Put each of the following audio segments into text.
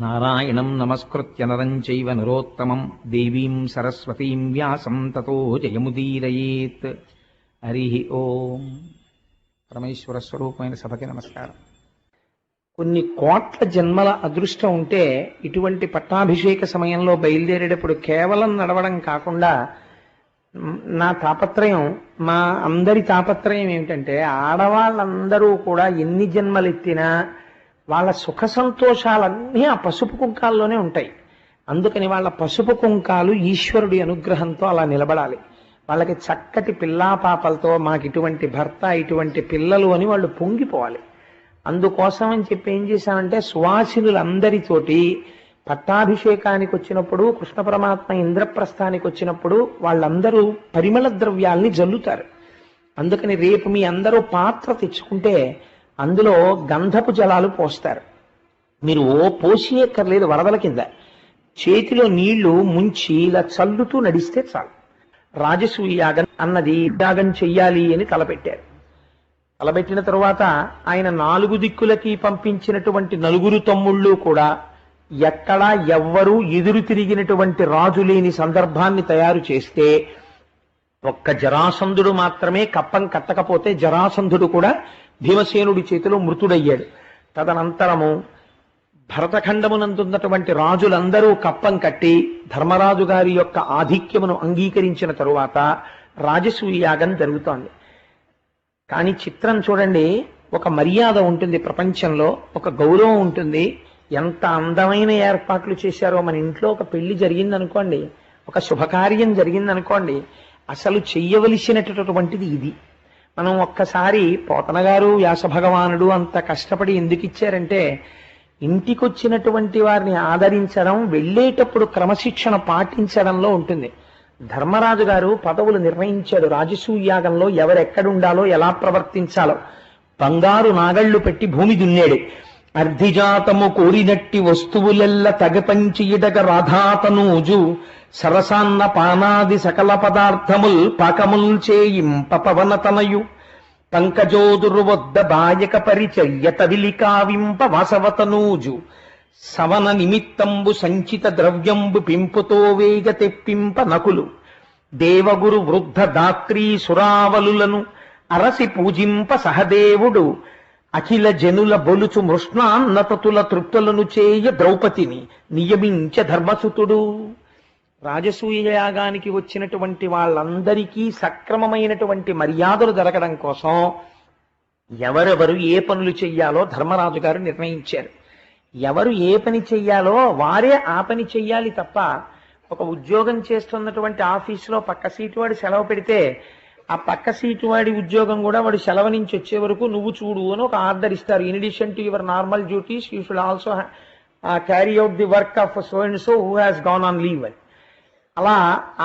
నారాయణం నమస్కృత్య నరం చైవ నరోత్తమం దేవీం సరస్వతీం వ్యాసం తతో జయముదీరయేత్. హరి ఓం. పరమేశ్వర స్వరూపమైన సభకి నమస్కారం. కొన్ని కోట్ల జన్మల అదృష్టం ఉంటే ఇటువంటి పట్టాభిషేక సమయంలో బయలుదేరేటప్పుడు కేవలం నడవడం కాకుండా, నా తాపత్రయం, మా అందరి తాపత్రయం ఏమిటంటే, ఆడవాళ్ళందరూ కూడా ఎన్ని జన్మలెత్తినా వాళ్ళ సుఖ సంతోషాలన్నీ ఆ పసుపు కుంకాల్లోనే ఉంటాయి. అందుకని వాళ్ళ పసుపు కుంకాలు ఈశ్వరుడి అనుగ్రహంతో అలా నిలబడాలి. వాళ్ళకి చక్కటి పిల్లా పాపలతో మాకు ఇటువంటి భర్త, ఇటువంటి పిల్లలు అని వాళ్ళు పొంగిపోవాలి. అందుకోసం అని చెప్పి ఏం చేశామంటే, సువాసినులందరితోటి పట్టాభిషేకానికి వచ్చినప్పుడు, కృష్ణ పరమాత్మ ఇంద్రప్రస్థానికి వచ్చినప్పుడు వాళ్ళందరూ పరిమళ ద్రవ్యాల్ని జల్లుతారు. అందుకని రేపు మీ అందరూ పాత్ర తెచ్చుకుంటే అందులో గంధపు జలాలు పోస్తారు. మీరు పోసేయక్కర్లేదు, వరదల కింద చేతిలో నీళ్లు ముంచి ఇలా చల్లుతూ నడిస్తే చాలు. రాజసూయ యాగం అన్నది యాగం చెయ్యాలి అని తలపెట్టారు. తలపెట్టిన తరువాత ఆయన 4 దిక్కులకి పంపించినటువంటి 9 తమ్ముళ్ళు కూడా ఎక్కడా ఎవ్వరూ ఎదురు తిరిగినటువంటి రాజు లేని సందర్భాన్ని తయారు చేస్తే, ఒక్క జరాసంధుడు మాత్రమే కప్పం కట్టకపోతే జరాసంధుడు కూడా భీమసేనుడి చేతిలో మృతుడయ్యాడు. తదనంతరము భరతఖండమునందున్నటువంటి రాజులందరూ కప్పం కట్టి ధర్మరాజు గారి యొక్క ఆధిక్యమును అంగీకరించిన తరువాత రాజసూయ యాగం జరుగుతోంది. కానీ చిత్రం చూడండి, ఒక మర్యాద ఉంటుంది ప్రపంచంలో, ఒక గౌరవం ఉంటుంది. ఎంత అందమైన ఏర్పాట్లు చేశారో. మన ఇంట్లో ఒక పెళ్లి జరిగిందనుకోండి, ఒక శుభకార్యం జరిగిందనుకోండి, అసలు చెయ్యవలసినటువంటిది ఇది. మనం ఒక్కసారి పోతన గారు, వ్యాస భగవానుడు అంత కష్టపడి ఎందుకు ఇచ్చారంటే, ఇంటికొచ్చినటువంటి వారిని ఆదరించడం, వెళ్ళేటప్పుడు క్రమశిక్షణ పాటించడంలో ఉంటుంది. ధర్మరాజు గారు పదవులు నిర్ణయించాడు. రాజసూయాగంలో ఎవరెక్కడుండాలో, ఎలా ప్రవర్తించాలో బంగారు నాగళ్లు పెట్టి భూమి దున్నాడు. అర్ధిజాతము కోరినట్టి వస్తువులెల్ల తగపంచియిడగ రాధాతనూజు సరసాన్న పానాది సకల పదార్థముల్ పాకముల్ చేయింప పవనతనయు పంకజోదురు వద్ద బాయక పరిచర్యత విలికావింప వాసవతనూజు సవన నిమిత్తంబు సంచిత ద్రవ్యంబు పింపుతో వేగ తెప్పింప నకులు దేవగురు వృద్ధ దాత్రీ సురావలులను అరసి పూజింప సహదేవుడు అఖిల జనుల బొలుచు మృష్ణాన్నతతుల తృప్తులను చేయ ద్రౌపదిని నియమించ ధర్మసుతుడు. రాజసూయ యాగానికి వచ్చినటువంటి వాళ్ళందరికీ సక్రమమైనటువంటి మర్యాదలు జరగడం కోసం ఎవరెవరు ఏ పనులు చెయ్యాలో ధర్మరాజు గారు నిర్ణయించారు. ఎవరు ఏ పని చెయ్యాలో వారే ఆ పని చెయ్యాలి తప్ప, ఒక ఉద్యోగం చేస్తున్నటువంటి ఆఫీసులో పక్క సీటు వాడు సెలవు పెడితే ఆ పక్క సీటు వాడి ఉద్యోగం కూడా వాడు సెలవు నుంచి వచ్చే వరకు నువ్వు చూడు అని ఒక ఆర్డర్ ఇస్తారు. In addition to your normal duties you should also carry out the work of so and so who has gone on leave అని. అలా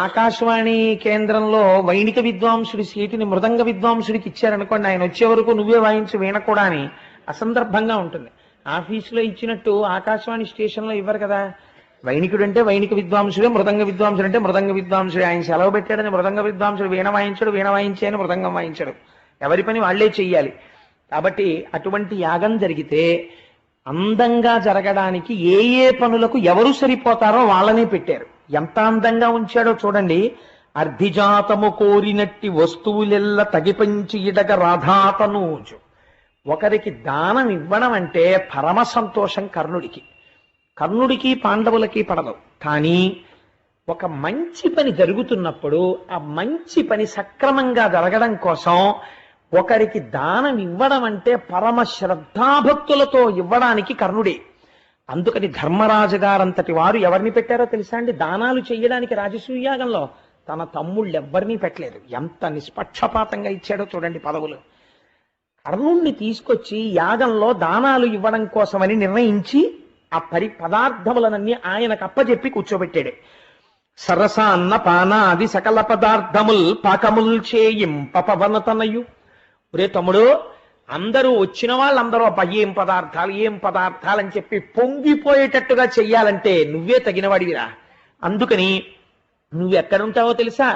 ఆకాశవాణి కేంద్రంలో వైణిక విద్వాంసుడి సీటుని మృదంగ విద్వాంసుడికి ఇచ్చారనుకోండి, ఆయన వచ్చే వరకు నువ్వే వాయించి వీణకూడా అని అసందర్భంగా ఉంటుంది. ఆఫీసులో ఇచ్చినట్టు ఆకాశవాణి స్టేషన్లో ఇవ్వరు కదా. వైణికుడు అంటే వైణిక విద్వాంసుడే, మృదంగ విద్వాంసుడు అంటే మృదంగ విద్వాంసుడే. ఆయన సెలవు పెట్టాడని మృదంగ విద్వాంసుడు వీణ వాయించడు, వీణ వాయించాయని మృదంగం వాయించడు. ఎవరి పని వాళ్లే చెయ్యాలి. కాబట్టి అటువంటి యాగం జరిగితే అందంగా జరగడానికి ఏ ఏ పనులకు ఎవరు సరిపోతారో వాళ్ళనే పెట్టారు. ఎంత అందంగా ఉంచాడో చూడండి. అర్ధిజాతము కోరినట్టి వస్తువులెల్ల తగిపంచి ఇడగ రాధాతనూజు. ఒకరికి దానం ఇవ్వడం అంటే పరమ సంతోషం కర్ణుడికి. కర్ణుడికి పాండవులకి పడదు. కానీ ఒక మంచి పని జరుగుతున్నప్పుడు ఆ మంచి పని సక్రమంగా జరగడం కోసం ఒకరికి దానం ఇవ్వడం అంటే పరమ శ్రద్ధాభక్తులతో ఇవ్వడానికి కర్ణుడే. అందుకని ధర్మరాజు గారంతటి వారు ఎవరిని పెట్టారో తెలుసా అండి? దానాలు చెయ్యడానికి రాజసూయాగంలో తన తమ్ముళ్ళు ఎవ్వరినీ పెట్టలేదు. ఎంత నిష్పక్షపాతంగా ఇచ్చాడో చూడండి పదవులు. కర్ణుణ్ణి తీసుకొచ్చి యాగంలో దానాలు ఇవ్వడం కోసమని నిర్ణయించి ఆ పదార్థములనన్నీ ఆయనకు అప్పచెప్పి కూర్చోబెట్టాడు. సరస అన్న పానాది సకల పదార్థముల్ పాకముల్ చేయింప పవనతనయు. ఒరే తమ్ముడు, అందరూ వచ్చిన వాళ్ళందరూ అబ్బా ఏం పదార్థాలు అని చెప్పి పొంగిపోయేటట్టుగా చెయ్యాలంటే నువ్వే తగినవాడివిరా. అందుకని నువ్వెక్కడుంటావో తెలుసా?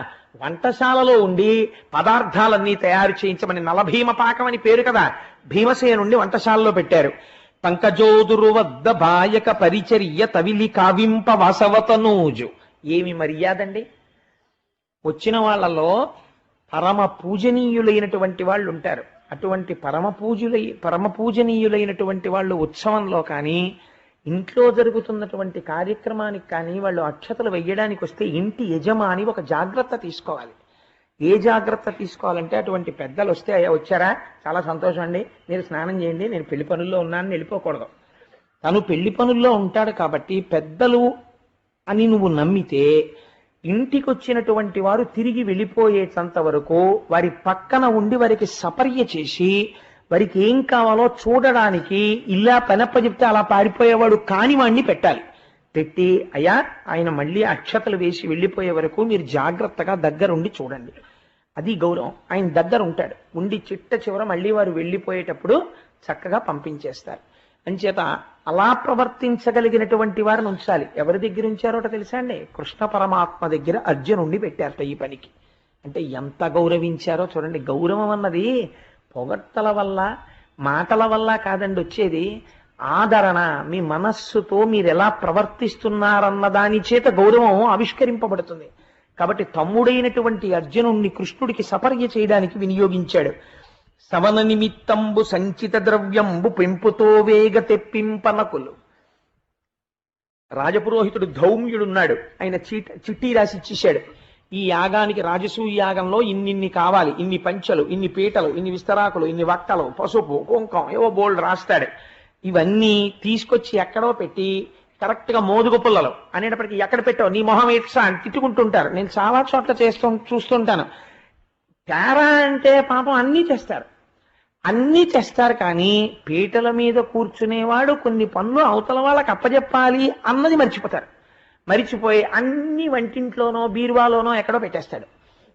వంటశాలలో ఉండి పదార్థాలన్నీ తయారు చేయించమని నలభీమ పాకం అని పేరు కదా, భీమసేనుండి వంటశాలలో పెట్టారు. పంకజోదురు వద్ద బాయక పరిచర్య తవిలి కావింప వాసవతనూజు. ఏమి మర్యాదండి! వచ్చిన వాళ్ళలో పరమ పూజనీయులైనటువంటి వాళ్ళు ఉంటారు. అటువంటి పరమ పూజనీయులైనటువంటి వాళ్ళు ఉత్సవంలో కానీ ఇంట్లో జరుగుతున్నటువంటి కార్యక్రమానికి కానీ వాళ్ళు అక్షతలు వెయ్యడానికి వస్తే ఇంటి యజమాని ఒక జాగ్రత్త తీసుకోవాలి. ఏ జాగ్రత్త తీసుకోవాలంటే, అటువంటి పెద్దలు వస్తే, అయ్యా వచ్చారా, చాలా సంతోషం అండి, మీరు స్నానం చేయండి, నేను పెళ్లి పనుల్లో ఉన్నానని వెళ్ళిపోకూడదు. తను పెళ్లి పనుల్లో ఉంటాడు కాబట్టి పెద్దలు అని నువ్వు నమ్మితే ఇంటికి వచ్చినటువంటి వారు తిరిగి వెళ్ళిపోయేటంత వరకు వారి పక్కన ఉండి వారికి సపర్య చేసి వారికి ఏం కావాలో చూడడానికి ఇలా పెనప్ప చెప్తే అలా పారిపోయేవాడు కాని వాణ్ణి పెట్టాలి. పెట్టి, అయ్యా ఆయన మళ్ళీ అక్షతలు వేసి వెళ్ళిపోయే వరకు మీరు జాగ్రత్తగా దగ్గరుండి చూడండి. అది గౌరవం. ఆయన దగ్గర ఉంటాడు, ఉండి చిట్ట చివర మళ్ళీ వారు వెళ్ళిపోయేటప్పుడు చక్కగా పంపించేస్తారు. అంచేత అలా ప్రవర్తించగలిగినటువంటి వారిని ఉంచాలి. ఎవరి దగ్గర ఉంచారోట తెలుసా అండి? కృష్ణ పరమాత్మ దగ్గర అర్జునుండి పెట్టారట ఈ పనికి. అంటే ఎంత గౌరవించారో చూడండి. గౌరవం అన్నది పొగడ్తల వల్ల మాటల వల్ల కాదండి వచ్చేది, ఆదరణ. మీ మనస్సుతో మీరు ఎలా ప్రవర్తిస్తున్నారన్న దాని చేత గౌరవం ఆవిష్కరింపబడుతుంది. కాబట్టి తమ్ముడైనటువంటి అర్జునుణ్ణి కృష్ణుడికి సపర్య చేయడానికి వినియోగించాడు. సవన నిమిత్తంబు సంచిత ద్రవ్యంబు పెంపుతో వేగ తెప్పింపనకులు. రాజపురోహితుడు ధౌమ్యుడున్నాడు, ఆయన చిట్టి రాసి ఇచ్చేశాడు. ఈ యాగానికి, రాజసూయ యాగంలో ఇన్నిన్ని కావాలి, ఇన్ని పంచలు, ఇన్ని పీటలు, ఇన్ని విస్తరాకులు, ఇన్ని వక్కలు, పసుపు, కుంకం, ఏవో బోల్డ్ రాస్తాడు. ఇవన్నీ తీసుకొచ్చి ఎక్కడో పెట్టి కరెక్ట్ గా మోదుగు పుల్లలు అనేటప్పటికీ, ఎక్కడ పెట్టావు, నీ మొహం ఎట్సా అని తిట్టుకుంటుంటారు. నేను చాలా చోట్ల చూస్తుంటాను. తేరా అంటే పాపం అన్నీ చేస్తారు కానీ పీటల మీద కూర్చునేవాడు కొన్ని పనులు అవతల వాళ్ళకి అప్పచెప్పాలి అన్నది మరిచిపోయి అన్ని వంటింట్లోనో బీరువాలోనో ఎక్కడో పెట్టేస్తాడు.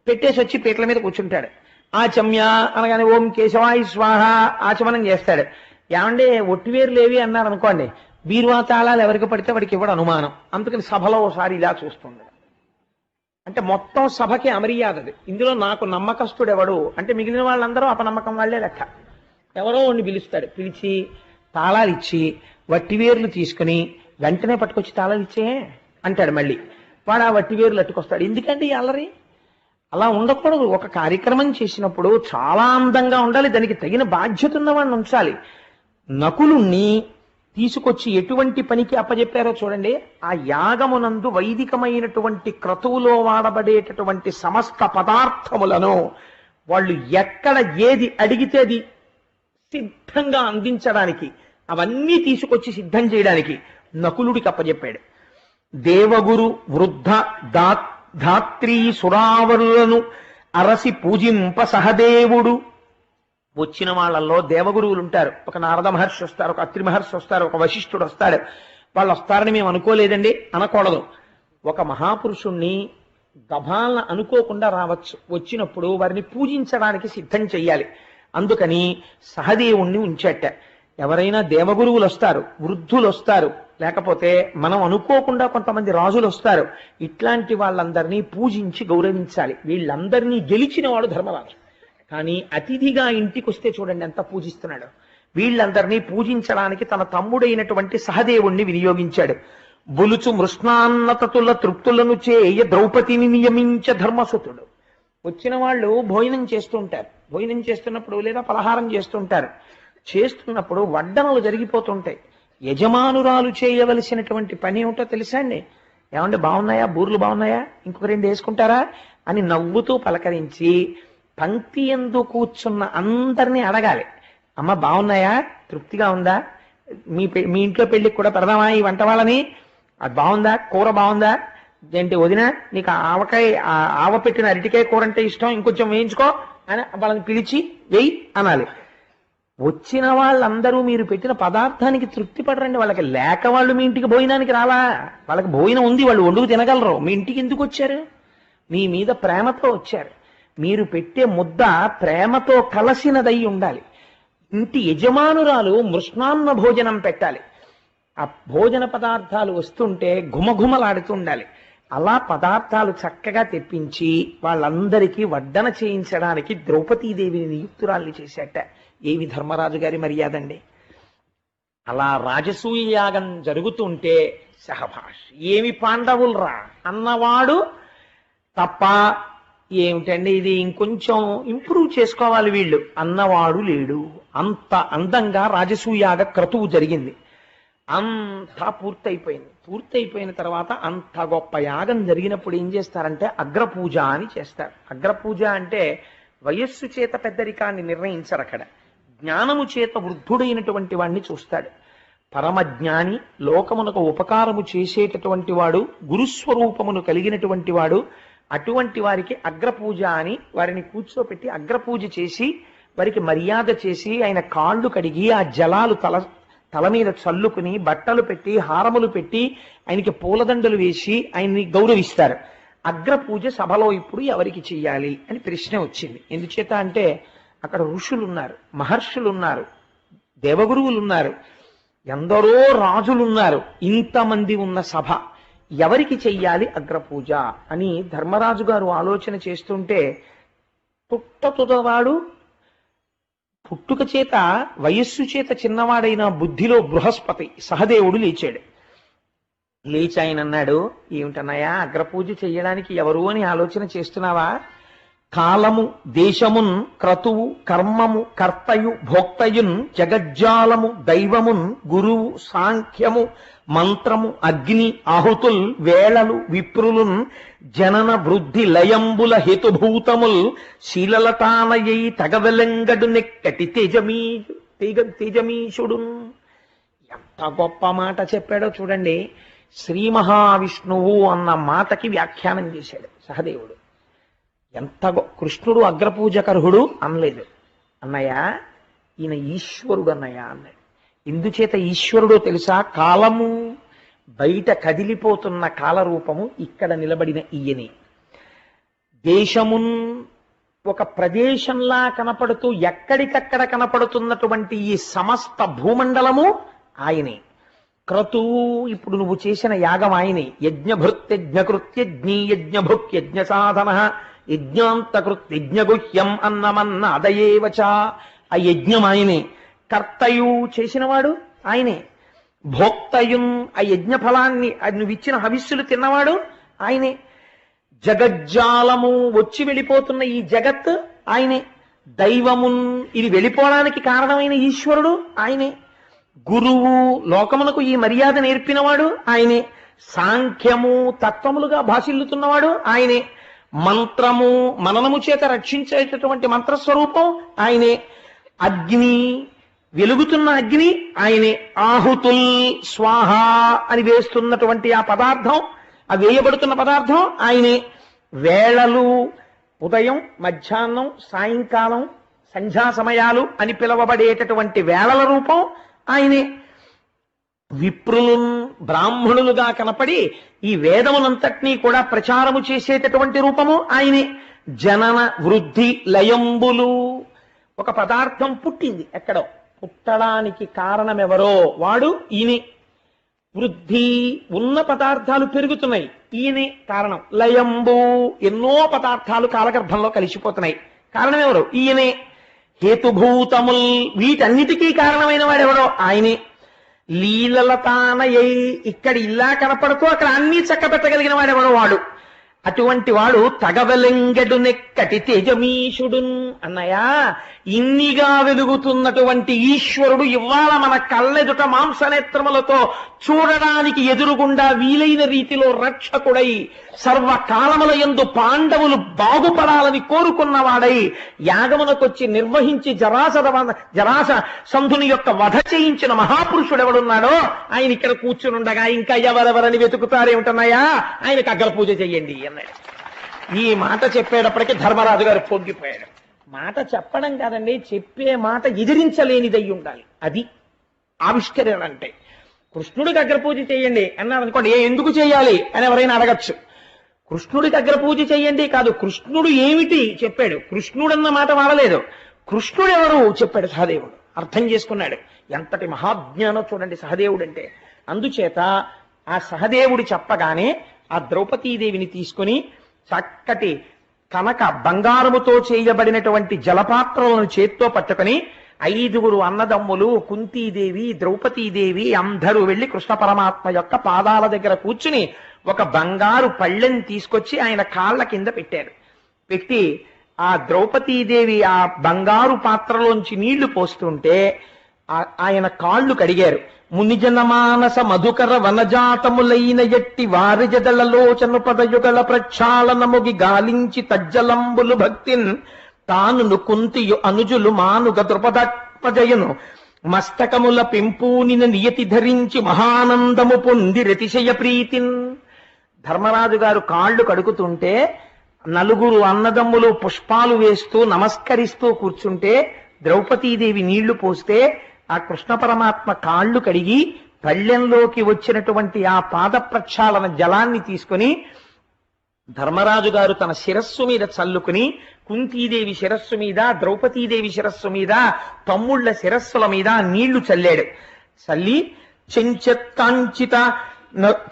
పెట్టేసి వచ్చి పీటల మీద కూర్చుంటాడు. ఆచమ్య అనగానే ఓం కేశవాయ స్వాహ ఆచమనం చేస్తాడు. ఏమంటే ఒట్టివేరు లేవి అన్నారు అనుకోండి, బీరువా తాళాలు ఎవరికి పడితే వాడికి ఇవ్వడం అనుమానం. అందుకని సభలో ఒకసారి ఇలా చూస్తుంది. అంటే మొత్తం సభకి అమర్యాదది. ఇందులో నాకు నమ్మకస్తుడు ఎవడు అంటే మిగిలిన వాళ్ళందరూ అపనమ్మకం వాళ్లే లెక్క. ఎవరో వాడిని పిలుస్తాడు, పిలిచి తాళాలు ఇచ్చి వట్టివేర్లు తీసుకుని వెంటనే పట్టుకొచ్చి తాళాలు ఇచ్చే అంటాడు. మళ్ళీ వాడు ఆ వట్టివేర్లు అట్టుకొస్తాడు. ఎందుకంటే అల్లరి అలా ఉండకూడదు. ఒక కార్యక్రమం చేసినప్పుడు చాలా అందంగా ఉండాలి, దానికి తగిన బాధ్యత ఉన్నవాడిని ఉంచాలి. నకులుణ్ణి తీసుకొచ్చి ఎటువంటి పనికి అప్పజెప్పారో చూడండి. ఆ యాగమునందు వైదికమైనటువంటి క్రతువులో వాడబడేటటువంటి సమస్త పదార్థములను వాళ్ళు ఎక్కడ ఏది అడిగితే అది సిద్ధంగా అందించడానికి, అవన్నీ తీసుకొచ్చి సిద్ధం చేయడానికి నకులుడికి అప్పజెప్పాడు. దేవగురు వృద్ధ ధాత్రీ సురావరులను అరసి పూజింప సహదేవుడు. వచ్చిన వాళ్ళల్లో దేవగురువులు ఉంటారు. ఒక నారద మహర్షి వస్తారు, ఒక అత్రి మహర్షి వస్తారు, ఒక వశిష్ఠుడు వస్తాడు. వాళ్ళు వస్తారని మేము అనుకోలేదండి అనకూడదు. ఒక మహాపురుషుణ్ణి గభాలను అనుకోకుండా రావచ్చు. వచ్చినప్పుడు వారిని పూజించడానికి సిద్ధం చెయ్యాలి. అందుకని సహదేవుణ్ణి ఉంచేట. ఎవరైనా దేవగురువులు వస్తారు, వృద్ధులు వస్తారు, లేకపోతే మనం అనుకోకుండా కొంతమంది రాజులు వస్తారు. ఇట్లాంటి వాళ్ళందరినీ పూజించి గౌరవించాలి. వీళ్ళందరినీ గెలిచిన వాడు ధర్మరాజు. కానీ అతిథిగా ఇంటికి వస్తే చూడండి ఎంత పూజిస్తున్నాడు. వీళ్ళందరినీ పూజించడానికి తన తమ్ముడైనటువంటి సహదేవుణ్ణి వినియోగించాడు. బులుచు మృష్ణాన్నతతుల తృప్తులను చేయ ద్రౌపదిని నియమించ ధర్మసుతుడు. వచ్చిన వాళ్ళు భోజనం చేస్తుంటారు. భోజనం చేస్తున్నప్పుడు లేదా పలహారం చేస్తున్నప్పుడు వడ్డనలు జరిగిపోతుంటాయి. యజమానురాలు చేయవలసినటువంటి పని ఏమిటో తెలుసా అండి? ఏమంటే బాగున్నాయా, బూర్లు బాగున్నాయా, ఇంకొక 2 వేసుకుంటారా అని నవ్వుతూ పలకరించి పంక్తి యందు కూర్చున్న అందరినీ అడగాలి. అమ్మ బాగున్నాయా, తృప్తిగా ఉందా, మీ ఇంట్లో పెళ్లికి కూడా పెడదామా ఈ వంట వాళ్ళని, అది బాగుందా, కూర బాగుందా, ఏంటి వదిన నీకు ఆవ పెట్టిన అరటికాయ కూర అంటే ఇష్టం, ఇంకొంచెం వేయించుకో అని వాళ్ళని పిలిచి వెయ్యి అనాలి. వచ్చిన వాళ్ళందరూ మీరు పెట్టిన పదార్థానికి తృప్తి పడరండి. వాళ్ళకి లేక వాళ్ళు మీ ఇంటికి భోజనానికి రాలా. వాళ్ళకి భోజనం ఉంది, వాళ్ళు వండుకు తినగలరు. మీ ఇంటికి ఎందుకు వచ్చారు? మీ మీద ప్రేమతో వచ్చారు. మీరు పెట్టే ముద్ద ప్రేమతో కలసినదై ఉండాలి. ఇంటి యజమానురాలు మృష్ణాన్న భోజనం పెట్టాలి. ఆ భోజన పదార్థాలు వస్తుంటే ఘుమఘుమలాడుతూ ఉండాలి. అలా పదార్థాలు చక్కగా తెప్పించి వాళ్ళందరికీ వడ్డన చేయించడానికి ద్రౌపదీదేవిని నియుక్తురాల్ని చేశాట. ఏవి ధర్మరాజు గారి మర్యాద అండి! అలా రాజసూయ యాగం జరుగుతుంటే సహభాష్ ఏమి పాండవులరా అన్నవాడు తప్ప, ఏమిటండి ఇది ఇంకొంచెం ఇంప్రూవ్ చేసుకోవాలి వీళ్ళు అన్నవాడు లేడు. అంత అందంగా రాజసూయాగ క్రతువు జరిగింది. అంతా పూర్తయిపోయింది. పూర్తయిపోయిన తర్వాత అంత గొప్ప యాగం జరిగినప్పుడు ఏం చేస్తారంటే అగ్రపూజ అని చేస్తారు. అగ్రపూజ అంటే వయస్సు చేత పెద్దరికాన్ని నిర్ణయించరు, అక్కడ జ్ఞానము చేత వృద్ధుడైనటువంటి వాడిని చూస్తాడు. పరమజ్ఞాని, లోకమునకు ఉపకారము చేసేటటువంటి వాడు, గురుస్వరూపమును కలిగినటువంటి వాడు, అటువంటి వారికి అగ్రపూజ అని వారిని కూర్చోపెట్టి అగ్రపూజ చేసి వారికి మర్యాద చేసి ఆయన కాళ్ళు కడిగి ఆ జలాలు తల మీద చల్లుకుని బట్టలు పెట్టి హారములు పెట్టి ఆయనకి పూలదండలు వేసి ఆయన్ని గౌరవిస్తారు. అగ్రపూజ సభలో ఇప్పుడు ఎవరికి చెయ్యాలి అని ప్రశ్న వచ్చింది. ఎందుచేత అంటే అక్కడ ఋషులున్నారు, మహర్షులున్నారు, దేవగురువులున్నారు, ఎందరో రాజులున్నారు. ఇంతమంది ఉన్న సభ ఎవరికి చెయ్యాలి అగ్రపూజ అని ధర్మరాజు గారు ఆలోచన చేస్తుంటే పుట్టతుదవాడు, పుట్టుక చేత వయస్సు చేత చిన్నవాడైన బుద్ధిలో బృహస్పతి సహదేవుడు లేచాడు. లేచి ఆయన అన్నాడు, ఏమిటన్నాయా అగ్రపూజ చెయ్యడానికి ఎవరు అని ఆలోచన చేస్తున్నావా? కాలము దేశమున్ క్రతువు కర్మము కర్తయు భోక్తయున్ జగజ్జాలము దైవమున్ గురువు సాంఖ్యము మంత్రము అగ్ని ఆహుతుల్ వేళలు విప్రులున్ జనన వృద్ధి లయంబుల హేతుభూతముల్ శీలలతానయై తగవెలంగడు నెక్కటి తేజమీషుడు. ఎంత గొప్ప మాట చెప్పాడో చూడండి. శ్రీ మహావిష్ణువు అన్న మాటకి వ్యాఖ్యానం చేశాడు సహదేవుడు. ఎంత కృష్ణుడు అగ్రపూజకర్హుడు అనలేదు. అన్నయ్య ఈయన ఈశ్వరుడు అన్నయ్య అన్నాడు. ఇందుచేత ఈశ్వరుడో తెలుసా? కాలము బయట కదిలిపోతున్న కాలరూపము ఇక్కడ నిలబడిన ఈయనే. దేశమున్ ఒక ప్రదేశంలా కనపడుతూ ఎక్కడికక్కడ కనపడుతున్నటువంటి ఈ సమస్త భూమండలము ఆయనే. క్రతువు ఇప్పుడు నువ్వు చేసిన యాగం ఆయనే. యజ్ఞభృత్యజ్ఞకృత్యజ్ఞీ యజ్ఞభుక్యజ్ఞ సాధన యజ్ఞాంతకృత్యజ్ఞగుహ్యం అన్నమన్న అదయేవచ. ఆ యజ్ఞం ఆయనే. కర్తయు చేసినవాడు ఆయనే. భోక్తయున్ ఆ యజ్ఞ ఫలాన్ని నువ్వు ఇచ్చిన హవిస్సులు తిన్నవాడు ఆయనే. జగజ్జాలము వచ్చి వెళ్ళిపోతున్న ఈ జగత్ ఆయనే. దైవమున్ ఇది వెళ్ళిపోవడానికి కారణమైన ఈశ్వరుడు ఆయనే. గురువు లోకమునకు ఈ మర్యాద నేర్పినవాడు ఆయనే. సాంఖ్యము తత్వములుగా భాషిల్లుతున్నవాడు ఆయనే. మంత్రము మననము చేత రక్షించేటటువంటి మంత్రస్వరూపం ఆయనే. అగ్ని వెలుగుతున్న అగ్ని ఆయనే. ఆహుతుల్ స్వాహ అని వేస్తున్నటువంటి ఆ పదార్థం, ఆ వేయబడుతున్న పదార్థం ఆయనే. వేళలు ఉదయం మధ్యాహ్నం సాయంకాలం సంధ్యా సమయాలు అని పిలువబడేటటువంటి వేళల రూపం ఆయనే. విప్రులు బ్రాహ్మణులుగా కనపడి ఈ వేదమునంతటినీ కూడా ప్రచారము చేసేటటువంటి రూపము ఆయనే. జనన వృద్ధి లయంబులు ఒక పదార్థం పుట్టింది ఎక్కడో, పుట్టడానికి కారణమెవరో వాడు ఈయనే. వృద్ధి ఉన్న పదార్థాలు పెరుగుతున్నాయి, ఈయనే కారణం. లయంబు ఎన్నో పదార్థాలు కాలగర్భంలో కలిసిపోతున్నాయి, కారణం ఎవరు? ఈయనే. హేతుభూతముల్ వీటన్నిటికీ కారణమైన వాడెవడో ఆయనే. లీలలతానయై ఇక్కడ ఇలా కనపడుతూ అక్కడ అన్ని చక్కబెట్టగలిగిన వాడెవడో వాడు. అటువంటి వాడు తగవలెంగడు నెక్కటి తేజమీషుడు. అన్నయ్య ఇన్నిగా వెలుగుతున్నటువంటి ఈశ్వరుడు ఇవాళ మన కళ్ళెదుట మాంసనేత్రములతో చూడడానికి ఎదురుగుండా వీలైన రీతిలో రక్షకుడై సర్వకాలముల యందు పాండవులు బాగుపడాలని కోరుకున్నవాడై యాగమునకొచ్చి నిర్వహించి జరాస సంధుని యొక్క వధ చేయించిన మహాపురుషుడెవడున్నాడో ఆయన ఇక్కడ కూర్చునుండగా ఇంకా ఎవరెవరని వెతుకుతారేమిటన్నాయా, ఆయనకు అగ్రపూజ చెయ్యండి అన్నాడు. ఈ మాట చెప్పేటప్పటికీ ధర్మరాజు గారు పొంగిపోయాడు. మాట చెప్పడం కాదండి, చెప్పే మాట ఎదిరించలేనిదై ఉండాలి. అది ఆవిష్కరణ అంటే. కృష్ణుడికి అగ్రపూజ చేయండి అన్నారు అనుకోండి, ఎందుకు చేయాలి అని ఎవరైనా అడగచ్చు. కృష్ణుడికి అగ్రపూజ చేయండి కాదు, కృష్ణుడు ఏమిటి చెప్పాడు. కృష్ణుడన్న మాట వాడలేదు, కృష్ణుడు ఎవరు చెప్పాడు సహదేవుడు. అర్థం చేసుకున్నాడు. ఎంతటి మహాజ్ఞానో చూడండి సహదేవుడు అంటే. అందుచేత ఆ సహదేవుడు చెప్పగానే ఆ ద్రౌపదీదేవిని తీసుకుని చక్కటి కనక బంగారముతో చేయబడినటువంటి జలపాత్రలను చేత్తో పట్టుకుని 5గురు అన్నదమ్ములు, కుంతీదేవి, ద్రౌపదీదేవి అందరూ వెళ్లి కృష్ణ పరమాత్మ యొక్క పాదాల దగ్గర కూర్చుని ఒక బంగారు పళ్ళెని తీసుకొచ్చి ఆయన కాళ్ళ కింద పెట్టారు. పెట్టి ఆ ద్రౌపదీదేవి ఆ బంగారు పాత్రలోంచి నీళ్లు పోస్తుంటే ఆయన కాళ్ళు కడిగారు. మునిజనమానస మధుకర వనజాతములైన ఎట్టి వారి జదలలోచను పదయుగల ప్రక్షాళనముగి గాలించి తజ్జలంబులు భక్తిన్ తానును కుంతియు అనుజులు మానుగ ద్రుపదత్మజయును మస్తకముల పెంపూనిన నియతి ధరించి మహానందము పొంది రతిశయ ప్రీతిన్. ధర్మరాజు గారు కాళ్ళు కడుగుతుంటే 4 అన్నదమ్ములు పుష్పాలు వేస్తూ నమస్కరిస్తూ కూర్చుంటే ద్రౌపదీదేవి నీళ్లు పోస్తే ఆ కృష్ణ పరమాత్మ కాళ్ళు కడిగి పళ్ళెంలోకి వచ్చినటువంటి ఆ పాద ప్రక్షాళన జలాన్ని తీసుకుని ధర్మరాజు గారు తన శిరస్సు మీద చల్లుకుని కుంతీదేవి శిరస్సు మీద, ద్రౌపదీదేవి శిరస్సు మీద, తమ్ముళ్ల శిరస్సుల మీద నీళ్లు చల్లాడు. చల్లి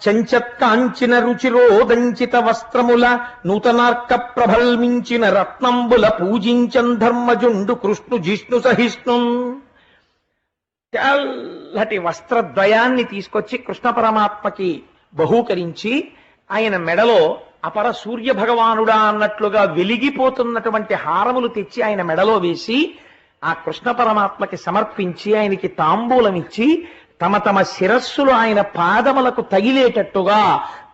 చెంచత్కాంచిన రుచిరోదంచిత వస్త్రముల నూతనార్క ప్రభల్మించిన రత్నంబుల పూజించన్ ధర్మజుండు కృష్ణు జిష్ణు సహిష్ణు. తెల్లటి వస్త్రద్వయాన్ని తీసుకొచ్చి కృష్ణ పరమాత్మకి బహూకరించి ఆయన మెడలో అపర సూర్య భగవానుడా అన్నట్లుగా వెలిగిపోతున్నటువంటి హారములు తెచ్చి ఆయన మెడలో వేసి ఆ కృష్ణ పరమాత్మకి సమర్పించి ఆయనకి తాంబూలం ఇచ్చి తమ తమ శిరస్సులు ఆయన పాదములకు తగిలేటట్టుగా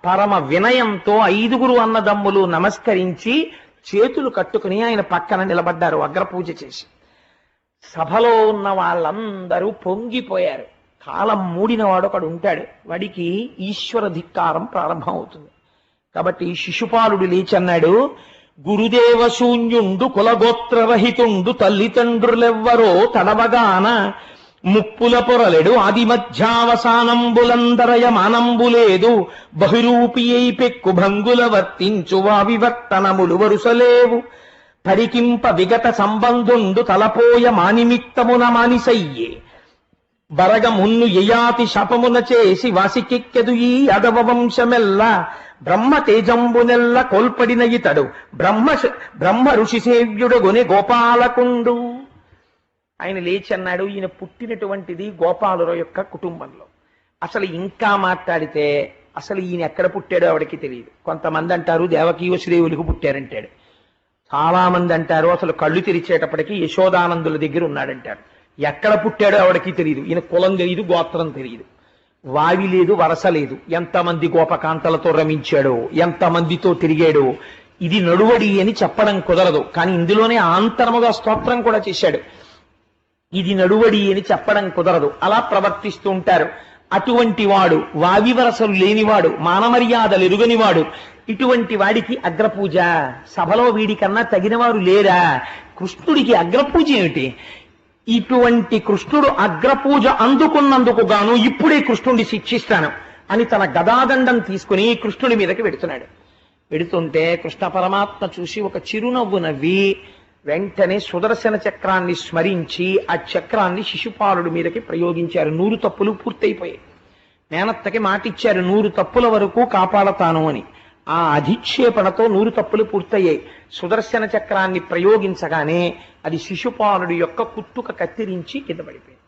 పరమ వినయంతో 5గురు అన్నదమ్ములు నమస్కరించి చేతులు కట్టుకుని ఆయన పక్కన నిలబడ్డారు అగ్రపూజ చేసి. సభలో ఉన్న వాళ్ళందరూ పొంగిపోయారు. కాలం మూడినవాడు ఒకడు ఉంటాడు, వాడికి ఈశ్వర ధిక్కారం ప్రారంభం అవుతుంది. కాబట్టి శిశుపాలుడు లేచన్నాడు, గురుదేవ శూన్యుండు కులగోత్రరహితుండు తల్లిదండ్రులెవ్వరో తడవగాన ముప్పుల పొరలెడు ఆది మధ్యావసానంబులందరయ మానంబులేదు బహురూపి అయి పెక్కు భంగుల వర్తించు వావివర్తనములు వరుసలేవు పరికింప విగత సంబంధుండు తలపోయ మానిమిత్తమున మానిసయ్యే బరగ మున్ను యయాతి శపమున చేసి వాసికెక్కెదు ఈ అదవ వంశమెల్ల బ్రహ్మ తేజంబునెల్ల కోల్పడిన ఇతడు బ్రహ్మ ఋషి సేవ్యుడుగొని గోపాలకుండు. ఆయన లేచి అన్నాడు, ఈయన పుట్టినటువంటిది గోపాలుల యొక్క కుటుంబంలో. అసలు ఇంకా మాట్లాడితే అసలు ఈయన ఎక్కడ పుట్టాడో ఆవిడకి తెలియదు. కొంతమంది అంటారు దేవకీ వసుదేవులకు పుట్టారంటాడు, చాలా మంది అంటారు అసలు కళ్ళు తెరిచేటప్పటికి యశోదానందుల దగ్గర ఉన్నాడంటారు. ఎక్కడ పుట్టాడో ఆవిడకి తెలియదు. ఈయన కులం తెలియదు, గోత్రం తెలియదు, వావి లేదు, వరస లేదు. ఎంతమంది గోపకాంతలతో రమించాడో, ఎంతమందితో తిరిగాడో ఇది నడువడి అని చెప్పడం కుదరదు. కానీ ఇందులోనే ఆంతరముగా స్తోత్రం కూడా చేశాడు. ఇది నడువడి అని చెప్పడం కుదరదు, అలా ప్రవర్తిస్తూ ఉంటారు. అటువంటి వాడు, వావి వరసలు లేనివాడు, మానమర్యాదలు ఎరుగనివాడు, ఇటువంటి వాడికి అగ్రపూజ. సభలో వీడికన్నా తగినవారు లేరా? కృష్ణుడికి అగ్రపూజ ఏమిటి? ఇటువంటి కృష్ణుడు అగ్రపూజ అందుకున్నందుకు గాను ఇప్పుడే కృష్ణుడిని శిక్షిస్తాను అని తన గదాదండం తీసుకుని కృష్ణుడి మీదకి వెడుతున్నాడు. వెడుతుంటే కృష్ణ పరమాత్మ చూసి ఒక చిరునవ్వు నవ్వి వెంటనే సుదర్శన చక్రాన్ని స్మరించి ఆ చక్రాన్ని శిశుపాలుడి మీదకి ప్రయోగించారు. 100 తప్పులు పూర్తయిపోయాయి. మేనత్తకి మాటిచ్చారు 100 తప్పుల వరకు కాపాడతాను అని. ఆ అధిక్షేపణతో 100 తప్పులు పూర్తయ్యాయి. సుదర్శన చక్రాన్ని ప్రయోగించగానే అది శిశుపాలుడి యొక్క కుత్తుక కత్తిరించి కింద పడిపోయింది.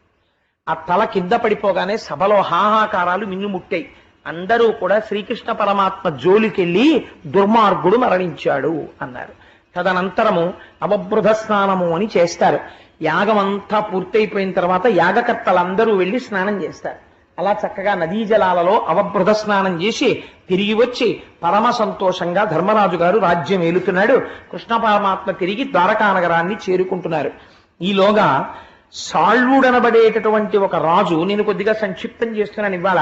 ఆ తల కింద పడిపోగానే సభలో హాహాకారాలు మిన్నుముట్టాయి. అందరూ కూడా శ్రీకృష్ణ పరమాత్మ జోలికెళ్ళి దుర్మార్గుడు మరణించాడు అన్నారు. తదనంతరము అవబృధ స్నానము అని చేస్తారు. యాగం అంతా పూర్తయిపోయిన తర్వాత యాగకర్తలందరూ వెళ్ళి స్నానం చేస్తారు. అలా చక్కగా నదీ జలాలలో అవబృధ స్నానం చేసి తిరిగి వచ్చి పరమ సంతోషంగా ధర్మరాజు గారు రాజ్యం ఏలుతున్నాడు. కృష్ణ పరమాత్మ తిరిగి ద్వారకా నగరాన్ని చేరుకుంటున్నారు. ఈలోగా సాళ్వుడనబడేటటువంటి ఒక రాజు, నేను కొద్దిగా సంక్షిప్తం చేస్తున్నాను ఇవాళ.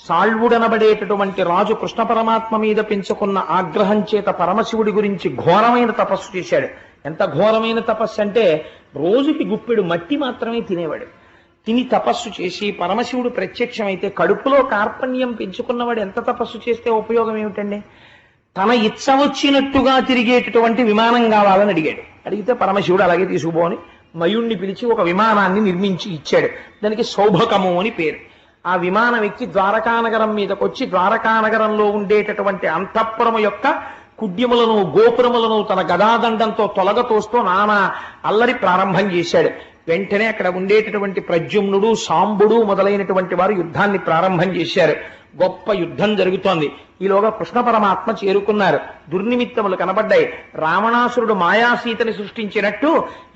సాళ్వుడనబడేటటువంటి రాజు కృష్ణ పరమాత్మ మీద పెంచుకున్న ఆగ్రహం చేత పరమశివుడి గురించి ఘోరమైన తపస్సు చేశాడు. ఎంత ఘోరమైన తపస్సు అంటే రోజుకి గుప్పెడు మట్టి మాత్రమే తినేవాడు. తిని తపస్సు చేసి పరమశివుడు ప్రత్యక్షమైతే కడుపులో కార్పణ్యం పెంచుకున్నవాడు ఎంత తపస్సు చేస్తే ఉపయోగం ఏమిటండి? తన ఇచ్చ వచ్చినట్టుగా తిరిగేటటువంటి విమానం కావాలని అడిగాడు. అడిగితే పరమశివుడు అలాగే తీసుకుపోని మయుణ్ణి పిలిచి ఒక విమానాన్ని నిర్మించి ఇచ్చాడు. దానికి సౌభకము అని పేరు. ఆ విమానం ఎక్కి ద్వారకానగరం మీదకి వచ్చి ద్వారకానగరంలో ఉండేటటువంటి అంతఃపురము యొక్క కుడ్యములను గోపురములను తన గదాదండంతో తొలగతోస్తూ నానా అల్లరి ప్రారంభం చేశాడు. వెంటనే అక్కడ ఉండేటటువంటి ప్రద్యుమ్నుడు, సాంబుడు మొదలైనటువంటి వారు యుద్ధాన్ని ప్రారంభం చేశారు. గొప్ప యుద్ధం జరుగుతోంది. ఈలోగా కృష్ణ పరమాత్మ చేరుకున్నారు. దుర్నిమిత్తములు కనబడ్డాయి. రావణాసురుడు మాయాసీతని సృష్టించినట్టు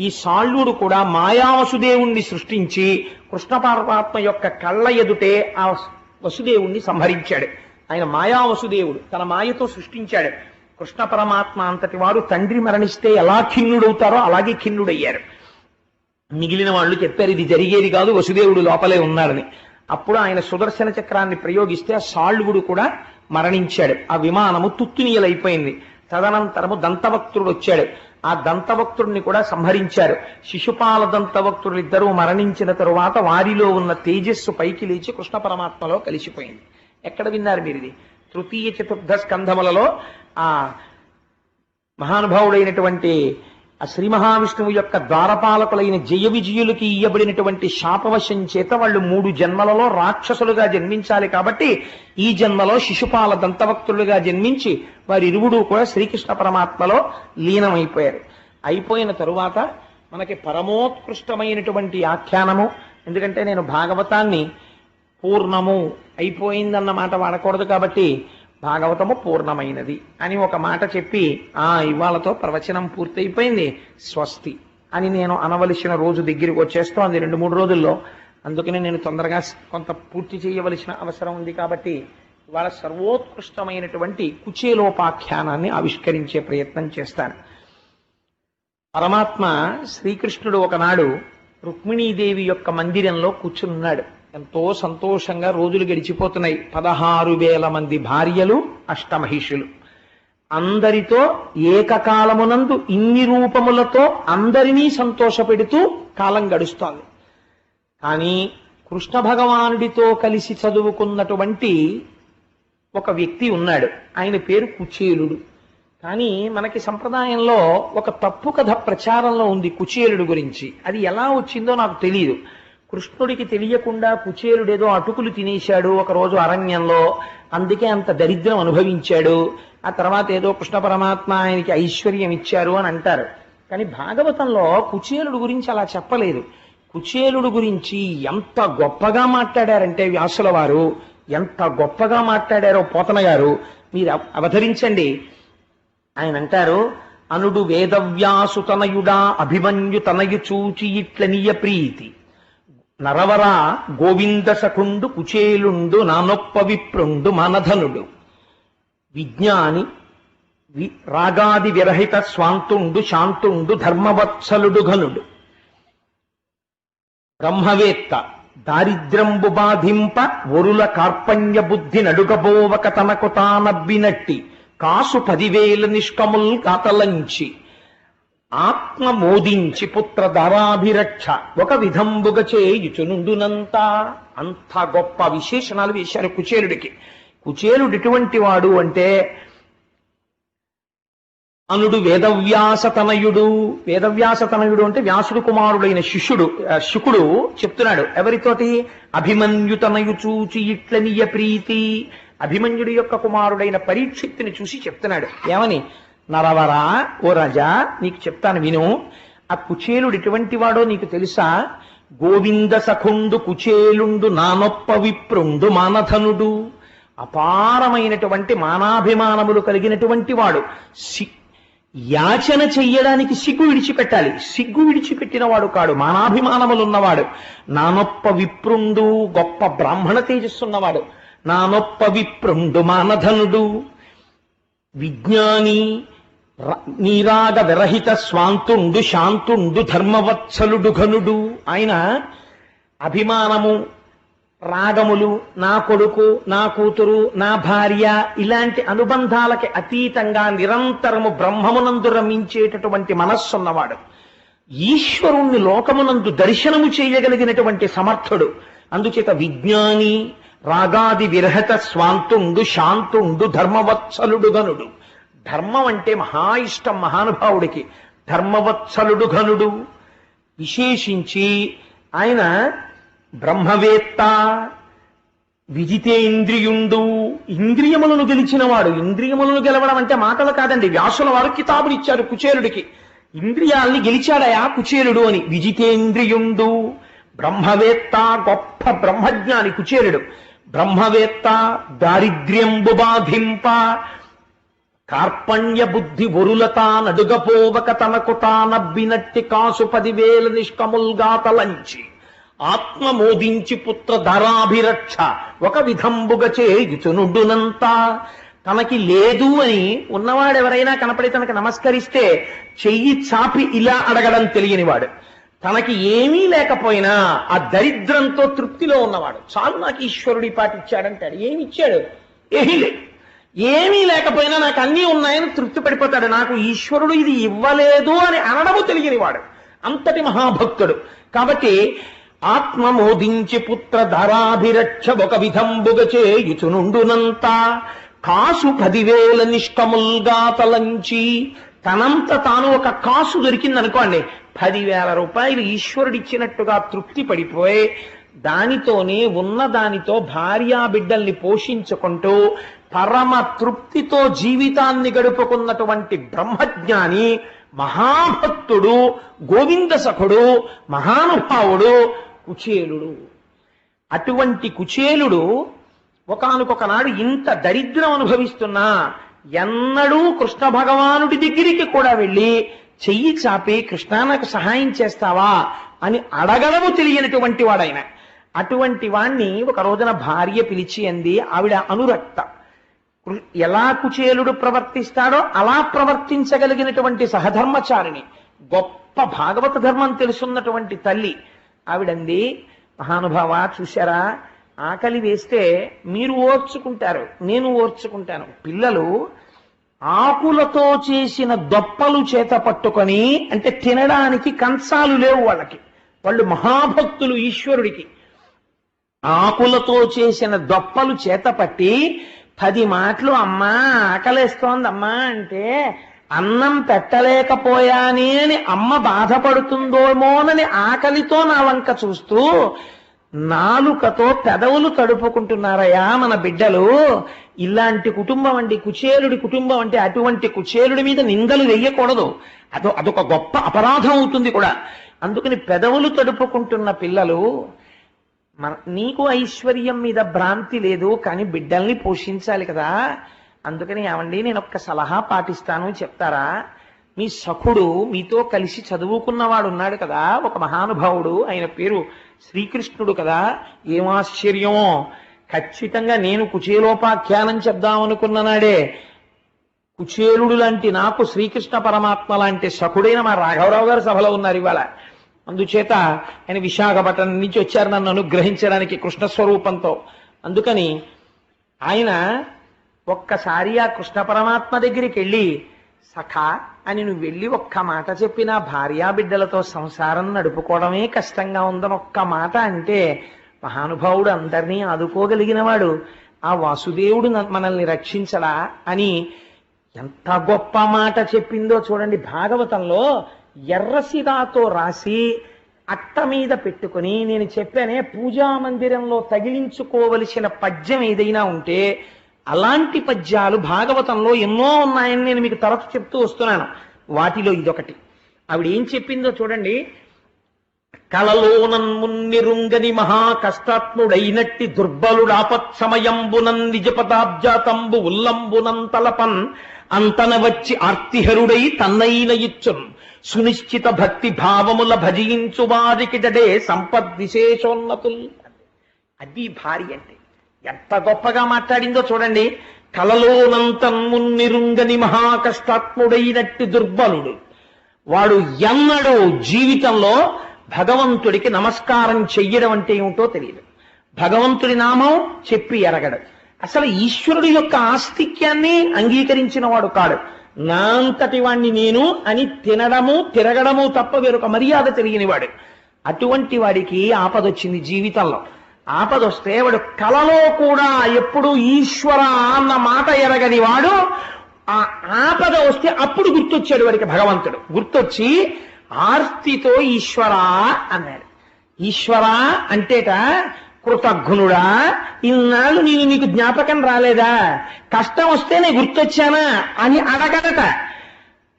ఈ సాళ్వుడు కూడా మాయావసుదేవుణ్ణి సృష్టించి కృష్ణ పరమాత్మ యొక్క కళ్ళ ఎదుటే ఆ వసుదేవుణ్ణి సంహరించాడు. ఆయన మాయావసుదేవుడు తన మాయతో సృష్టించాడు. కృష్ణ పరమాత్మ అంతటి వారు తండ్రి మరణిస్తే ఎలా ఖిన్నుడవుతారో అలాగే ఖిన్నుడయ్యారు. మిగిలిన వాళ్ళు చెప్పారు ఇది జరిగేది కాదు, వసుదేవుడు లోపలే ఉన్నాడని. అప్పుడు ఆయన సుదర్శన చక్రాన్ని ప్రయోగిస్తే ఆ సాళ్వుడు కూడా మరణించాడు. ఆ విమానము తుత్తునీయలైపోయింది. తదనంతరము దంతవక్తుడు వచ్చాడు. ఆ దంతవక్తుడిని కూడా సంహరించారు. శిశుపాల దంతవక్తుడు ఇద్దరూ మరణించిన తరువాత వారిలో ఉన్న తేజస్సు పైకి లేచి కృష్ణ పరమాత్మలో కలిసిపోయింది. ఎక్కడ విన్నారు మీరు ఇది? తృతీయ చతుర్థ స్కంధములలో ఆ మహానుభావుడైనటువంటి ఆ శ్రీ మహావిష్ణువు యొక్క ద్వారపాలకులైన జయ విజయులకి ఇయ్యబడినటువంటి శాపవశం చేత వాళ్ళు 3 జన్మలలో రాక్షసులుగా జన్మించాలి. కాబట్టి ఈ జన్మలో శిశుపాల దంతవక్తులుగా జన్మించి వారిరువుడు కూడా శ్రీకృష్ణ పరమాత్మలో లీనమైపోయారు. అయిపోయిన తరువాత మనకి పరమోత్కృష్టమైనటువంటి ఆఖ్యానము, ఎందుకంటే నేను భాగవతాన్ని పూర్ణము అయిపోయిందన్న మాట వాడకూడదు కాబట్టి భాగవతము పూర్ణమైనది అని ఒక మాట చెప్పి ఇవాళతో ప్రవచనం పూర్తయిపోయింది స్వస్తి అని నేను అనవలసిన రోజు దగ్గరికి వచ్చేస్తోంది 2-3 రోజుల్లో. అందుకని నేను తొందరగా కొంత పూర్తి చేయవలసిన అవసరం ఉంది. కాబట్టి ఇవాళ సర్వోత్కృష్టమైనటువంటి కుచేలోపాఖ్యానాన్ని ఆవిష్కరించే ప్రయత్నం చేస్తాను. పరమాత్మ శ్రీకృష్ణుడు ఒకనాడు రుక్మిణీదేవి యొక్క మందిరంలో కూర్చున్నాడు. ఎంతో సంతోషంగా రోజులు గడిచిపోతున్నాయి. 16,000 మంది భార్యలు, అష్టమహిషులు, అందరితో ఏకకాలమునందు ఇన్ని రూపములతో అందరినీ సంతోషపెడుతూ కాలం గడుస్తోంది. కానీ కృష్ణ భగవానుడితో కలిసి చదువుకున్నటువంటి ఒక వ్యక్తి ఉన్నాడు. ఆయన పేరు కుచేలుడు. కానీ మనకి సంప్రదాయంలో ఒక తప్పు కథ ప్రచారంలో ఉంది కుచేలుడు గురించి. అది ఎలా వచ్చిందో నాకు తెలియదు. కృష్ణుడికి తెలియకుండా కుచేలుడేదో అటుకులు తినేశాడు ఒకరోజు అరణ్యంలో, అందుకే అంత దరిద్రం అనుభవించాడు. ఆ తర్వాత ఏదో కృష్ణ పరమాత్మ ఆయనకి ఐశ్వర్యం ఇచ్చారు అని అంటారు. కానీ భాగవతంలో కుచేలుడు గురించి అలా చెప్పలేదు. కుచేలుడు గురించి ఎంత గొప్పగా మాట్లాడారంటే వ్యాసుల వారు, ఎంత గొప్పగా మాట్లాడారో పోతన గారు మీరు అవతరించండి. ఆయన అంటారు, అనుడు వేదవ్యాసు తనయుడా అభిమన్యు తనయు చూచి ఇట్లనియ ప్రీతి నరవరా గోవింద సఖుండు కుచేలుండు నానొప్ప విప్రుండు మనధనుడు విజ్ఞాని రాగాది విరహిత స్వాంతుండు శాంతుండు ధర్మవత్సలుడు ఘనుడు బ్రహ్మవేత్త దారిద్ర్యంబు బాధింప వరుల కార్పణ్య బుద్ధి నడుగబోవక తనకు తానబ్బినట్టి కాసు 10,000 నిష్కముల్ కాతలంచి ఆత్మ మోదించి పుత్ర ధారాభిరక్ష ఒక విధంబుగ చేయుచునుండునంతా. అంత గొప్ప విశేషణాలు వేశారు కుచేలుడికి. కుచేలుడు ఎటువంటి వాడు అంటే అనుడు వేదవ్యాసతనయుడు. వేదవ్యాసతనయుడు అంటే వ్యాసుడు కుమారుడైన శుకుడు చెప్తున్నాడు. ఎవరితోటి? అభిమన్యుతనయు చూచి ఇట్లనియ ప్రీతి. అభిమన్యుడి యొక్క కుమారుడైన పరీక్షిత్తుని చూసి చెప్తున్నాడు. ఏమని? నరవరా, ఓ రాజా నీకు చెప్తాను విను. ఆ కుచేలుడు ఎటువంటి వాడో నీకు తెలుసా? గోవింద సఖుండు కుచేలుండు నానొప్ప విప్రుండు మానధనుడు. అపారమైనటువంటి మానాభిమానములు కలిగినటువంటి వాడు. యాచన చెయ్యడానికి సిగ్గు విడిచిపెట్టాలి. సిగ్గు విడిచిపెట్టిన వాడు కాడు, మానాభిమానములున్నవాడు. నానొప్ప విప్రుండు, గొప్ప బ్రాహ్మణ తేజస్సున్నవాడు. నానొప్ప విప్రుండు మానధనుడు విజ్ఞాని నీరాగ విరహిత స్వాంతుండు శాంతుండు ధర్మవత్సలుడు ఘనుడు. ఆయన అభిమానము, రాగములు, నా కొడుకు, నా కూతురు, నా భార్య ఇలాంటి అనుబంధాలకి అతీతంగా నిరంతరము బ్రహ్మమునందు రమించేటటువంటి మనస్సున్నవాడు. ఈశ్వరుణ్ణి లోకమునందు దర్శనము చేయగలిగినటువంటి సమర్థుడు. అందుచేత విజ్ఞాని రాగాది విరహత స్వాంతుండు శాంతుండు ధర్మవత్సలుడు ఘనుడు. ధర్మం అంటే మహా ఇష్టం మహానుభావుడికి. ధర్మవత్సలుడు ఘనుడు. విశేషించి ఆయన బ్రహ్మవేత్త, విజితేంద్రియుండు, ఇంద్రియములను గెలిచినవాడు. ఇంద్రియములను గెలవడం అంటే మాటలు కాదండి. వ్యాసుల వారు కితాబులు ఇచ్చారు కుచేలుడికి. ఇంద్రియాల్ని గెలిచాడయా కుచేలుడు అని. విజితేంద్రియుండు, బ్రహ్మవేత్త, గొప్ప బ్రహ్మజ్ఞాని కుచేలుడు. బ్రహ్మవేత్త, దారిద్ర్యంబు బాధింప, కార్పణ్య బుద్ధి వరులత నడుగపోవక తనకు తానబ్బినట్టి కాసు 10,000 నిష్కముల్గా తలంచి ఆత్మమోదించి పుత్ర ధరాభిరక్ష ఒక విధంబుగ చేయుచునుడునంతా. తనకి లేదు అని ఉన్నవాడెవరైనా కనపడి తనకి నమస్కరిస్తే చెయ్యి చాపి ఇలా అడగడం తెలియనివాడు. తనకి ఏమీ లేకపోయినా ఆ దరిద్రంతో తృప్తిలో ఉన్నవాడు. చాలు నాకు ఈశ్వరుడి పాటి ఇచ్చాడంటాడు. ఏమి ఇచ్చాడు? ఏమీ లేదు. ఏమీ లేకపోయినా నాకు అన్నీ ఉన్నాయని తృప్తి పడిపోతాడు. నాకు ఈశ్వరుడు ఇది ఇవ్వలేదు అని అనడము తెలియనివాడు. అంతటి మహాభక్తుడు. కాబట్టి ఆత్మమోదించి పుత్ర ధరాభిరక్ష ఒక విధంబుగ చేయుచునుండునంతా. కాసు 10,000 నిష్కముల్గా తలంచి, తనంత తాను ఒక కాసు దొరికిందనుకోండి, 10,000 రూపాయలు ఈశ్వరుడిచ్చినట్టుగా తృప్తి పడిపోయి దానితోనే ఉన్న దానితో భార్యా బిడ్డల్ని పోషించుకుంటూ పరమ తృప్తితో జీవితాన్ని గడుపుకున్నటువంటి బ్రహ్మజ్ఞాని, మహాభక్తుడు, గోవింద సఖుడు, మహానుభావుడు కుచేలుడు. అటువంటి కుచేలుడు ఒకానొకనాడు ఇంత దరిద్రం అనుభవిస్తున్నా ఎన్నడూ కృష్ణ భగవానుడి దగ్గరికి కూడా వెళ్ళి చెయ్యి చాపి కృష్ణ నాకు సహాయం చేస్తావా అని అడగడము తెలియనటువంటి వాడైన. అటువంటి వాణ్ణి ఒక రోజున భార్య పిలిచి అంది. ఆవిడ అనురక్త. ఎలా కుచేలుడు ప్రవర్తిస్తాడో అలా ప్రవర్తించగలిగినటువంటి సహధర్మచారిణి, గొప్ప భాగవత ధర్మం తెలుసున్నటువంటి తల్లి. ఆవిడంది, మహానుభావ చూశారా, ఆకలి వేస్తే మీరు ఓర్చుకుంటారు, నేను ఓర్చుకుంటాను. పిల్లలు ఆకులతో చేసిన దొప్పలు చేత పట్టుకొని, అంటే తినడానికి కంచాలు లేవు వాళ్ళకి, వాళ్ళు మహాభక్తులు ఈశ్వరుడికి. ఆకులతో చేసిన దొప్పలు చేత పట్టి 10 మాటలు అమ్మా ఆకలేస్తోందమ్మా అంటే, అన్నం పెట్టలేకపోయానే అని అమ్మ బాధపడుతుందోమోనని ఆకలితో నా వంక చూస్తూ నాలుకతో పెదవులు తడుపుకుంటున్నారయ్యా మన బిడ్డలు. ఇలాంటి కుటుంబం అండి కుచేలుడి కుటుంబం అంటే. అటువంటి కుచేలుడి మీద నిందలు వెయ్యకూడదు, అదొక గొప్ప అపరాధం అవుతుంది కూడా. అందుకని పెదవులు తడుపుకుంటున్న పిల్లలు, నీకు ఐశ్వర్యం మీద భ్రాంతి లేదు, కానీ బిడ్డల్ని పోషించాలి కదా. అందుకని ఏమండి నేను ఒక్క సలహా పాటిస్తాను చెప్తారా? మీ సఖుడు మీతో కలిసి చదువుకున్నవాడు ఉన్నాడు కదా, ఒక మహానుభావుడు, ఆయన పేరు శ్రీకృష్ణుడు కదా. ఏం ఆశ్చర్యమో, ఖచ్చితంగా నేను కుచేలోపాఖ్యానం చెప్దామనుకున్న నాడే కుచేలుడు లాంటి నాకు శ్రీకృష్ణ పరమాత్మ లాంటి సఖుడైన మా రాఘవరావు గారు సభలో ఉన్నారు ఇవాళ. అందుచేత ఆయన విశాఖపట్నం నుంచి వచ్చారు నన్ను అనుగ్రహించడానికి కృష్ణస్వరూపంతో. అందుకని ఆయన ఒక్కసారి ఆ కృష్ణ పరమాత్మ దగ్గరికి వెళ్ళి, సఖా అని నువ్వు వెళ్ళి ఒక్క మాట చెప్పినా భార్యా బిడ్డలతో సంసారం నడుపుకోవడమే కష్టంగా ఉందని ఒక్క మాట అంటే, మహానుభావుడు అందరినీ ఆదుకోగలిగినవాడు, ఆ వాసుదేవుడు మనల్ని రక్షించడా అని ఎంత గొప్ప మాట చెప్పిందో చూడండి. భాగవతంలో ఎర్రసిరాతో రాసి అట్ట మీద పెట్టుకుని, నేను చెప్పానే పూజా మందిరంలో తగిలించుకోవలసిన పద్యం ఏదైనా ఉంటే అలాంటి పద్యాలు భాగవతంలో ఎన్నో ఉన్నాయని నేను మీకు తరచు చెప్తూ వస్తున్నాను. వాటిలో ఇదొకటి. ఆవిడ ఏం చెప్పిందో చూడండి. కలలోనన్మున్నిరుంగని మహా కష్టాత్ముడైనట్టి దుర్బలుడాపత్సమయంబునం నిజపదాబ్జాతంబు ఉల్లంబునం తలపన్ అంతన వచ్చి ఆర్తిహరుడై తన్నైన ఇచ్చున్ సునిశ్చిత భక్తి భావముల భజించు వారికిటడే సంపద్ విశేషోన్నతుల్. అది భార్య అంటే. ఎంత గొప్పగా మాట్లాడిందో చూడండి. కలలోనంతన్మున్నిరుంగని మహా కష్టాత్ముడైనట్టి దుర్బలుడు, వాడు ఎన్నడూ జీవితంలో భగవంతుడికి నమస్కారం చెయ్యడం అంటే ఏమిటో తెలియదు, భగవంతుడి నామం చెప్పి ఎరగడు, అసలు ఈశ్వరుడి యొక్క ఆస్తిక్యాన్ని అంగీకరించిన వాడు కాడు. నా అంతటి వాణ్ణి నేను అని తినడము తిరగడము తప్ప వేరొక మర్యాద తెలియనివాడు. అటువంటి వాడికి ఆపదొచ్చింది జీవితంలో. ఆపదొస్తే వాడు కలలో కూడా ఎప్పుడు ఈశ్వర అన్న మాట ఎరగని వాడు, ఆ ఆపద వస్తే అప్పుడు గుర్తొచ్చాడు వాడికి భగవంతుడు. గుర్తొచ్చి ఆర్తితో ఈశ్వర అన్నాడు. ఈశ్వర అంటేట కృతజ్ఞుడా, ఇన్నాళ్ళు నేను నీకు జ్ఞాపకం రాలేదా, కష్టం వస్తే నేను గుర్తొచ్చానా అని అడగడట.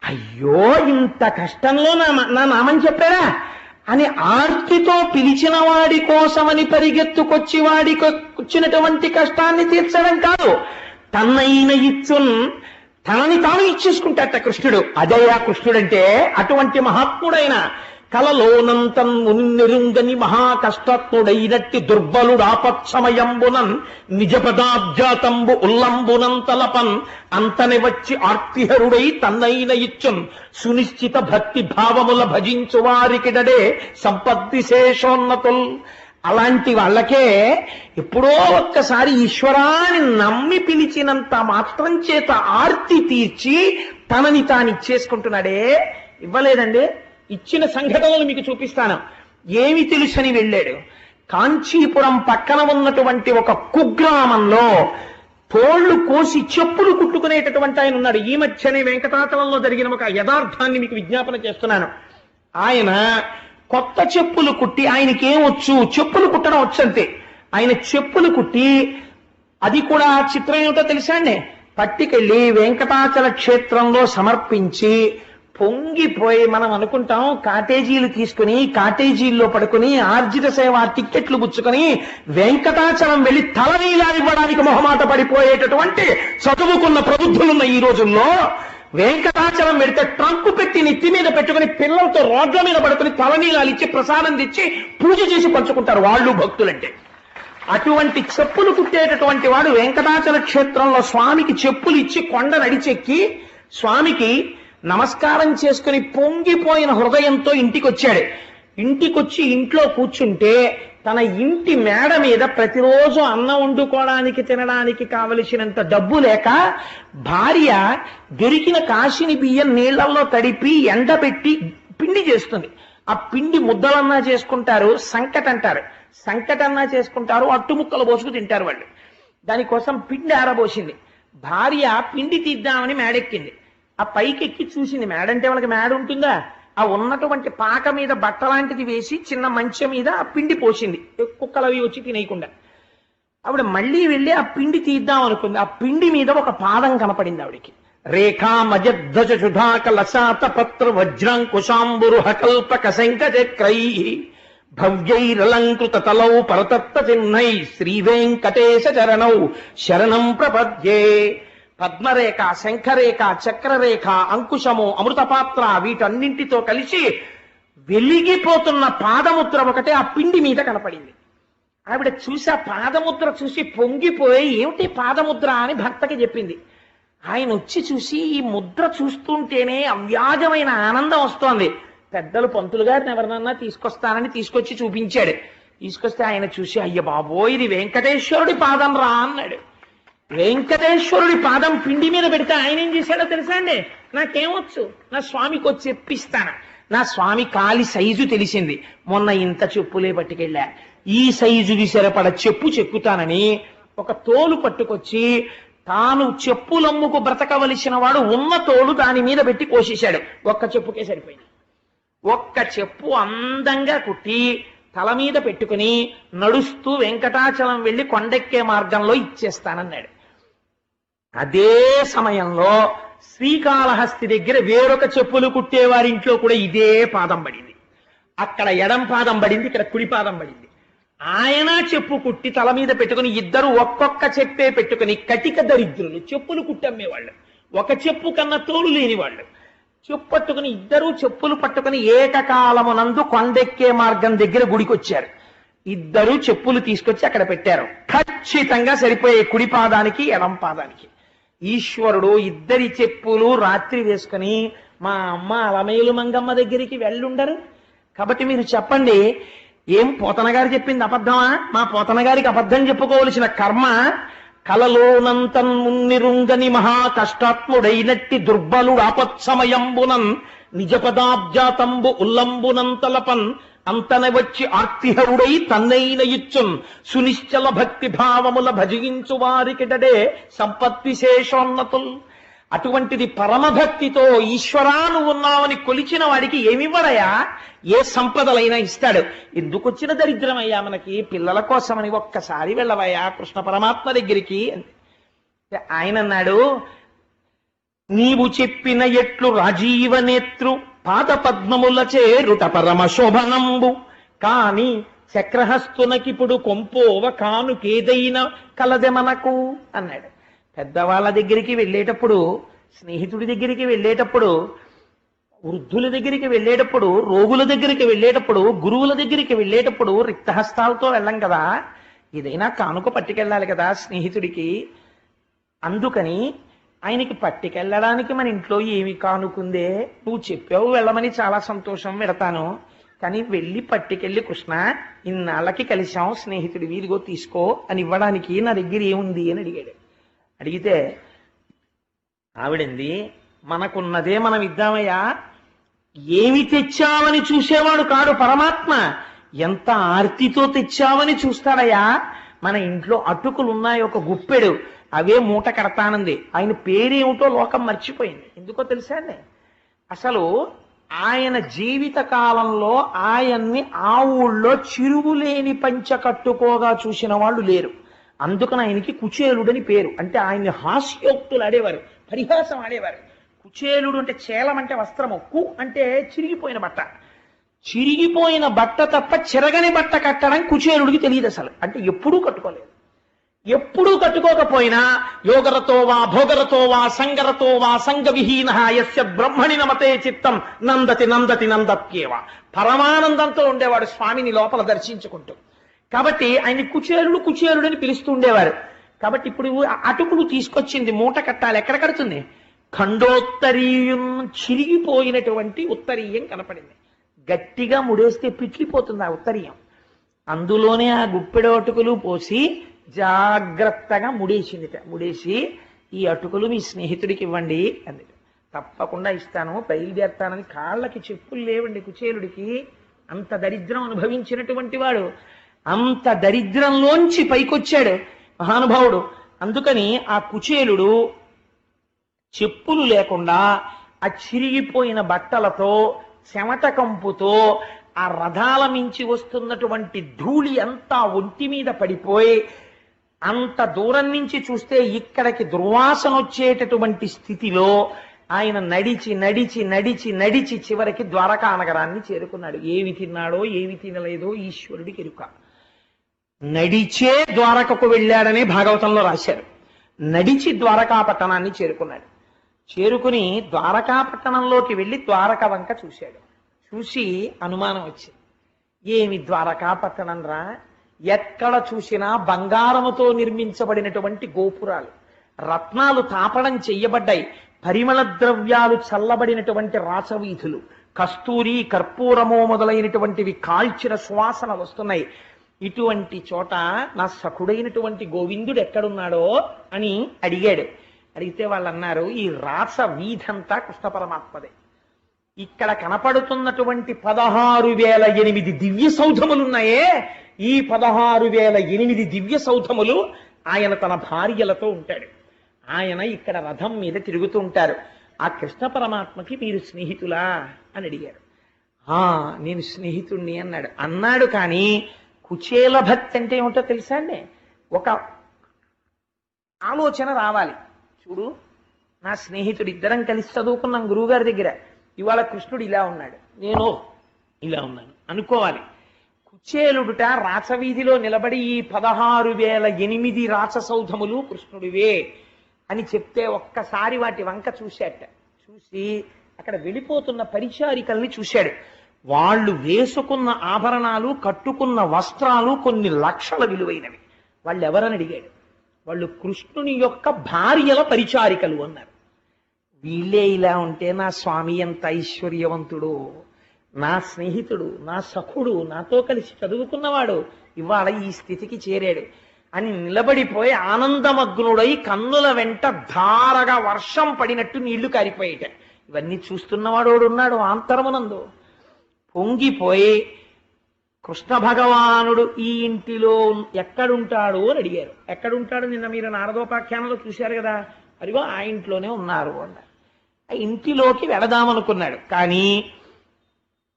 అయ్యో ఇంత కష్టంలో నా నామని చెప్పాడా అని ఆర్తితో పిలిచిన వాడి కోసమని పరిగెత్తుకొచ్చి వాడికి వచ్చినటువంటి కష్టాన్ని తీర్చడం కాదు, తన్నైన ఇచ్చున్ తనని తాను ఇచ్చేసుకుంటాట కృష్ణుడు. అదయ్యా కృష్ణుడంటే. అటువంటి మహాత్ముడైన కలలోనంతన్ మున్నెరుంగని మహాకష్టత్ముడైనట్టి దుర్బలుడాపత్సమయంబునన్ నిజ పదాబ్జాతంబు ఉల్లంబునంతలపన్ అంతని వచ్చి ఆర్తిహరుడై తన్నైన ఇచ్చున్ సునిశ్చిత భక్తి భావముల భజించు వారికిడడే సంపద్విశేషోన్నతుల్. అలాంటి వాళ్ళకే ఎప్పుడో ఒక్కసారి ఈశ్వరాన్ని నమ్మి పిలిచినంత మాత్రం చేత ఆర్తి తీర్చి తనని తాను ఇచ్చేసుకుంటున్నాడే. ఇవ్వలేదండి. ఇచ్చిన సంఘటనలు మీకు చూపిస్తాను. ఏమి తెలుసని వెళ్ళాడు. కాంచీపురం పక్కన ఉన్నటువంటి ఒక కుగ్రామంలో తోళ్లు కోసి చెప్పులు కుట్టుకునేటటువంటి ఆయన ఉన్నాడు. ఈ మధ్యనే వెంకటాచలంలో జరిగిన ఒక యథార్థాన్ని మీకు విజ్ఞాపన చేస్తున్నాను. ఆయన కొత్త చెప్పులు కుట్టి, ఆయనకేం వచ్చు, చెప్పులు కుట్టడం వచ్చంతే. ఆయన చెప్పులు కుట్టి, అది కూడా చిత్రం ఏమిటో తెలుసా అండి, పట్టుకెళ్ళి వెంకటాచల క్షేత్రంలో సమర్పించి పొంగిపోయి, మనం అనుకుంటాం కాటేజీలు తీసుకుని కాటేజీల్లో పడుకుని ఆర్జిత సేవ టిక్కెట్లు పుచ్చుకొని వెంకటాచలం వెళ్లి తలనీలా ఇవ్వడానికి మొహమాట పడిపోయేటటువంటి చదువుకున్న ప్రబుద్ధులున్న ఈ రోజుల్లో వెంకటాచలం వెళితే ట్రంకు పెట్టి నెత్తి మీద పెట్టుకుని పిల్లలతో రోడ్ల మీద పడుకుని తలనీలాలు ఇచ్చి ప్రసాదం తెచ్చి పూజ చేసి పంచుకుంటారు వాళ్ళు భక్తులంటే. అటువంటి చెప్పులు కుట్టేటటువంటి వాడు వెంకటాచల క్షేత్రంలో స్వామికి చెప్పులు ఇచ్చి కొండ నడిచెక్కి స్వామికి నమస్కారం చేసుకుని పొంగిపోయిన హృదయంతో ఇంటికి వచ్చాడు. ఇంటికొచ్చి ఇంట్లో కూర్చుంటే తన ఇంటి మేడ మీద ప్రతిరోజు అన్నం వండుకోవడానికి తినడానికి కావలసినంత డబ్బు లేక భార్య దొరికిన కాశీని బియ్యం నీళ్లలో తడిపి ఎండబెట్టి పిండి చేస్తుంది. ఆ పిండి ముద్దలన్నా చేసుకుంటారు, సంకట అంటారు, సంకటన్నా చేసుకుంటారు, అట్టుముక్కలు పోసుకు తింటారు వాళ్ళు. దానికోసం పిండి ఆరబోసింది. భార్య పిండి తీద్దామని మేడెక్కింది. ఆ పైకెక్కి చూసింది. మేడంటే వాళ్ళకి మేడ ఉంటుందా, ఆ ఉన్నటువంటి పాక మీద బట్ట లాంటిది వేసి చిన్న మంచం మీద ఆ పిండి పోసింది, కుక్కలు అవి వచ్చి తినేయకుండా. ఆవిడ మళ్ళీ వెళ్ళి ఆ పిండి తీద్దాం అనుకుంది. ఆ పిండి మీద ఒక పాదం కనపడింది ఆవిడికి. రేఖా మజధ్వజ సుధాక లసాత పత్ర వజ్రాంకుశాంబురుహ కల్పక శంఖచక్రై భవ్యైరలంకృత తలౌ పరతత్వ చిహ్నై శ్రీ వెంకటేశ చరణౌ శరణం ప్రపద్యే. పద్మరేఖ, శంఖరేఖ, చక్రరేఖ, అంకుశము, అమృతపాత్ర వీటన్నింటితో కలిసి వెలిగిపోతున్న పాదముద్ర ఒకటే ఆ పిండి మీద కనపడింది. ఆవిడ చూసి ఆ పాదముద్ర చూసి పొంగిపోయి ఏమిటి పాదముద్ర అని భర్తకి చెప్పింది. ఆయన వచ్చి చూసి ఈ ముద్ర చూస్తుంటేనే అవ్యాజమైన ఆనందం వస్తోంది. పెద్దలు పంతులు గారిని ఎవరినన్నా తీసుకొస్తానని తీసుకొచ్చి చూపించాడు. తీసుకొస్తే ఆయన చూసి అయ్య బాబోయ్ ఇది వెంకటేశ్వరుడి పాదం రా అన్నాడు. వెంకటేశ్వరుడి పాదం పిండి మీద పెడితే ఆయన ఏం చేశాడో తెలుసా అండి, నాకేమొచ్చు, నా స్వామికి వచ్చి చెప్పిస్తాను. నా స్వామి కాలి సైజు తెలిసింది. మొన్న ఇంత చెప్పులే పట్టుకెళ్ళా, ఈ సైజుకి సరిపడ చెప్పు చెక్కుతానని ఒక తోలు పట్టుకొచ్చి తాను చెప్పులమ్ముకు బ్రతకవలసిన వాడు ఉన్న తోలు దాని మీద పెట్టి కోసేశాడు. ఒక్క చెప్పుకే సరిపోయింది. ఒక్క చెప్పు అందంగా కుట్టి తల మీద పెట్టుకుని నడుస్తూ వెంకటాచలం వెళ్లి కొండెక్కే మార్గంలో ఇచ్చేస్తానన్నాడు. అదే సమయంలో శ్రీకాళహస్తి దగ్గర వేరొక చెప్పులు కుట్టేవారింట్లో కూడా ఇదే పాదం పడింది. అక్కడ ఎడం పాదం పడింది, ఇక్కడ కుడి పాదం పడింది. ఆయన చెప్పు కుట్టి తల మీద పెట్టుకుని ఇద్దరు ఒక్కొక్క చెప్పే పెట్టుకుని కటిక దరిద్రులు, చెప్పులు కుట్టమ్మేవాళ్ళు, ఒక చెప్పు కన్నా తోలు లేని వాళ్ళు చెప్పు పట్టుకుని ఇద్దరు చెప్పులు పట్టుకుని ఏకకాలమునందు కొండెక్కే మార్గం దగ్గర గుడికొచ్చారు. ఇద్దరు చెప్పులు తీసుకొచ్చి అక్కడ పెట్టారు. ఖచ్చితంగా సరిపోయే కుడి పాదానికి ఎడం పాదానికి. ఈశ్వరుడు ఇద్దరి చెప్పులు రాత్రి వేసుకుని మా అమ్మ అలమేలు మంగమ్మ దగ్గరికి వెళ్ళుండరు. కాబట్టి మీరు చెప్పండి, ఏం పోతన గారు చెప్పింది అబద్ధమా? మా పోతన గారికి అబద్ధం చెప్పుకోవలసిన కర్మ. కలలోనంతన్ మున్నిరుంగని మహా కష్టాత్ముడైనట్టి దుర్బలుడు ఆపత్సమయంబునన్ నిజ పదాబ్జాతంబు ఉల్లంబునంతలపన్ అంతన వచ్చి ఆర్తిహరుడై తన్నైన ఇచ్చున్ సునిశ్చల భక్తి భావముల భజించు వారికిడడే సంపద్విశేషోన్నతుల్. అటువంటిది పరమభక్తితో ఈశ్వరా నువ్వు ఉన్నావని కొలిచిన వాడికి ఏమివ్వడయా? ఏ సంపదలైనా ఇస్తాడు. ఎందుకొచ్చిన దరిద్రమయ్యా మనకి? పిల్లల కోసమని ఒక్కసారి వెళ్ళవయ్యా కృష్ణ పరమాత్మ దగ్గరికి. ఆయన అన్నాడు, నీవు చెప్పిన ఎట్లు రాజీవ నేత్రు పాద పద్మముల చేరుట పరమ శోభనంబు కాని చక్రహస్తునకిప్పుడు కొంపోవ కానుకేదైనా కలదె మనకు అన్నాడు. పెద్దవాళ్ళ దగ్గరికి వెళ్ళేటప్పుడు, స్నేహితుడి దగ్గరికి వెళ్ళేటప్పుడు, వృద్ధుల దగ్గరికి వెళ్ళేటప్పుడు, రోగుల దగ్గరికి వెళ్ళేటప్పుడు, గురువుల దగ్గరికి వెళ్ళేటప్పుడు రిక్తహస్తాలతో వెళ్ళం కదా, ఏదైనా కానుక పట్టుకెళ్ళాలి కదా స్నేహితుడికి. అందుకని ఆయనకి పట్టుకెళ్ళడానికి మన ఇంట్లో ఏమి కానుకుందే, నువ్వు చెప్పావు వెళ్ళమని చాలా సంతోషం, వెడతాను. కానీ వెళ్ళి పట్టుకెళ్ళి కృష్ణ ఇన్నాళ్ళకి కలిశాం స్నేహితుడి వీరిగో తీసుకో అని ఇవ్వడానికి నా దగ్గర ఏముంది అని అడిగాడు. అడిగితే ఆవిడంది, మనకున్నదే మనం ఇద్దామయ్యా, ఏమి తెచ్చావని చూసేవాడు కాడు పరమాత్మ, ఎంత ఆర్తితో తెచ్చావని చూస్తాడయ్యా. మన ఇంట్లో అటుకులు ఉన్నాయి ఒక గుప్పెడు, అవే మూట కడతానంది. ఆయన పేరేమిటో లోకం మర్చిపోయింది. ఎందుకో తెలుసా అండి, అసలు ఆయన జీవిత కాలంలో ఆయన్ని ఆ ఊళ్ళో చిరువులేని పంచ కట్టుకోగా చూసిన వాళ్ళు లేరు. అందుకని ఆయనకి కుచేలుడని పేరు. అంటే ఆయన్ని హాస్యోక్తులు ఆడేవారు, పరిహాసం ఆడేవారు. కుచేలుడు అంటే చేలం అంటే వస్త్రము, కు అంటే చిరిగిపోయిన బట్ట. చిరిగిపోయిన బట్ట తప్ప చిరగని బట్ట కట్టడం కుచేలుడికి తెలియదు అసలు. అంటే ఎప్పుడూ కట్టుకోలేదు. ఎప్పుడూ కట్టుకోకపోయినా యోగరతో వా భోగరతో వా సంగరతో వా సంగ విహీన యస్య బ్రహ్మణి నమతే చిత్తం నందతి నందతి నందత్యేవ, పరమానందంతో ఉండేవాడు స్వామిని లోపల దర్శించుకుంటూ. కాబట్టి ఆయన కుచేలుడు కుచేలుడని పిలుస్తూ ఉండేవారు. కాబట్టి ఇప్పుడు అటుకులు తీసుకొచ్చింది మూట కట్టాలి, ఎక్కడ కడుతుంది? ఖండోత్తరీయం, చిరిగిపోయినటువంటి ఉత్తరీయం కనపడింది. గట్టిగా ముడేస్తే పిట్లిపోతుంది ఆ ఉత్తరీయం. అందులోనే ఆ గుప్పెడు అటుకులు పోసి జాగ్రత్తగా ముడేసింది. ముడేసి ఈ అటుకులు మీ స్నేహితుడికి ఇవ్వండి అంది. తప్పకుండా ఇస్తాను, బయలుదేరుతానని. కాళ్ళకి చెప్పులు లేవండి కుచేలుడికి, అంత దరిద్రం అనుభవించినటువంటి వాడు. అంత దరిద్రంలోంచి పైకొచ్చాడు మహానుభావుడు. అందుకని ఆ కుచేలుడు చెప్పులు లేకుండా ఆ చిరిగిపోయిన బట్టలతో చెమట కంపుతో ఆ రథాల మించి వస్తున్నటువంటి ధూళి అంతా ఒంటి మీద పడిపోయి అంత దూరం నుంచి చూస్తే ఇక్కడికి దుర్వాసన వచ్చేటటువంటి స్థితిలో ఆయన నడిచి నడిచి నడిచి నడిచి చివరికి ద్వారకా నగరాన్ని చేరుకున్నాడు. ఏమి తిన్నాడో ఏమి తినలేదో ఈశ్వరుడికి ఎరుక. నడిచే ద్వారకకు వెళ్ళాడని భాగవతంలో రాశారు. నడిచి ద్వారకా పట్టణాన్ని చేరుకున్నాడు. చేరుకుని ద్వారకా పట్టణంలోకి వెళ్ళి ద్వారక వంక చూశాడు. చూసి అనుమానం వచ్చింది, ఏమి ద్వారకా పట్టణం రా, ఎక్కడ చూసినా బంగారముతో నిర్మించబడినటువంటి గోపురాలు, రత్నాలు తాపడం చెయ్యబడ్డాయి, పరిమళ ద్రవ్యాలు చల్లబడినటువంటి రాచవీధులు, కస్తూరి కర్పూరము మొదలైనటువంటివి కాల్చిన సువాసన వస్తున్నాయి. ఇటువంటి చోట నా సఖుడైనటువంటి గోవిందుడు ఎక్కడున్నాడో అని అడిగాడు. అడిగితే వాళ్ళు అన్నారు, ఈ రాస వీధంతా కృష్ణ పరమాత్మదే. ఇక్కడ కనపడుతున్నటువంటి 16,008 దివ్య సౌధములున్నాయే, ఈ 16,008 దివ్య సౌధములు ఆయన తన భార్యలతో ఉంటాడు. ఆయన ఇక్కడ రథం మీద తిరుగుతూ ఉంటారు. ఆ కృష్ణ పరమాత్మకి మీరు స్నేహితులా అని అడిగారు. నేను స్నేహితుణ్ణి అన్నాడు. కానీ కుచేల భక్తి అంటే ఏమిటో తెలుసా అండి? ఒక ఆలోచన రావాలి. చూడు, నా స్నేహితుడు, ఇద్దరం కలిసి చదువుకున్నాం గురువుగారి దగ్గర, ఇవాళ కృష్ణుడు ఇలా ఉన్నాడు, నేను ఇలా ఉన్నాను అనుకోవాలి. కుచేలుడుట రాచవీధిలో నిలబడి ఈ 16,008 రాచసౌధములు కృష్ణుడివే అని చెప్తే ఒక్కసారి వాటి వంక చూశాట. చూసి అక్కడ వెళ్ళిపోతున్న పరిచారికల్ని చూశాడు. వాళ్ళు వేసుకున్న ఆభరణాలు, కట్టుకున్న వస్త్రాలు కొన్ని లక్షల విలువైనవి. వాళ్ళు ఎవరని అడిగాడు. వాళ్ళు కృష్ణుని యొక్క భార్యల పరిచారికలు అన్నారు. వీళ్ళే ఇలా ఉంటే నా స్వామి ఎంత ఐశ్వర్యవంతుడు, నా స్నేహితుడు, నా సఖుడు, నాతో కలిసి చదువుకున్నవాడు ఇవాళ ఈ స్థితికి చేరాడు అని నిలబడిపోయి ఆనందమగ్నుడై కన్నుల వెంట ధారగా వర్షం పడినట్టు నీళ్లు కారిపోయేట. ఇవన్నీ చూస్తున్నవాడు ఉన్నాడు ఆంతరమునందు. పొంగిపోయి కృష్ణ భగవానుడు ఈ ఇంటిలో ఎక్కడుంటాడు అని అడిగారు. ఎక్కడుంటాడు? నిన్న మీరు నారదోపాఖ్యానంలో చూశారు కదా, అదిగో ఆ ఇంట్లోనే ఉన్నారు అన్నారు. ఆ ఇంటిలోకి వెళదామనుకున్నాడు. కానీ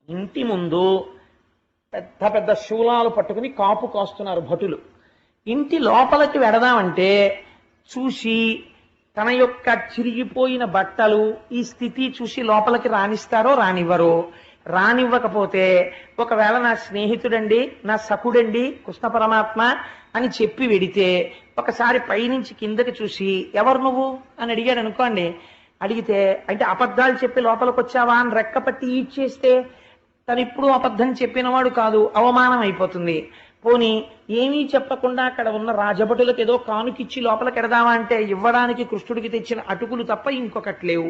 ఇంటి ముందు పెద్ద పెద్ద శూలాలు పట్టుకుని కాపు కాస్తున్నారు భటులు. ఇంటి లోపలికి వెడదామంటే చూసి తన యొక్క చిరిగిపోయిన బట్టలు ఈ స్థితి చూసి లోపలికి రానిస్తారో రానివ్వరో. రానివ్వకపోతే ఒకవేళ నా స్నేహితుడండి, నా సఖుడండి కృష్ణ పరమాత్మ అని చెప్పి వెడితే ఒకసారి పైనుంచి కిందకి చూసి ఎవరు నువ్వు అని అడిగాడు అనుకోండి. అడిగితే అంటే అబద్ధాలు చెప్పి లోపలికి వచ్చావా అని రెక్కపట్టి ఈడ్చేస్తే తను ఇప్పుడు అబద్ధం చెప్పినవాడు కాదు, అవమానం అయిపోతుంది. పోనీ ఏమీ చెప్పకుండా అక్కడ ఉన్న రాజభటులకు ఏదో కానుకిచ్చి లోపలికి ఎడదామా అంటే ఇవ్వడానికి కృష్ణుడికి తెచ్చిన అటుకులు తప్ప ఇంకొకటి లేవు.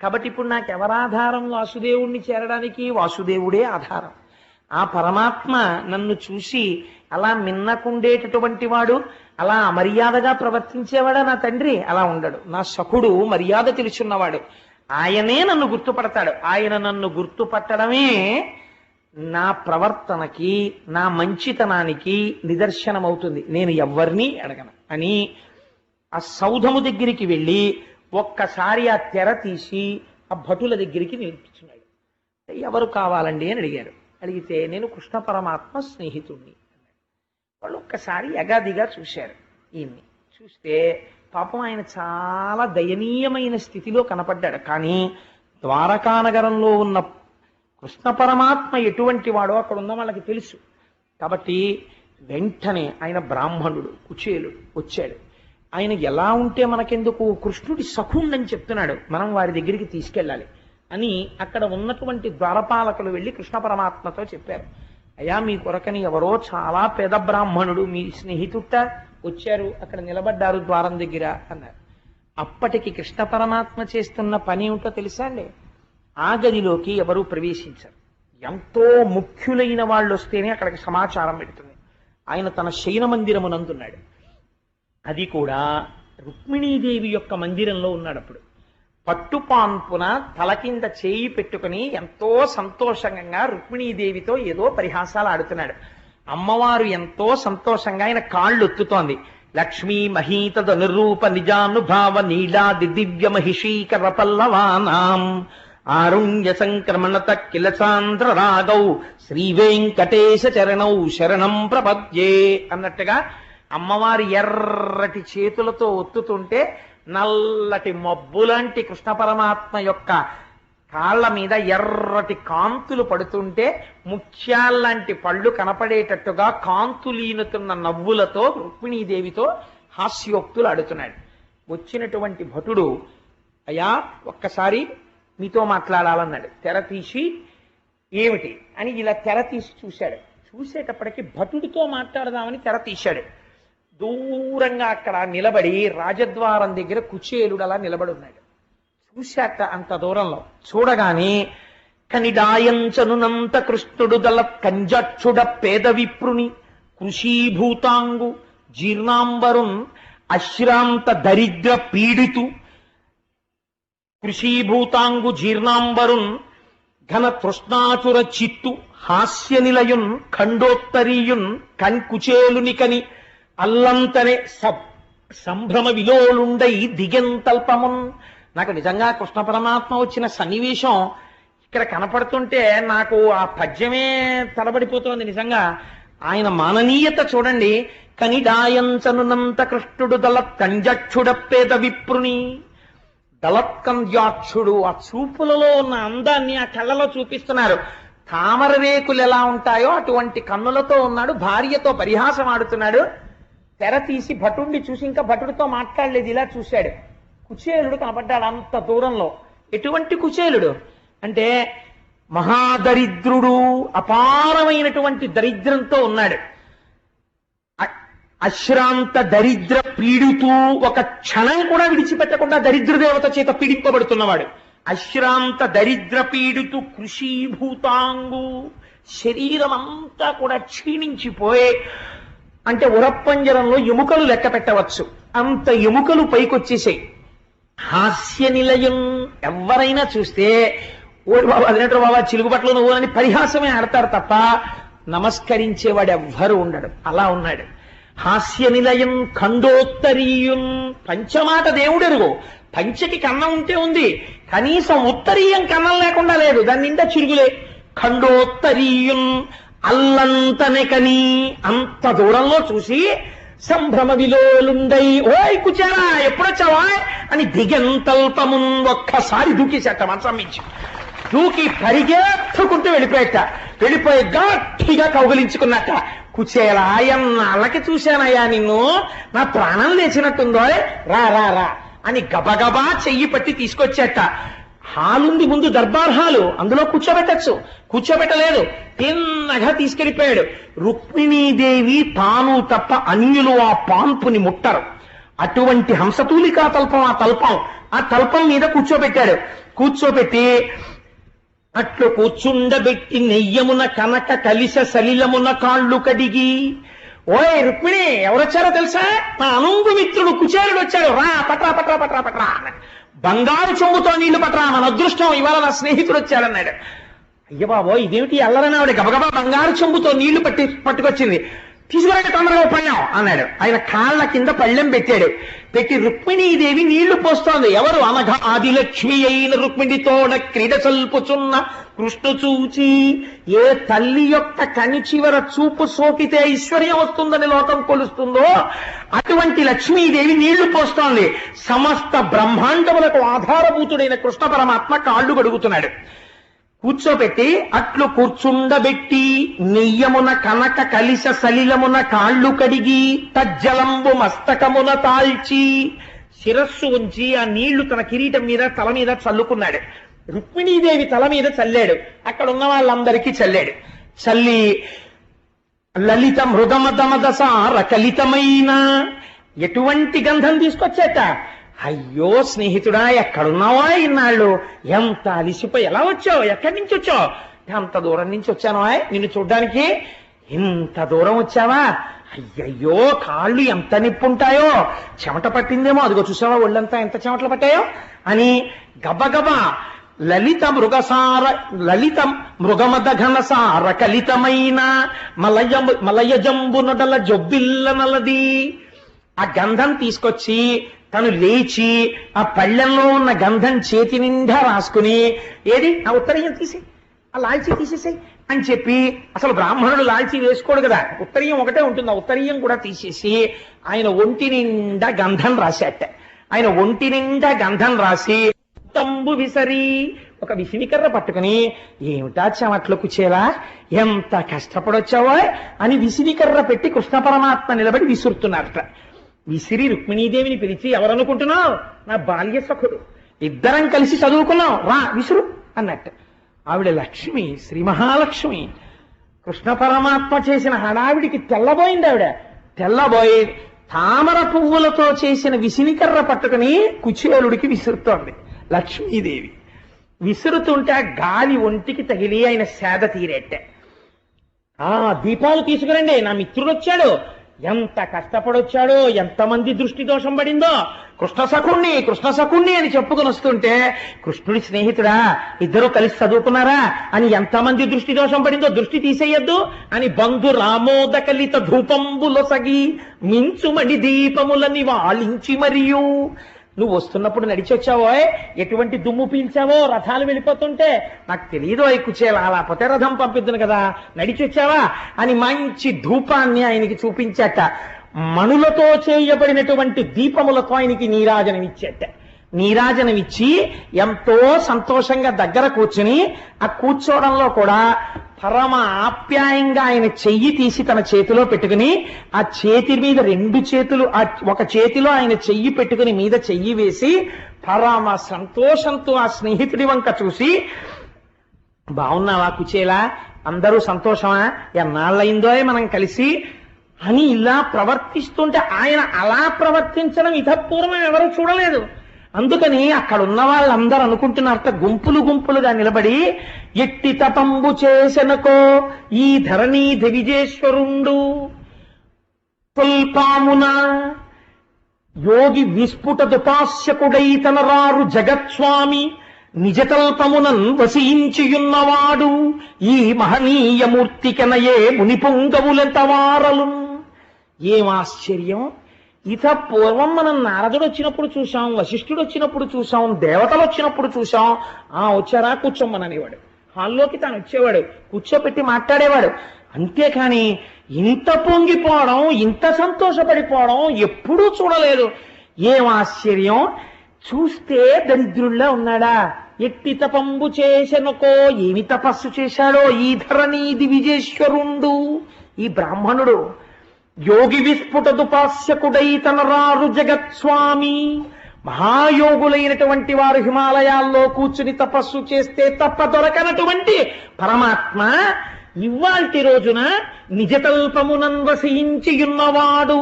కాబట్టి ఇప్పుడు నాకు ఎవరాధారం? వాసుదేవుణ్ణి చేరడానికి వాసుదేవుడే ఆధారం. ఆ పరమాత్మ నన్ను చూసి అలా మిన్నకుండేటటువంటి వాడు, అలా అమర్యాదగా ప్రవర్తించేవాడా నా తండ్రి? అలా ఉండడు. నా సఖుడు మర్యాద తెలుసున్నవాడు, ఆయనే నన్ను గుర్తుపడతాడు. ఆయన నన్ను గుర్తుపట్టడమే నా ప్రవర్తనకి, నా మంచితనానికి నిదర్శనమవుతుంది. నేను ఎవ్వరినీ అడగను అని ఆ సౌధము దగ్గరికి వెళ్ళి ఒక్కసారి ఆ తెర తీసి ఆ భటుల దగ్గరికి నిలిపించున్నాడు. ఎవరు కావాలండి అని అడిగారు. అడిగితే నేను కృష్ణ పరమాత్మ స్నేహితుణ్ణి. వాళ్ళు ఒక్కసారి ఎగాదిగా చూశారు. ఈయన్ని చూస్తే పాపం ఆయన చాలా దయనీయమైన స్థితిలో కనపడ్డాడు. కానీ ద్వారకానగరంలో ఉన్న కృష్ణ పరమాత్మ ఎటువంటి వాడో అక్కడ ఉన్న వాళ్ళకి తెలుసు. కాబట్టి వెంటనే ఆయన బ్రాహ్మణుడు కుచేలుడు వచ్చాడు. ఆయన ఎలా ఉంటే మనకెందుకు, కృష్ణుడి సఖుండని చెప్తున్నాడు, మనం వారి దగ్గరికి తీసుకెళ్ళాలి అని అక్కడ ఉన్నటువంటి ద్వారపాలకులు వెళ్ళి కృష్ణ పరమాత్మతో చెప్పారు. అయ్యా మీ కొరకని ఎవరో చాలా పేద బ్రాహ్మణుడు మీ స్నేహితుట్ట వచ్చారు, అక్కడ నిలబడ్డారు ద్వారం దగ్గర అన్నారు. అప్పటికి కృష్ణ పరమాత్మ చేస్తున్న పని ఏమిటో తెలుసా అండి? ఆ గదిలోకి ఎవరూ ప్రవేశించరు. ఎంతో ముఖ్యులైన వాళ్ళు వస్తేనే అక్కడికి సమాచారం పెడుతుంది. ఆయన తన శయన మందిరమునందున్నాడు. అది కూడా రుక్మిణీదేవి యొక్క మందిరంలో ఉన్నాడు. అప్పుడు పట్టుపాన్పున తల కింద చేయి పెట్టుకుని ఎంతో సంతోషంగా రుక్మిణీదేవితో ఏదో పరిహాసాలు ఆడుతున్నాడు. అమ్మవారు ఎంతో సంతోషంగా ఆయన కాళ్ళు ఒత్తుతోంది. లక్ష్మీ మహీతద నిరూప నిజానుభావ నీలాది దివ్య మహిషీకర పల్లవానాం ఆరుణ్య సంక్రమణత కిల సాంద్ర రాగౌ శ్రీ వెంకటేశ చరణౌ శరణం ప్రపద్యే అన్నట్టుగా అమ్మవారి ఎర్రటి చేతులతో ఒత్తుతుంటే నల్లటి మబ్బులాంటి కృష్ణ పరమాత్మ యొక్క కాళ్ల మీద ఎర్రటి కాంతులు పడుతుంటే ముత్యాల్లాంటి పళ్ళు కనపడేటట్టుగా కాంతులీనుతున్న నవ్వులతో రుక్మిణీదేవితో హాస్యోక్తులు ఆడుతున్నాడు. వచ్చినటువంటి భటుడు అయ్యా ఒక్కసారి మీతో మాట్లాడాలన్నాడు. తెర తీసి ఏమిటి అని ఇలా తెర తీసి చూశాడు. చూసేటప్పటికి భటుడితో మాట్లాడదామని తెర తీశాడు. దూరంగా అక్కడ నిలబడి రాజద్వారం దగ్గర కుచేలుడు అలా నిలబడి ఉన్నాడు. చూశాక అంత దూరంలో చూడగానే కనిడాయంచనునంత కృష్ణుడు దళ కంజక్షుడ పేద విప్రుని కృషీభూతాంగు జీర్ణాంబరున్ అశ్రాంత దరిద్ర పీడితు కృషీభూతాంగు జీర్ణాంబరున్ ఘన తృష్ణాచుర చిత్తు హాస్య నిలయున్ ఖండోత్తరీయున్ కన్కుచేలుని కని అల్లంతనే సంభ్రమ విలోలుండై దిగంతల్పమున్. నాకు నిజంగా కృష్ణ పరమాత్మ వచ్చిన సన్నివేశం ఇక్కడ కనపడుతుంటే నాకు ఆ పద్యమే తడబడిపోతుంది. నిజంగా ఆయన మాననీయత చూడండి. కనిడాయంచనునంత కృష్ణుడు దళత్కంజక్షుడ పేద విప్రుని. దళత్కంజాక్షుడు ఆ చూపులలో ఉన్న అందాన్ని ఆ కళ్ళలో చూపిస్తున్నారు. తామర రేకులు ఎలా ఉంటాయో అటువంటి కన్నులతో ఉన్నాడు. భార్యతో పరిహాసం ఆడుతున్నాడు. తెర తీసి భటుడిని చూసి ఇంకా భటుడితో మాట్లాడలేదు, ఇలా చూశాడు. కుచేలుడు కనపడ్డాడు అంత దూరంలో. ఎటువంటి కుచేలుడు అంటే మహాదరిద్రుడు, అపారమైనటువంటి దరిద్రంతో ఉన్నాడు. అశ్రాంత దరిద్ర పీడితూ, ఒక క్షణం కూడా విడిచిపెట్టకుండా దరిద్ర దేవత చేత పీడింపబడుతున్నవాడు. అశ్రాంత దరిద్ర పీడితు కృషీభూతాంగు, శరీరం అంతా కూడా క్షీణించిపోయే, అంటే ఉరప్పంజరంలో ఎముకలు లెక్క పెట్టవచ్చు అంత ఎముకలు పైకొచ్చేసాయి. హాస్య నిలయం, ఎవరైనా చూస్తే ఓడి బాబా అదినట్టు బాబా చిలుగుబట్లు నువ్వు అని పరిహాసమే ఆడతారు తప్ప నమస్కరించేవాడు ఎవ్వరు ఉండడు. అలా ఉన్నాడు. హాస్య నిలయం ఖండోత్తరీయం, పంచమాట దేవుడెరుగు. పంచకి కన్నం ఉంటే ఉంది, కనీసం ఉత్తరీయం కన్నం లేకుండా లేదు, దాని నిండా చిరుగులే. ఖండోత్తరీయం అల్లంతనే కని, అంత దూరంలో చూసి సంభ్రమ విలోలుండై ఓయ్ కుచేలా ఎప్పుడొచ్చావా అని దిగంతల్పమున్ ఒక్కసారి దూకేసేట మంచం మించి దూకి పరిగెత్తుకుంటూ వెళ్ళిపోయి గట్టిగా కౌగిలించుకున్నట్ట. కుచేలా ఎన్నాళ్ళకి చూశానయ్యా నిన్ను, నా ప్రాణం లేచినట్టుందో, రా రా రా అని గబగబా చెయ్యి పట్టి తీసుకొచ్చేట. హాలుంది ముందు, దర్బార్ హాలు, అందులో కూర్చోబెట్టలేదు, తిన్నగా తీసుకెళ్లిపోయాడు. రుక్మిణీదేవి తాను తప్ప అన్యులు ఆ పాన్పుని ముట్టరు. అటువంటి హంసతూలికా తల్పం ఆ తల్పం మీద కూర్చోబెట్టి అట్లు కూర్చుండబెట్టి నెయ్యమున కనక కలిస సలిలమున కాళ్ళు కడిగి, ఓయ్ రుక్మిణి ఎవరొచ్చారో తెలుసా, నా అనుంగు మిత్రుడు కుచేలుడు వచ్చాడు, రా పట్రా బంగారు చెంబుతో నీళ్లు పట్రా, మన అదృష్టం ఇవాళ నా స్నేహితుడు వచ్చాడన్నాడు. అయ్య బాబో ఇదేమిటి అల్లరని ఆవిడ గబగబా బంగారు చెంబుతో నీళ్లు పట్టుకొచ్చింది. తీసుకురండి తొందరగా పళ్ళాం అన్నాడు. ఆయన కాళ్ళ కింద పళ్ళెం పెట్టి రుక్మిణీదేవి నీళ్లు పోస్తోంది. ఎవరు? అనఘ ఆదిలక్ష్మి అయిన రుక్మిణితోడ క్రీడ సల్పుచున్న కృష్ణ చూచి, ఏ తల్లి యొక్క కని చివర చూపు సోకితే ఐశ్వర్యం వస్తుందని లోకం కొలుస్తుందో అటువంటి లక్ష్మీదేవి నీళ్లు పోస్తోంది. సమస్త బ్రహ్మాండములకు ఆధారభూతుడైన కృష్ణ పరమాత్మ కాళ్ళు కడుగుతున్నాడు. కూర్చోబెట్టి అట్లు కూర్చుండబెట్టి నెయ్యమున కనక కలిస సలిలమున కాళ్ళు కడిగి తజ్జలంబు మస్తకమున తాల్చి, శిరస్సు ఉంచి ఆ నీళ్లు తన కిరీటం మీద తల మీద చల్లుకున్నాడు. రుక్మిణీదేవి తల మీద చల్లాడు, అక్కడ ఉన్న వాళ్ళందరికీ చల్లి లలిత మృగమదమదసార కలితమైన ఎటువంటి గంధం తీసుకొచ్చేట. అయ్యో స్నేహితుడా ఎక్కడున్నావా ఇన్నాళ్ళు, ఎంత అలిసిపోయి ఎలా వచ్చావు, ఎక్కడి నుంచి వచ్చావు? అంత దూరం నుంచి వచ్చాను నిన్ను చూడ్డానికి. ఇంత దూరం వచ్చావా? అయ్యయ్యో కాళ్ళు ఎంత నిప్పుంటాయో, చెమట పట్టిందేమో, అదిగో చూసావా ఒళ్ళంతా ఎంత చెమటలు పట్టాయో అని గబగబా లలిత మృగమద ఘనసార కలితమైన మలయజంబు నొడల జొబ్బిల్ల నలది ఆ గంధం తీసుకొచ్చి తను లేచి ఆ పళ్ళెంలో ఉన్న గంధం చేతి నిండా రాసుకుని, ఏది ఆ ఉత్తరీయం తీసి ఆ లాల్చీ తీసేసాయి అని చెప్పి, అసలు బ్రాహ్మణుడు లాల్చీ వేసుకోడు కదా, ఉత్తరీయం ఒకటే ఉంటుంది, ఆ ఉత్తరీయం కూడా తీసేసి ఆయన ఒంటి నిండా గంధం రాసేట. ఆయన ఒంటి నిండా గంధం రాసి తంబు విసరి ఒక విసినికర్ర పట్టుకుని, ఏమిటా చెమట్లు కుచేలా ఎంత కష్టపడొచ్చావో అని విసినికర్ర పెట్టి కృష్ణ పరమాత్మ నిలబడి విసురుతున్నారట. విసిరి రుక్మిణీదేవిని పిలిచి, ఎవరనుకుంటున్నావు? నా బాల్య సఖుడు, ఇద్దరం కలిసి చదువుకున్నాం, రా విసురు అన్నట్టు. ఆవిడ లక్ష్మి, శ్రీ మహాలక్ష్మి. కృష్ణ పరమాత్మ చేసిన హడావిడికి తెల్లబోయి తామర పువ్వులతో చేసిన విసినికర్ర పట్టుకుని కుచేలుడికి విసురుతోంది లక్ష్మీదేవి. విసురుతుంటే ఆ గాలి ఒంటికి తగిలి ఆయన సేద తీరేట్టే. ఆ దీపాలు తీసుకురండి, నా మిత్రుడు వచ్చాడు, ఎంత కష్టపడొచ్చాడో, ఎంతమంది దృష్టి దోషం పడిందో, కృష్ణ సఖుణ్ణి అని చెప్పుకుని వస్తుంటే, కృష్ణుడి స్నేహితుడా, ఇద్దరు కలిసి చదువుకున్నారా అని ఎంతమంది దృష్టి దోషం పడిందో, దృష్టి తీసేయద్దు అని బంధు రామోదకలిత ధూపంబులొసగి మించుమడి దీపములని వాళించి మరియు, నువ్వు వస్తున్నప్పుడు నడిచి వచ్చావో, ఎటువంటి దుమ్ము పీల్చావో, రథాలు వెళ్ళిపోతుంటే నాకు తెలియదు కుచేలా, లేకపోతే రథం పంపిద్దును కదా, నడిచి వచ్చావా అని మంచి ధూపాన్ని ఆయనకి చూపించట. మణులతో చేయబడినటువంటి దీపములతో ఆయనకి నీరాజనమిచ్చి ఎంతో సంతోషంగా దగ్గర కూర్చుని, ఆ కూర్చోవడంలో కూడా పరమ ఆప్యాయంగా ఆయన చెయ్యి తీసి తన చేతిలో పెట్టుకుని, ఆ చేతి మీద రెండు చేతులు, ఒక చేతిలో ఆయన చెయ్యి పెట్టుకుని మీద చెయ్యి వేసి పరమ సంతోషంతో ఆ స్నేహితుడి వంక చూసి, బాగున్నావా కుచేలా, అందరూ సంతోషమా, ఎన్నాళ్ళయిందో మనం కలిసి అని ఇలా ప్రవర్తిస్తుంటే, ఆయన అలా ప్రవర్తించడం ఇతపూర్వం ఎవరు చూడలేదు. అందుకని అక్కడ ఉన్న వాళ్ళందరూ అనుకుంటున్నారట, గుంపులుగా నిలబడి, ఎట్టి తపంబు చేసెనకో ఈ ధరణీ దివిజేశ్వరుండు తుల్పామున యోగి విస్ఫుట దుపాస్యకుడై తనరారు జగత్స్వామి నిజతల్పమునన్ వసించియున్నవాడు ఈ మహనీయమూర్తికెనయే మునిపొంగవులెంతవారలు. ఏం ఆశ్చర్యం! ఇత పూర్వం మనం నారదుడు వచ్చినప్పుడు చూసాం, వశిష్ఠుడు వచ్చినప్పుడు చూసాం, దేవతలు వచ్చినప్పుడు చూసాం. వచ్చారా కూర్చోమ్మననేవాడు, హాల్లోకి తాను వచ్చేవాడు, కూర్చోపెట్టి మాట్లాడేవాడు. అంతేకాని ఇంత పొంగిపోవడం, ఇంత సంతోషపడిపోవడం ఎప్పుడూ చూడలేదు. ఏం ఆశ్చర్యం! చూస్తే దరిద్రుల్లా ఉన్నాడా? ఎట్టి తపంబు చేసెనుకో, ఏమి తపస్సు చేశాడో ఈ ధరణీది విజేశ్వరుండు ఈ బ్రాహ్మణుడు. యోగి విస్ఫుటదుపాస్యకుడై తనరారు జగత్స్వామి. మహాయోగులైనటువంటి వారు హిమాలయాల్లో కూర్చుని తపస్సు చేస్తే తప్ప దొరకనటువంటి పరమాత్మ ఇవాల్టి రోజున నిజతల్పమునందసించియున్నవాడు.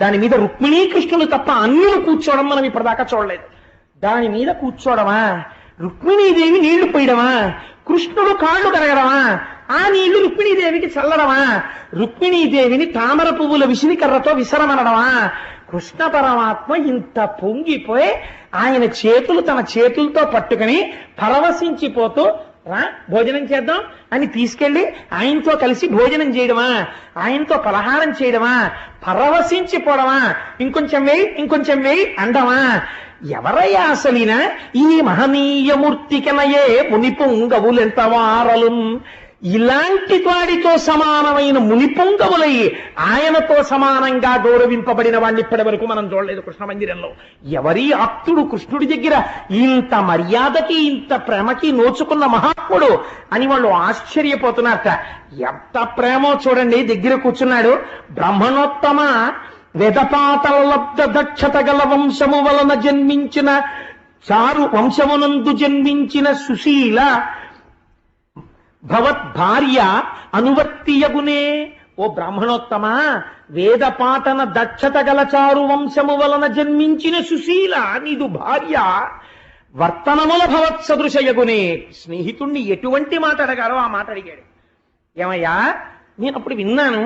దాని మీద రుక్మిణీకృష్ణులు తప్ప అన్యులు కూర్చోవడం మనం ఇప్పటిదాకా చూడలేదు. దాని మీద కూర్చోవడమా, రుక్మిణీదేవి నీళ్లు పోయడమా, కృష్ణుడు కాళ్ళు కడగడమా, ఆ నీళ్లు రుక్మిణీదేవికి చల్లడమా, రుక్మిణీదేవిని తామర పువ్వుల విసిరికర్రతో విసరమనడమా? కృష్ణ పరమాత్మ ఇంత పొంగిపోయి ఆయన చేతులు తన చేతులతో పట్టుకుని పరవశించిపోతూ రా భోజనం చేద్దాం అని తీసుకెళ్లి ఆయనతో కలిసి భోజనం చేయడమా, ఆయనతో పలహారం చేయడమా, పరవశించిపోవడమా, ఇంకొంచెం వేయి ఇంకొంచెం వేయి అండమా? ఎవరయ్యా అసలినా ఈ మహనీయమూర్తికనయే మునిపుంగవులెంత వారలు? ఇలాంటి వాడితో సమానమైన మునిపుంగవులై ఆయనతో సమానంగా గౌరవింపబడిన వాడిని ఇప్పటి వరకు మనం చూడలేదు కృష్ణ మందిరంలో. ఎవరి ఆప్తుడు కృష్ణుడి దగ్గర ఇంత మర్యాదకి ఇంత ప్రేమకి నోచుకున్న మహాత్ముడు అని వాళ్ళు ఆశ్చర్యపోతున్నారట. ఎంత ప్రేమో చూడండి. దగ్గర కూర్చున్నాడు. బ్రాహ్మణోత్తమ వేదపాతల లబ్ధ దక్షత గల వంశము వలన జన్మించిన చారు వంశమునందు జన్మించిన సుశీల భవద్భార్య అనువర్తియగునే. ఓ బ్రాహ్మణోత్తమ, వేద పాఠన దక్షత గల చారు వంశము వలన జన్మించిన సుశీల నీదు భార్య వర్తనముల భవత్ సదృశయగునే. స్నేహితుణ్ణి ఎటువంటి మాట అడగారో ఆ మాట అడిగాడు. ఏమయ్యా, నేను అప్పుడు విన్నాను,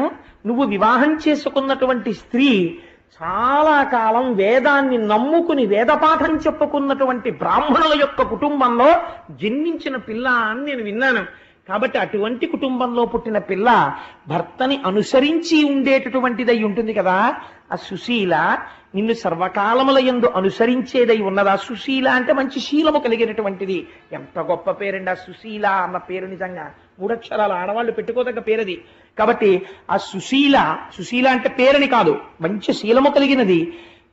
నువ్వు వివాహం చేసుకున్నటువంటి స్త్రీ చాలా కాలం వేదాన్ని నమ్ముకుని వేదపాఠం చెప్పుకున్నటువంటి బ్రాహ్మణుల యొక్క కుటుంబంలో జన్మించిన పిల్ల అని నేను విన్నాను. కాబట్టి అటువంటి కుటుంబంలో పుట్టిన పిల్ల భర్తని అనుసరించి ఉండేటటువంటిదై ఉంటుంది కదా. ఆ సుశీల నిన్ను సర్వకాలముల యందు అనుసరించేదై ఉన్నదా? సుశీల అంటే మంచి శీలము కలిగినటువంటిది. ఎంత గొప్ప పేరండి ఆ సుశీల అన్న పేరు. నిజంగా 3 అక్షరాల ఆడవాళ్ళు పెట్టుకోదగ్గ పేరది. కాబట్టి ఆ సుశీల, సుశీల అంటే పేరని కాదు, మంచి శీలము కలిగినది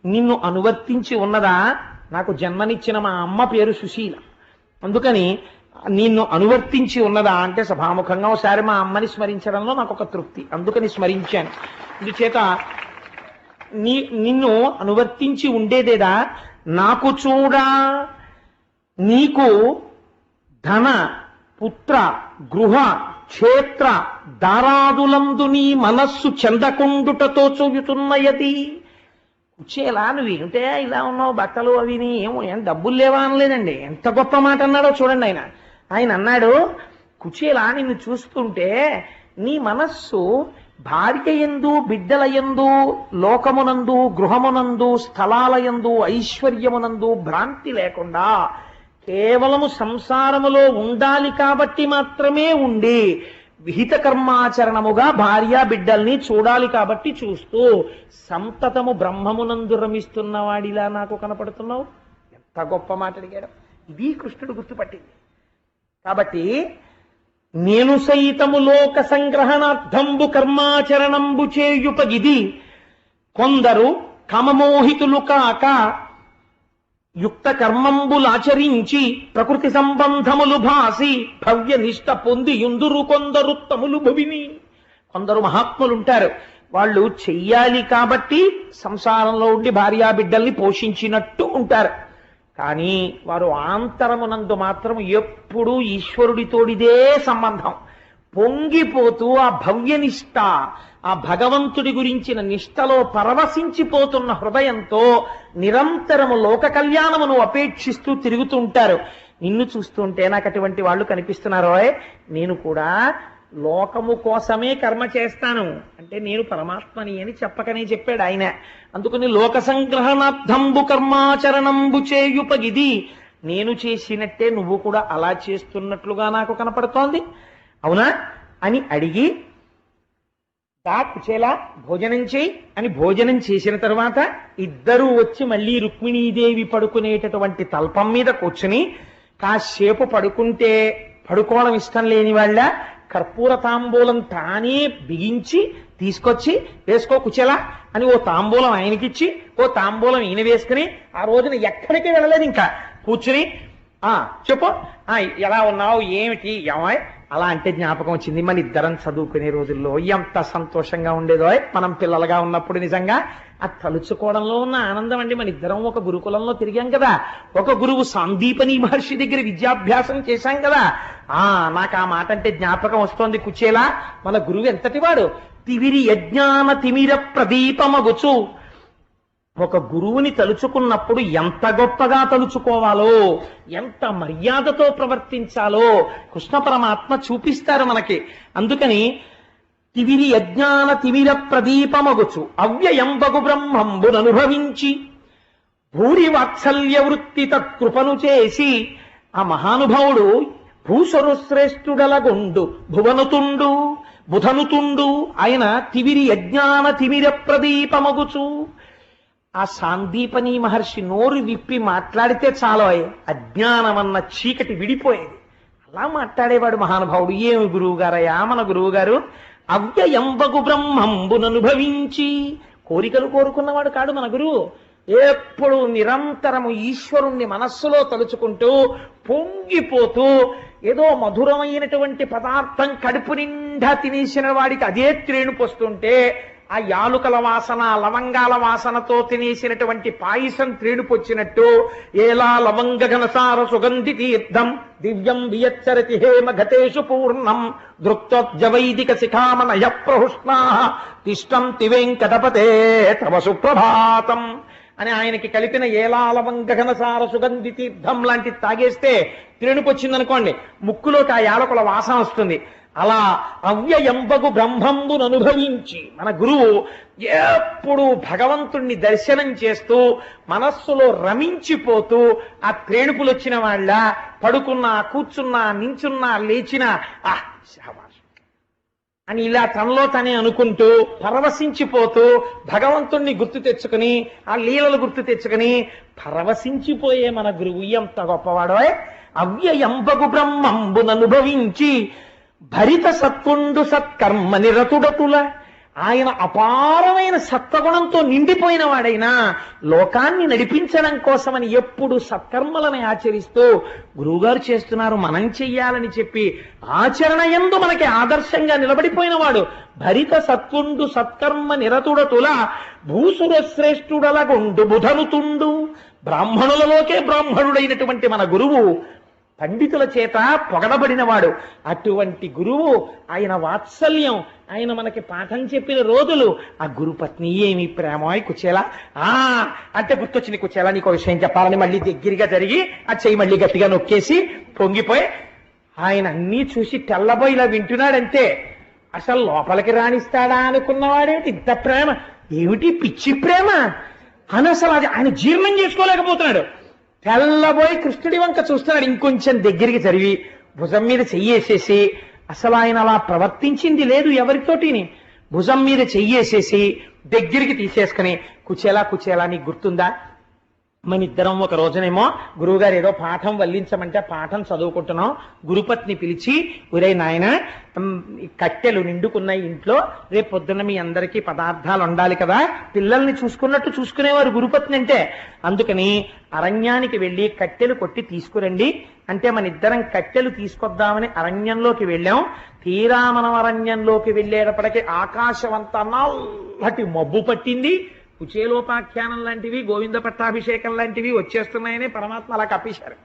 నిన్ను అనువర్తించి ఉన్నదా? నాకు జన్మనిచ్చిన మా అమ్మ పేరు సుశీల, అందుకని నిన్ను అనువర్తించి ఉన్నదా అంటే సభాముఖంగా ఒకసారి మా అమ్మని స్మరించడంలో నాకు ఒక తృప్తి, అందుకని స్మరించాను. అందుచేత నిన్ను అనువర్తించి ఉండేదేదా? నాకు చూడా నీకు ధన పుత్ర గృహ క్షేత్ర దారాదులందు నీ మనస్సు చెందకుండుటతో చూయుతున్నయది. కుచేలా నువ్వు ఏమిటే ఇలా ఉన్నావు, బట్టలు అవిని ఏం డబ్బులు లేవా అనలేదండి. ఎంత గొప్ప మాట అన్నాడో చూడండి. ఆయన అన్నాడు, కుచేలా నిన్ను చూస్తుంటే నీ మనస్సు భార్య యందు బిడ్డల యందు లోకమునందు గృహమునందు స్థలాలయందు ఐశ్వర్యమునందు భ్రాంతి లేకుండా కేవలము సంసారములో ఉండాలి కాబట్టి మాత్రమే ఉండి విహిత కర్మాచరణముగా భార్య బిడ్డల్ని చూడాలి కాబట్టి చూస్తూ సంతతము బ్రహ్మమునందు రమిస్తున్న వాడిలా నాకు కనపడుతున్నావు. ఎంత గొప్ప మాట అడిగాడు. ఇది కృష్ణుడు గుర్తుపట్టింది. కాబట్టి నేను సైతము లోక సంగ్రహణార్థంబు కర్మాచరణంబు చేయుపగిది. కొందరు కమమోహితులు కాక యుక్త కర్మంబులాచరించి ప్రకృతి సంబంధములు భాసి భవ్య నిష్ట పొంది యుందురు కొందరుత్తములు భువిని. కొందరు మహాత్ములుంటారు, వాళ్ళు చెయ్యాలి కాబట్టి సంసారంలో ఉండి భార్యా బిడ్డల్ని పోషించినట్టు ఉంటారు. కానీ వారు ఆంతరమునందు మాత్రం ఎప్పుడూ ఈశ్వరుడితోడిదే సంబంధం. పొంగిపోతూ ఆ భవ్యనిష్ట, ఆ భగవంతుడి గురించిన నిష్టలో పరవశించిపోతున్న హృదయంతో నిరంతరము లోక కళ్యాణమును అపేక్షిస్తూ తిరుగుతుంటారు. నిన్ను చూస్తుంటే నాకు అటువంటి వాళ్ళు కనిపిస్తున్నారో. నేను కూడా లోకము కోసమే కర్మ చేస్తాను అంటే నేను పరమాత్మని అని చెప్పకనే చెప్పాడు ఆయన. అందుకని లోక సంగ్రహణార్థంబు కర్మాచరణంబు చేయుపగిది. నేను చేసినట్టే నువ్వు కూడా అలా చేస్తున్నట్లుగా నాకు కనపడుతోంది, అవునా అని అడిగి కుచేలా భోజనం చేయి అని భోజనం చేసిన తర్వాత ఇద్దరూ వచ్చి మళ్ళీ రుక్మిణీదేవి పడుకునేటటువంటి తల్పం మీద కూర్చుని కాసేపు పడుకుంటే పడుకోవడం ఇష్టం లేని వాళ్ళ కర్పూర తాంబూలం తానే బిగించి తీసుకొచ్చి వేసుకో కుచేలా అని ఓ తాంబూలం ఆయనకిచ్చి ఓ తాంబూలం ఈయన వేసుకుని ఆ రోజున ఎక్కడికి వెళ్ళలేదు, ఇంకా కూర్చుని చెప్పు ఎలా ఉన్నావు ఏమిటి ఏమాయ్ అలా అంటే జ్ఞాపకం వచ్చింది. మన ఇద్దరం చదువుకునే రోజుల్లో ఎంత సంతోషంగా ఉండేదో మనం పిల్లలుగా ఉన్నప్పుడు. నిజంగా ఆ తలుచుకోవడంలో ఉన్న ఆనందం అండి. మన ఇద్దరం ఒక గురుకులంలో తిరిగాం కదా, ఒక గురువు సాందీపని మహర్షి దగ్గర విద్యాభ్యాసం చేశాం కదా. నాకు ఆ మాట అంటే జ్ఞాపకం వస్తోంది కుచేలా. మన గురువు ఎంతటి వాడు, తివిరి యజ్ఞాన తిమిర ప్రదీపమగుచు. ఒక గురువుని తలుచుకున్నప్పుడు ఎంత గొప్పగా తలుచుకోవాలో, ఎంత మర్యాదతో ప్రవర్తించాలో కృష్ణ పరమాత్మ చూపిస్తారు మనకి. అందుకని తివిరి యజ్ఞాన తిమిర ప్రదీపమగుచు అవ్యయంబగు బ్రహ్మంబుననుభవించి భూరి వాత్సల్య వృత్తి తత్కృపను చేసి. ఆ మహానుభావుడు భూసరు శ్రేష్ఠుడలగొండు భువనుతుండు బుధనుతుండు. ఆయన తివిరి యజ్ఞాన తిమిర ప్రదీపమగుచు. ఆ సాందీపని మహర్షి నోరు విప్పి మాట్లాడితే చాలు అజ్ఞానమన్న చీకటి విడిపోయేది. అలా మాట్లాడేవాడు మహానుభావుడు. ఏమి గురువు గారయ్యా మన గురువు గారు. అవ్యయంబగు బ్రహ్మంబుననుభవించి. కోరికలు కోరుకున్నవాడు కాడు మన గురువు. ఎప్పుడు నిరంతరము ఈశ్వరుణ్ణి మనస్సులో తలుచుకుంటూ పొంగిపోతూ ఏదో మధురమైనటువంటి పదార్థం కడుపు నిండా తినేసిన వాడికి అదే త్రేణుపు వస్తుంటే, ఆ యాలుకల వాసన లవంగాల వాసనతో తినేసినటువంటి పాయసం త్రేణుపొచ్చినట్టు ఏలా లవంగ ఘనసార సుగంధి తీర్థం దివ్యం వియచ్చరతి హేమ ఘటేషు పూర్ణం దృక్తోజ్జవైదిక శిఖామనయ ప్రహుష్ణా తిష్టం తివేంకటపతే తవ సుప్రభాతం అని ఆయనకి కలిపిన ఏలా లవంగ ఘనసార సుగంధి తీర్థం లాంటి తాగేస్తే త్రేణుపొచ్చిందనుకోండి, ముక్కులోకి ఆ యాలకుల వాసన వస్తుంది. అలా అవ్యయంబగు బ్రహ్మంబును అనుభవించి మన గురువు ఎప్పుడు భగవంతుణ్ణి దర్శనం చేస్తూ మనస్సులో రమించిపోతూ ఆ త్రేణుపులు వచ్చిన వాళ్ళ పడుకున్నా కూర్చున్నా నించున్నా లేచినా అని ఇలా తనలో తనే అనుకుంటూ పరవశించిపోతూ భగవంతుణ్ణి గుర్తు తెచ్చుకుని ఆ లీలలు గుర్తు తెచ్చుకుని పరవశించిపోయే మన గురువు ఎంత గొప్పవాడో. అవ్యయంబగు బ్రహ్మంబుననుభవించి భరిత సత్తుండు సత్కర్మ నిరతుడతుల. ఆయన అపారమైన సత్వగుణంతో నిండిపోయిన వాడైనా లోకాన్ని నడిపించడం కోసమని ఎప్పుడు సత్కర్మలను ఆచరిస్తూ గురువుగారు చేస్తున్నారు మనం చెయ్యాలని చెప్పి ఆచరణ యందు మనకి ఆదర్శంగా నిలబడిపోయిన వాడు. భరిత సత్తుండు సత్కర్మ నిరతుడతుల భూసుర శ్రేష్ఠుడలగుండు బుధనుతుండు. బ్రాహ్మణులలోకే బ్రాహ్మణుడైనటువంటి మన గురువు పండితుల చేత పొగడబడినవాడు. అటువంటి గురువు, ఆయన వాత్సల్యం, ఆయన మనకి పాఠం చెప్పిన రోజులు, ఆ గురుపత్ని ఏమి ప్రేమాయ్ కుచేలా. అంటే గుర్తొచ్చింది కుచేలా, నీకు విషయం చెప్పాలని మళ్ళీ దగ్గరగా జరిగి ఆ చెయ్యి మళ్ళీ గట్టిగా నొక్కేసి పొంగిపోయి ఆయన అన్నీ చూసి తెల్లబోయిలా వింటున్నాడంతే. అసలు లోపలికి రాణిస్తాడా అనుకున్నవాడేమిటి ఇంత ప్రేమ, ఏమిటి పిచ్చి ప్రేమ అని అసలు అది ఆయన జీర్ణం చేసుకోలేకపోతున్నాడు. తెల్లబోయి కృష్ణుడి వంక చూస్తున్నాడు. ఇంకొంచెం దగ్గరికి జరిగి భుజం మీద చెయ్యేసేసి, అసలు ఆయన అలా ప్రవర్తించింది లేదు ఎవరితోటిని, భుజం మీద చెయ్యేసేసి దగ్గరికి తీసేసుకుని కుచేలా కుచేలా నీకు గుర్తుందా, మన ఇద్దరం ఒక రోజునేమో గురువుగారు ఏదో పాఠం వల్లించమంటే పాఠం చదువుకుంటున్నాం. గురుపత్ని పిలిచి, ఒరే నాయన కట్టెలు నిండుకున్నాయి ఇంట్లో, రేపు పొద్దున్న మీ అందరికీ పదార్థాలు ఉండాలి కదా, పిల్లల్ని చూసుకున్నట్టు చూసుకునేవారు గురుపత్ని అంటే. అందుకని అరణ్యానికి వెళ్ళి కట్టెలు కొట్టి తీసుకురండి అంటే మన ఇద్దరం కట్టెలు తీసుకొద్దామని అరణ్యంలోకి వెళ్ళాం. తీరా మనం అరణ్యంలోకి వెళ్ళేటప్పటికీ ఆకాశమంతా నల్లటి మబ్బు పట్టింది. కుచేలోపాఖ్యానం లాంటివి గోవింద పట్టాభిషేకం లాంటివి వచ్చేస్తున్నాయని పరమాత్మ అలా కప్పేశారు.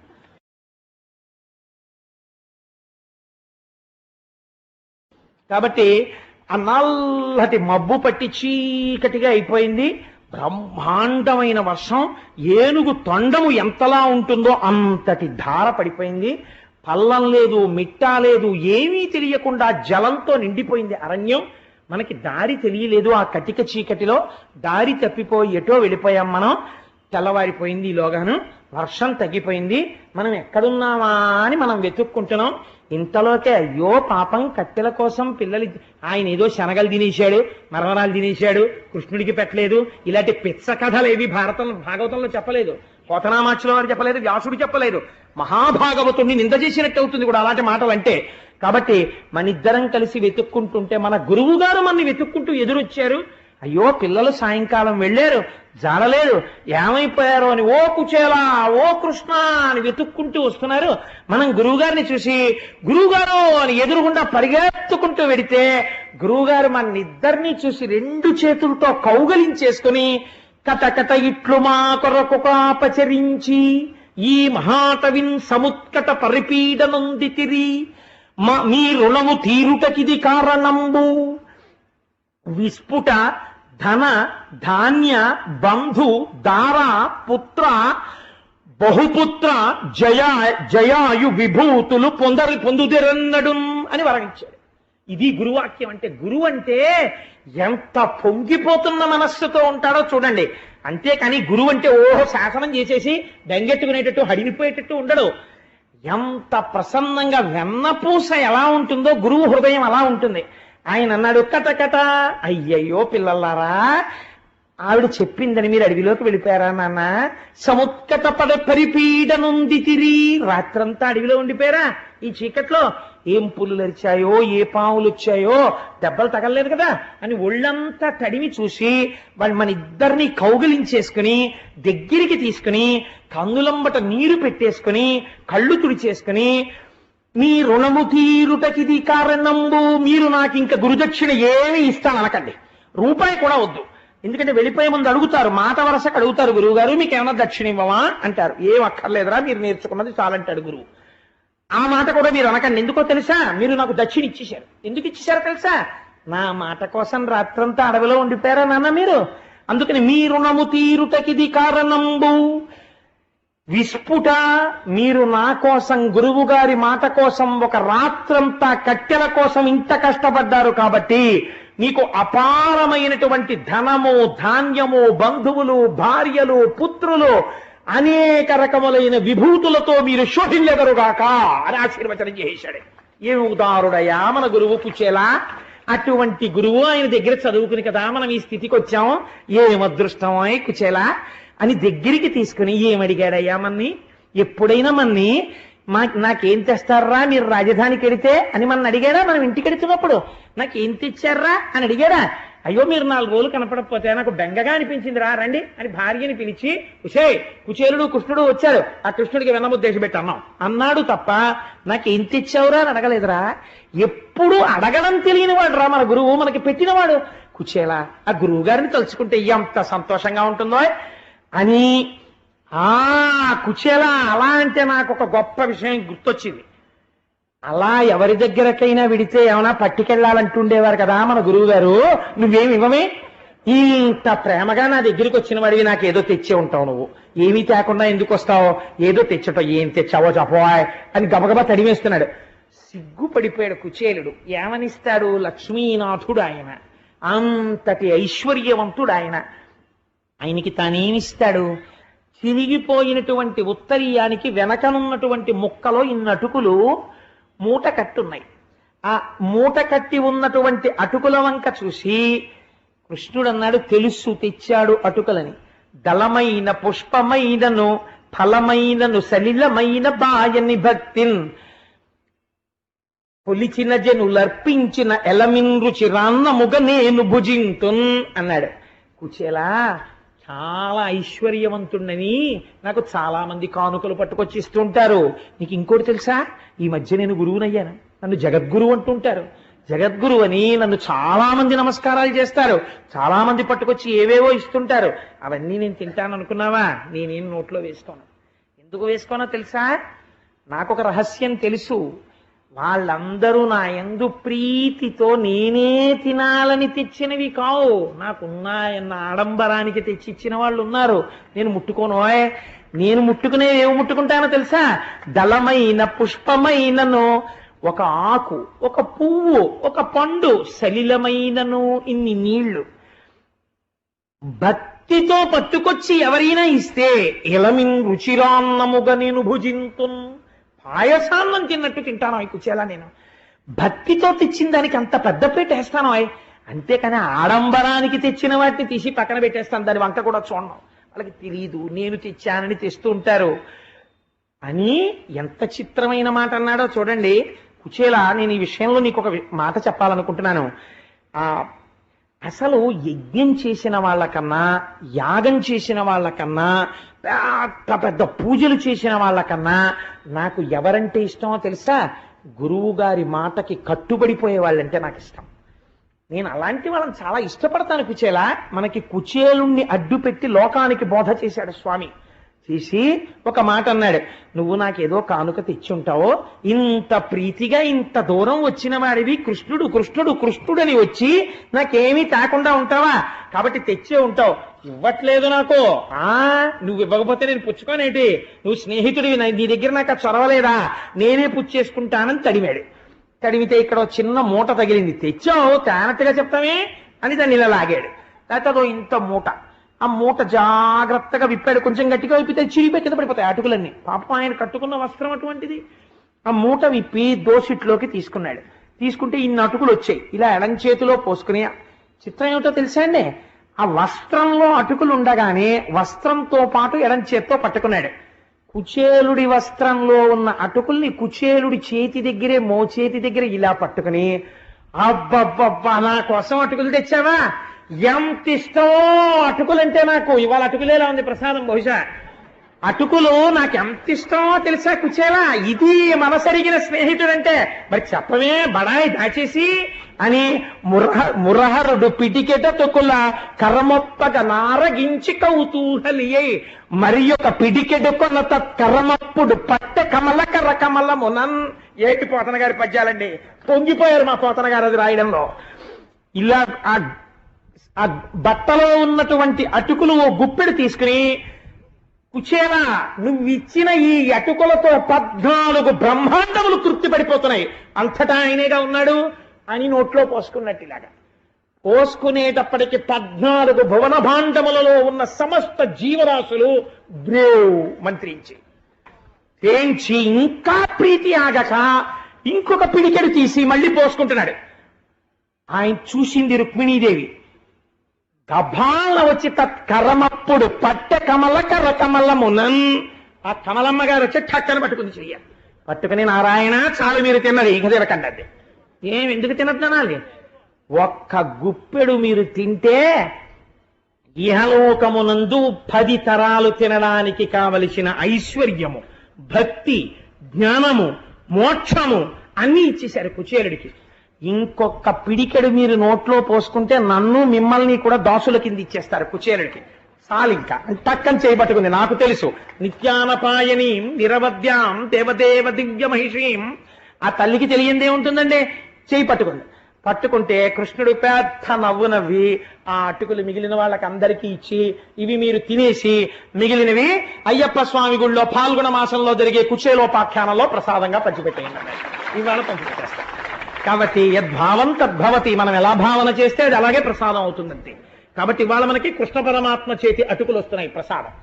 కాబట్టి ఆ నల్లటి మబ్బు పట్టి చీకటిగా అయిపోయింది. బ్రహ్మాండమైన వర్షం, ఏనుగు తొండము ఎంతలా ఉంటుందో అంతటి ధార పడిపోయింది. పల్లం లేదు, మిట్టా లేదు, ఏమీ తెలియకుండా జలంతో నిండిపోయింది అరణ్యం. మనకి దారి తెలియలేదు. ఆ కటిక చీకటిలో దారి తప్పిపోయి ఎటో వెళ్ళిపోయాం మనం. తెల్లవారిపోయింది, ఈలోగాను వర్షం తగ్గిపోయింది. మనం ఎక్కడున్నామా అని మనం వెతుక్కుంటున్నాం. ఇంతలోకే అయ్యో పాపం కట్టెల కోసం పిల్లలు, ఆయన ఏదో శనగలు తినేశాడు, మరమరాలు తినేశాడు, కృష్ణుడికి పెట్టలేదు, ఇలాంటి పిచ్చ కథలు ఏవి భాగవతంలో చెప్పలేదు, పోతనామాచుల వారు చెప్పలేదు, వ్యాసుడు చెప్పలేదు. మహాభాగవతుడిని నింద చేసినట్టు అవుతుంది కూడా అలాంటి మాటలు అంటే. కాబట్టి మన ఇద్దరం కలిసి వెతుక్కుంటుంటే మన గురువు గారు మనని వెతుక్కుంటూ ఎదురొచ్చారు. అయ్యో పిల్లలు సాయంకాలం వెళ్ళారు, జాడలేదు, ఏమైపోయారో అని ఓ కుచేలా ఓ కృష్ణ అని వెతుక్కుంటూ వస్తున్నారు. మనం గురువుగారిని చూసి గురువుగారు అని ఎదురుగుండా పరిగెత్తుకుంటూ వెడితే గురువుగారు మన ఇద్దరిని చూసి రెండు చేతులతో కౌగలించేసుకుని కథ కథ ఇట్లు మా కొరకు కాపచరించి ఈ మహాటవిన్ సముత్కట పరిపీడనుందితిరి మీ రుణము తీరుటకిది కారణంబు విస్ఫుట ధన ధాన్య బంధు దార పుత్ర బహుపుత్ర జయాయు విభూతులు పొందుదిరన్నడు అని వరమించాడు. ఇది గురువాక్యం అంటే. గురువు అంటే ఎంత పొంగిపోతున్న మనస్సుతో ఉంటాడో చూడండి. అంతేకాని గురువు అంటే ఓహో శాసనం చేసేసి బెంగెట్టుకునేటట్టు హడిలిపోయేటట్టు ఉండడు. ఎంత ప్రసన్నంగా వెన్నపూస ఎలా ఉంటుందో గురువు హృదయం అలా ఉంటుంది. ఆయన అన్నాడు కటకట, అయ్యయ్యో పిల్లలారా, ఆవిడ చెప్పిందని మీరు అడవిలోకి వెళ్ళిపోయారా నాన్న? సముత్కట పరిపీడనుందితిరి, రాత్రంతా అడవిలో ఉండిపోయారా ఈ చీకట్లో? ఏం పులులు అరిచాయో, ఏ పాములు వచ్చాయో, దెబ్బలు తగలలేదు కదా అని ఒళ్ళంతా తడిమి చూసి వాళ్ళు మన ఇద్దరిని కౌగిలించేసుకుని దగ్గరికి తీసుకుని కన్నులంబట నీరు పెట్టేసుకుని కళ్ళు తుడిచేసుకుని మీ రుణము తీరుటకిది కారణంబు, మీరు నాకు ఇంకా గురుదక్షిణ ఏమి ఇస్తాననకండి, రూపాయి కూడా వద్దు. ఎందుకంటే వెళ్ళిపోయే ముందు అడుగుతారు, మాట వరసకు అడుగుతారు, గురువు గారు మీకు ఏమన్నా దక్షిణ ఇవ్వమా అంటారు. ఏం అక్కర్లేదురా, మీరు నేర్చుకున్నది చాలంటాడు గురువు. ఆ మాట కూడా మీరు అనకండి. ఎందుకో తెలుసా? మీరు నాకు దక్షిణ ఇచ్చేశారు. ఎందుకు ఇచ్చేశారో తెలుసా? నా మాట కోసం రాత్రంతా అడవిలో ఉండిపోయారా నాన్న మీరు? అందుకని మీ రుణము తీరుటకిది కారణంబు విస్ఫుట, మీరు నా కోసం గురువు గారి మాట కోసం ఒక రాత్రంతా కట్టెల కోసం ఇంత కష్టపడ్డారు కాబట్టి మీకు అపారమైనటువంటి ధనము ధాన్యము బంధువులు భార్యలు పుత్రులు అనేక రకములైన విభూతులతో మీరు శోభిల్లెదరుగాక అని ఆశీర్వచనం చేశాడు. ఏమి ఉదారుడయ్యా మన గురువు కుచేలా. అటువంటి గురువు ఆయన దగ్గర చదువుకుని కదా మనం ఈ స్థితికి వచ్చాం. ఏం అదృష్టం కుచేలా అని దగ్గరికి తీసుకుని ఏమడిగాడయ్యా మన్ని? ఎప్పుడైనా మన్ని నాకేం తెస్తారా మీరు రాజధానికి వెడితే అని మన అడిగాడా? మనం ఇంటికి వెడుతున్నప్పుడు నాకేం తెచ్చారా అని అడిగాడా? అయ్యో మీరు 4 రోజులు కనపడకపోతే నాకు బెంగగా అనిపించింది, రా రండి అని భార్యని పిలిచి కుచేలుడు కృష్ణుడు వచ్చారు, ఆ కృష్ణుడికి వెన్నముద్దేశం పెట్టి అన్నాం అన్నాడు తప్ప నాకేం తెచ్చావురా అని అడగలేదురా. ఎప్పుడు అడగడం తెలియని వాడు రా మన గురువు, మనకి పెట్టినవాడు కుచేలా. ఆ గురువు గారిని తలుచుకుంటే ఎంత సంతోషంగా ఉంటుందో అని. కుచేలా అలా అంటే నాకు ఒక గొప్ప విషయం గుర్తొచ్చింది. అలా ఎవరి దగ్గరకైనా విడితే ఏమైనా పట్టుకెళ్లాలంటుండేవారు కదా మన గురువు గారు. నువ్వేమి ఇవ్వమే, ఇంత ప్రేమగా నా దగ్గరికి వచ్చిన వాడివి నాకేదో తెచ్చే ఉంటావు, నువ్వు ఏమీ తేకుండా ఎందుకు వస్తావు, ఏదో తెచ్చటో, ఏం తెచ్చావో చెప్పవాయ్ అని గబగబా తడివేస్తున్నాడు. సిగ్గుపడిపోయాడు కుచేలుడు. ఏమనిస్తాడు? లక్ష్మీనాథుడు ఆయన, అంతటి ఐశ్వర్యవంతుడు ఆయన. ఆయనకి తానేమిస్తాడు? చిరిగిపోయినటువంటి ఉత్తరీయానికి వెనకనున్నటువంటి ముక్కలో ఇన్ని అటుకులు మూట కట్టున్నాయి. ఆ మూట కట్టి ఉన్నటువంటి అటుకుల వంక చూసి కృష్ణుడు అన్నాడు, తెలుసు తెచ్చాడు అటుకులని. దళమైన పుష్పమైనను ఫలమైనను సలిలమైన బాయని భక్తిన్ పొలిచిన జనులర్పించిన ఎలమిన్ రుచిరాన్నముగ నేను భుజింతున్ అన్నాడు. కుచేలా చాలా ఐశ్వర్యవంతుణ్ణని నాకు చాలా మంది కానుకలు పట్టుకొచ్చి ఇస్తుంటారు. నీకు ఇంకోటి తెలుసా? ఈ మధ్య నేను గురువునయ్యాను, నన్ను జగద్గురు అంటుంటారు. జగద్గురు అని నన్ను చాలా మంది నమస్కారాలు చేస్తారు, చాలా మంది పట్టుకొచ్చి ఏవేవో ఇస్తుంటారు. అవన్నీ నేను తింటాను అనుకున్నావా? నేనేం నోట్లో వేసుకోను. ఎందుకు వేసుకోనో తెలుసా? నాకు ఒక రహస్యం తెలుసు. వాళ్ళందరూ నా యందు ప్రీతితో నేనే తినాలని తెచ్చినవి కావు, నాకున్నాయన్న ఆడంబరానికి తెచ్చిచ్చిన వాళ్ళు ఉన్నారు. నేను ముట్టుకోనోయ్. నేను ముట్టుకునేవి ఏమి ముట్టుకుంటానో తెలుసా? దళమైన పుష్పమైనను, ఒక ఆకు, ఒక పువ్వు, ఒక పండు, సలిలమైనను ఇన్ని నీళ్లు భక్తితో పట్టుకొచ్చి ఎవరైనా ఇస్తే ఎలమిన్ రుచిరాన్నముగా నేను భుజింతున్, పాయసాన్నం తిన్నట్టు తింటాను అవి కుచేలా. నేను భక్తితో తెచ్చిన దానికి అంత పెద్దపీట వేస్తాను. అంతేకాని ఆడంబరానికి తెచ్చిన వాటిని తీసి పక్కన పెట్టేస్తాను, దాని వంక కూడా చూడను. వాళ్ళకి తెలియదు నేను తెచ్చానని తెస్తూ ఉంటారు అని. ఎంత చిత్రమైన మాట అన్నాడో చూడండి. కుచేల, నేను ఈ విషయంలో నీకు ఒక మాట చెప్పాలనుకుంటున్నాను. ఆ అసలు యజ్ఞం చేసిన వాళ్ళకన్నా, యాగం చేసిన వాళ్ళకన్నా, పెద్ద పెద్ద పూజలు చేసిన వాళ్ళకన్నా నాకు ఎవరంటే ఇష్టమో తెలుసా? గురువు గారి మాటకి కట్టుబడిపోయే వాళ్ళంటే నాకు ఇష్టం. నేను అలాంటి వాళ్ళని చాలా ఇష్టపడతాను. కుచేల, మనకి కుచేలుణ్ణి అడ్డు పెట్టి లోకానికి బోధ చేశాడు స్వామి. చేసి ఒక మాట అన్నాడు, నువ్వు నాకేదో కానుక తెచ్చి ఉంటావో, ఇంత ప్రీతిగా ఇంత దూరం వచ్చిన వాడివి, కృష్ణుడు కృష్ణుడు కృష్ణుడని వచ్చి నాకేమీ తాకుండా ఉంటావా? కాబట్టి తెచ్చే ఉంటావు, ఇవ్వట్లేదు నాకు. నువ్వు ఇవ్వకపోతే నేను పుచ్చుకోనేటి? నువ్వు స్నేహితుడివి, నీ దగ్గర నాకు చొరవలేదా? నేనే పుచ్చేసుకుంటానని తడిమాడు. తడిమితే ఇక్కడ చిన్న మూట తగిలింది. తెచ్చావు, తేనట్టుగా చెప్తామే అని దాన్ని ఇలా లాగాడు. లేకపోతే అదో ఇంత మూట. ఆ మూట జాగ్రత్తగా విప్పాడు. కొంచెం గట్టిగా విప్పితే చిరిగిపోయి కింద పడిపోతాయి అటుకులన్నీ. పాపం ఆయన కట్టుకున్న వస్త్రం అటువంటిది. ఆ మూట విప్పి దోసిట్లోకి తీసుకున్నాడు. తీసుకుంటే ఇన్ని అటుకులు వచ్చాయి. ఇలా ఎడం చేతిలో పోసుకుని, చిత్రం ఏమిటో తెలుసా అండి, ఆ వస్త్రంలో అటుకులు ఉండగానే వస్త్రంతో పాటు ఎడం చేత్తో పట్టుకున్నాడు. కుచేలుడి వస్త్రంలో ఉన్న అటుకుల్ని కుచేలుడి చేతి దగ్గరే, మోచేతి దగ్గర ఇలా పట్టుకుని, అబ్బబ్బబ్బా నా కోసం అటుకులు తెచ్చావా? ఎంత ఇష్టమో అటుకులంటే నాకు. ఇవాళ అటుకులేలా ఉంది ప్రసాదం, బహుశా అటుకులు నాకు ఎంత ఇష్టమో తెలుసా కుచేలా? ఇది మనసరిగిన స్నేహితుడంటే. మరి చెప్పవే బడాయి దాచేసి అని మురహరుడు పిటికెట తొక్కుల కర్మప్పగ నారగించి కౌతూహలియై మరి ఒక పిడికెడు కొన్న తత్కర్మప్పుడు పట్ట కమల కమలమునన్. ఏటి పోతన గారి పద్యాలండి, పొంగిపోయారు మా పోతన గారు అది రాయడంలో. ఇలా ఆ బట్టలో ఉన్నటువంటి అటుకులు ఓ గుప్పెడు తీసుకుని, కుచేలా నువ్విచ్చిన ఈ అటుకులతో 14 బ్రహ్మాండములు తృప్తి పడిపోతున్నాయి, అంతటా ఆయనేగా ఉన్నాడు అని నోట్లో పోసుకున్నట్టు. ఇలాగా పోసుకునేటప్పటికి 14 భువన భాండములలో ఉన్న సమస్త జీవరాశులు బ్రేవ్ మంత్రించి తేంచి ఇంకా ప్రీతి ఆగక ఇంకొక పిడికెడు తీసి మళ్ళీ పోసుకుంటున్నాడు. ఆయన చూసింది రుక్మిణీదేవి. గభాల వచ్చి తత్కరమప్పుడు పట్ట కమల కమలమునన్. ఆ కమలమ్మ గారు వచ్చి ఠక్కన పట్టుకుంది చెయ్య. పట్టుకుని, నారాయణ చాలు మీరు తిన్నది, ఇక తినకండి. ఎందుకు తినద్దానాలి? ఒక్క గుప్పెడు మీరు తింటే ఇహలోకమునందు 10 తరాలు తినడానికి కావలసిన ఐశ్వర్యము, భక్తి, జ్ఞానము, మోక్షము అన్నీ ఇచ్చేశారు కుచేలుడికి. ఇంకొక పిడికెడు మీరు నోట్లో పోసుకుంటే నన్ను మిమ్మల్ని కూడా దాసుల కింద ఇచ్చేస్తారు కుచేలుడికి. చాలింకా టక్కని చేయబట్టుకుంది. నాకు తెలుసు, నిత్యానపాయనీం నిరవద్యాం దేవదేవ దివ్య మహిషీం. ఆ తల్లికి తెలియందేముంటుందండి? చేయి పట్టుకుంది. పట్టుకుంటే కృష్ణుడు పెద్ద నవ్వు నవ్వి ఆ అటుకులు మిగిలిన వాళ్ళకి అందరికీ ఇచ్చి, ఇవి మీరు తినేసి మిగిలినవి అయ్యప్ప స్వామి గుళ్ళో పాల్గొన మాసంలో జరిగే కుచేలోపాఖ్యానంలో ప్రసాదంగా పంచిపెట్టేయండి. ఇవాళ పంచిపెట్టేస్తారు. కాబట్టి యద్భావం తద్భవతి. మనం ఎలా భావన చేస్తే అది అలాగే ప్రసాదం అవుతుందంతే. కాబట్టి ఇవాళ మనకి కృష్ణ పరమాత్మ చేతి అటుకులు వస్తున్నాయి ప్రసాదం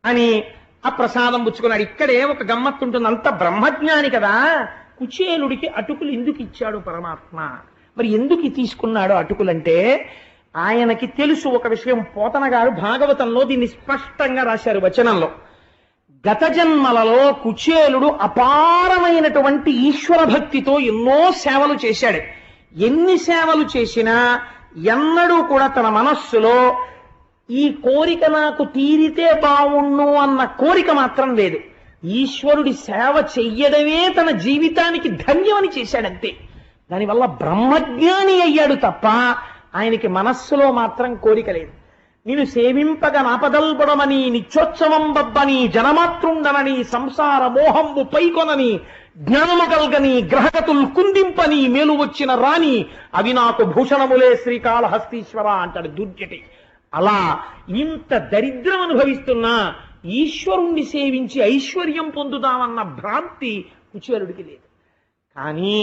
అని ఆ ప్రసాదం పుచ్చుకున్నాడు. ఇక్కడే ఒక గమ్మత్తు ఉంటుంది. అంత బ్రహ్మజ్ఞాని కదా, కుచేలుడికి అటుకులు ఎందుకు ఇచ్చాడు పరమాత్మ? మరి ఎందుకు తీసుకున్నాడు అటుకులంటే ఆయనకి తెలుసు ఒక విషయం. పోతన గారు భాగవతంలో దీన్ని స్పష్టంగా రాశారు వచనంలో. గత జన్మలలో కుచేలుడు అపారమైనటువంటి ఈశ్వర భక్తితో ఎన్నో సేవలు చేశాడు. ఎన్ని సేవలు చేసినా ఎన్నడూ కూడా తన మనస్సులో ఈ కోరిక నాకు తీరితే బావుణ్ణు అన్న కోరిక మాత్రం లేదు. ఈశ్వరుడి సేవ చెయ్యడమే తన జీవితానికి ధన్యమని చేశాడంతే. దానివల్ల బ్రహ్మజ్ఞాని అయ్యాడు తప్ప ఆయనకి మనస్సులో మాత్రం కోరిక లేదు. నేను సేవింపగ నాపదల్పడమని నిత్యోత్సవం బబ్బని జనమాతృండనని సంసార మోహంబు పైకొనని జ్ఞానము కల్గని గ్రహగతులు కుందింపని మేలు వచ్చిన రాని అవి నాకు భూషణములే శ్రీకాళహస్తీశ్వర అంటాడు దుర్జటి. అలా ఇంత దరిద్రం అనుభవిస్తున్నా ఈశ్వరుణ్ణి సేవించి ఐశ్వర్యం పొందుదామన్న భ్రాంతి కుచేలుడికి లేదు. కానీ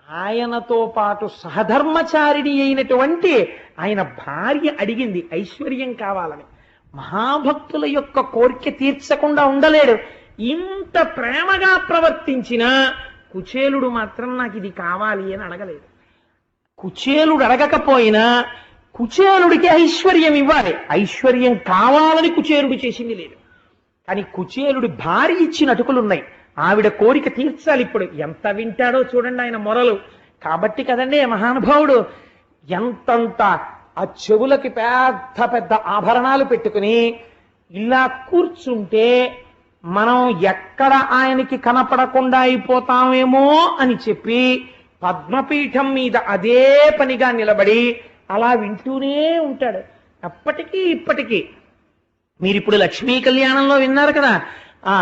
ఆయనతో పాటు సహధర్మచారిణి అయినటువంటి ఆయన భార్య అడిగింది ఐశ్వర్యం కావాలని. మహాభక్తుల యొక్క కోరిక తీర్చకుండా ఉండలేడు. ఇంత ప్రేమగా ప్రవర్తించిన కుచేలుడు మాత్రం నాకు ఇది కావాలి అని అడగలేదు. కుచేలుడు అడగకపోయినా కుచేలుడికి ఐశ్వర్యం ఇవ్వాలి. ఐశ్వర్యం కావాలని కుచేలుడు చేసింది లేదు. కానీ కుచేలుడి భార్య ఇచ్చిన అటుకులున్నాయి. ఆవిడ కోరిక తీర్చాలి. ఇప్పుడు ఎంత వింటాడో చూడండి ఆయన మొరలు. కాబట్టి కదండి మహానుభావుడు ఎంతంత ఆ చెవులకి పెద్ద పెద్ద ఆభరణాలు పెట్టుకుని ఇలా కూర్చుంటే మనం ఎక్కడ ఆయనకి కనపడకుండా అయిపోతామేమో అని చెప్పి పద్మపీఠం మీద అదే పనిగా నిలబడి అలా వింటూనే ఉంటాడు అప్పటికీ ఇప్పటికీ. మీరిప్పుడు లక్ష్మీ కళ్యాణంలో విన్నారు కదా, ఆ